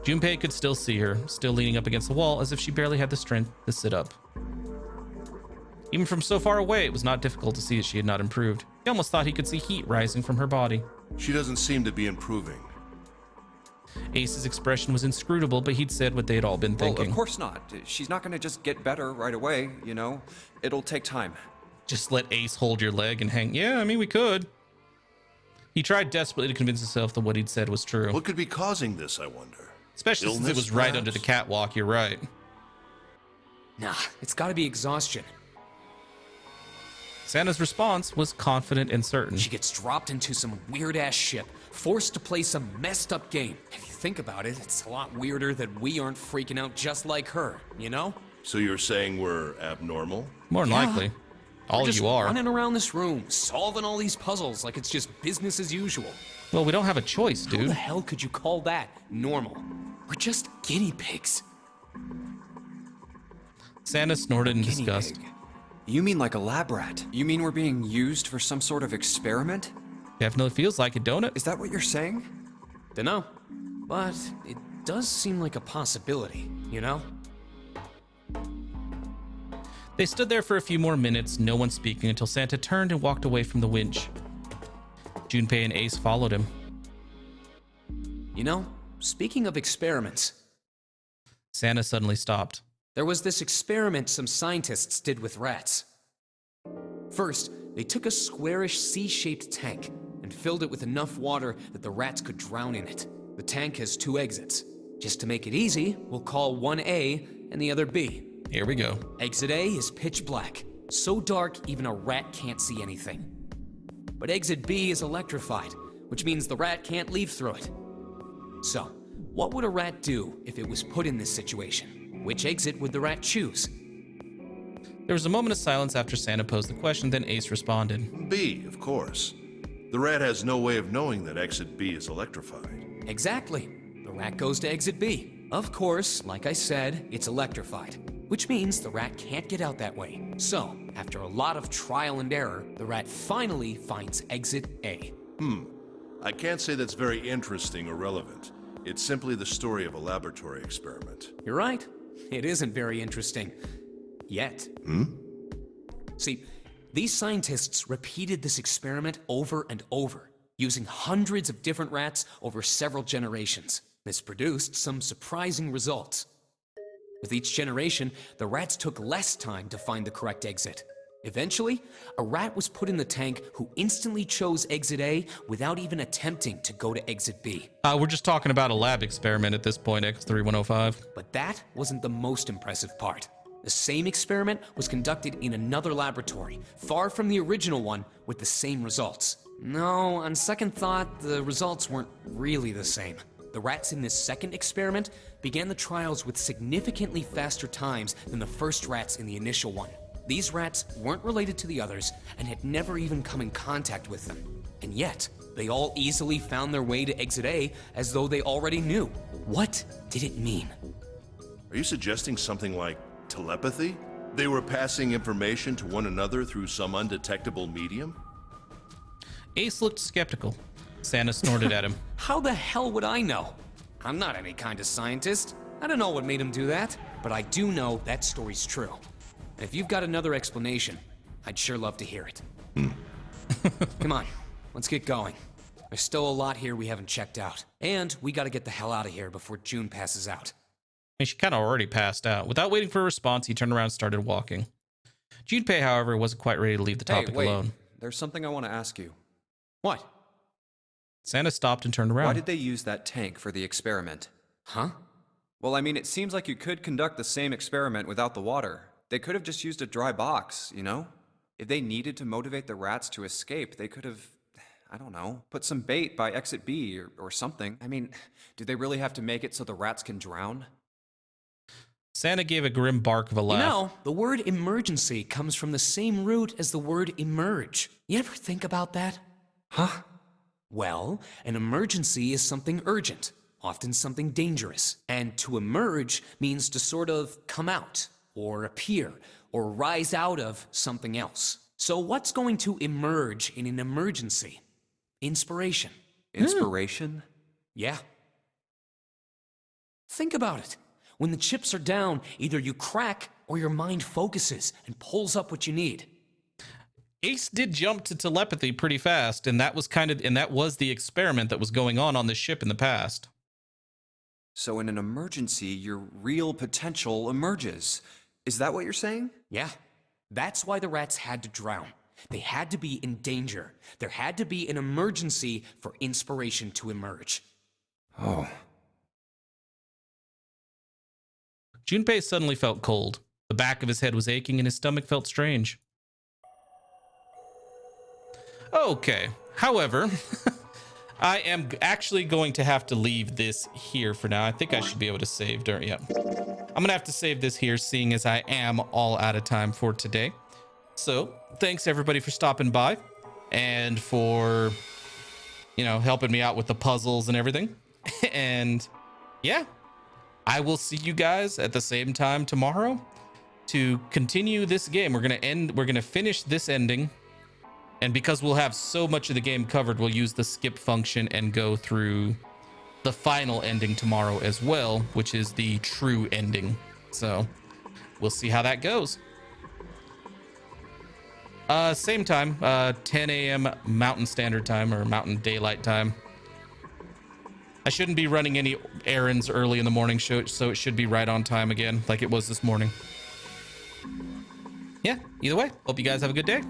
Junpei could still see her, still leaning up against the wall as if she barely had the strength to sit up. Even from so far away, it was not difficult to see that she had not improved. He almost thought he could see heat rising from her body. She doesn't seem to be improving. Ace's expression was inscrutable, but he'd said what they had all been thinking. Well, of course not. She's not going to just get better right away, you know? It'll take time. Just let Ace hold your leg and hang. Yeah, I mean, we could. He tried desperately to convince himself that what he'd said was true. What could be causing this, I wonder? Especially Illness, since it was right perhaps? under the catwalk, you're right. Nah, it's gotta be exhaustion. Santa's response was confident and certain. She gets dropped into some weird-ass ship, forced to play some messed-up game. If you think about it, it's a lot weirder that we aren't freaking out just like her, you know? So you're saying we're abnormal? More than likely. All We're just you are. running around this room, solving all these puzzles like it's just business as usual. Well, we don't have a choice, How dude. the hell could you call that normal? We're just guinea pigs. Santa snorted in Guinea disgust. pig. You mean like a lab rat? You mean we're being used for some sort of experiment? Definitely feels like it, don't it? Is that what you're saying? Dunno. But it does seem like a possibility, you know? They stood there for a few more minutes, no one speaking, until Santa turned and walked away from the winch. Junpei and Ace followed him. You know, speaking of experiments, Santa suddenly stopped. there was this experiment some scientists did with rats. First, they took a squarish C-shaped tank and filled it with enough water that the rats could drown in it. The tank has 2 exits. Just to make it easy, we'll call one A and the other B. Here we go. Exit A is pitch black, so dark even a rat can't see anything. But exit B is electrified, which means the rat can't leave through it. So, what would a rat do if it was put in this situation? Which exit would the rat choose? There was a moment of silence after Santa posed the question, then Ace responded. B, of course. The rat has no way of knowing that exit B is electrified. Exactly. The rat goes to exit B. Of course, like I said, it's electrified, which means the rat can't get out that way. So, after a lot of trial and error, the rat finally finds exit A. I can't say that's very interesting or relevant. It's simply the story of a laboratory experiment. You're right. It isn't very interesting. Yet. See, these scientists repeated this experiment over and over, using hundreds of different rats over several generations. This produced some surprising results. With each generation, the rats took less time to find the correct exit. Eventually, a rat was put in the tank who instantly chose exit A without even attempting to go to exit B. We're just talking about a lab experiment at this point, X3105. But that wasn't the most impressive part. The same experiment was conducted in another laboratory, far from the original one, with the same results. No, on second thought, the results weren't really the same. The rats in this second experiment began the trials with significantly faster times than the first rats in the initial one. These rats weren't related to the others and had never even come in contact with them. And yet, they all easily found their way to exit A as though they already knew. What did it mean? Are you suggesting something like telepathy? They were passing information to one another through some undetectable medium? Ace looked skeptical. Santa snorted at him. How the hell would I know? I'm not any kind of scientist. I don't know what made him do that, but I do know that story's true. And if you've got another explanation, I'd sure love to hear it. Come on, let's get going. There's still a lot here we haven't checked out. And we gotta get the hell out of here before June passes out. And she kind of already passed out. Without waiting for a response, he turned around and started walking. Junpei, however, wasn't quite ready to leave the topic Hey, wait. alone. There's something I want to ask you. What? Santa stopped and turned around. Why did they use that tank for the experiment? Huh? Well, I mean, it seems like you could conduct the same experiment without the water. They could have just used a dry box, you know? If they needed to motivate the rats to escape, they could have, I don't know, put some bait by exit B or something. I mean, do they really have to make it so the rats can drown? Santa gave a grim bark of a laugh. You know, the word emergency comes from the same root as the word emerge. You ever think about that? Huh? Well, an emergency is something urgent, often something dangerous. And to emerge means to sort of come out, or appear, or rise out of something else. So what's going to emerge in an emergency? Inspiration. Inspiration? Yeah. Think about it. When the chips are down, either you crack or your mind focuses and pulls up what you need. Ace did jump to telepathy pretty fast, and that was the experiment that was going on this ship in the past. So in an emergency, your real potential emerges. Is that what you're saying? Yeah. That's why the rats had to drown. They had to be in danger. There had to be an emergency for inspiration to emerge. Oh. Junpei suddenly felt cold. The back of his head was aching and his stomach felt strange. Okay, however, I am actually going to have to leave this here for now. I think I should be able to save during, yeah. I'm gonna have to save this here, seeing as I am all out of time for today. So, thanks everybody for stopping by and for, helping me out with the puzzles and everything. And yeah, I will see you guys at the same time tomorrow to continue this game. We're gonna finish this ending. And because we'll have so much of the game covered, we'll use the skip function and go through the final ending tomorrow as well, which is the true ending. So we'll see how that goes. Same time, 10 a.m. Mountain Standard Time or Mountain Daylight Time. I shouldn't be running any errands early in the morning, so it should be right on time again, like it was this morning. Yeah, either way, hope you guys have a good day.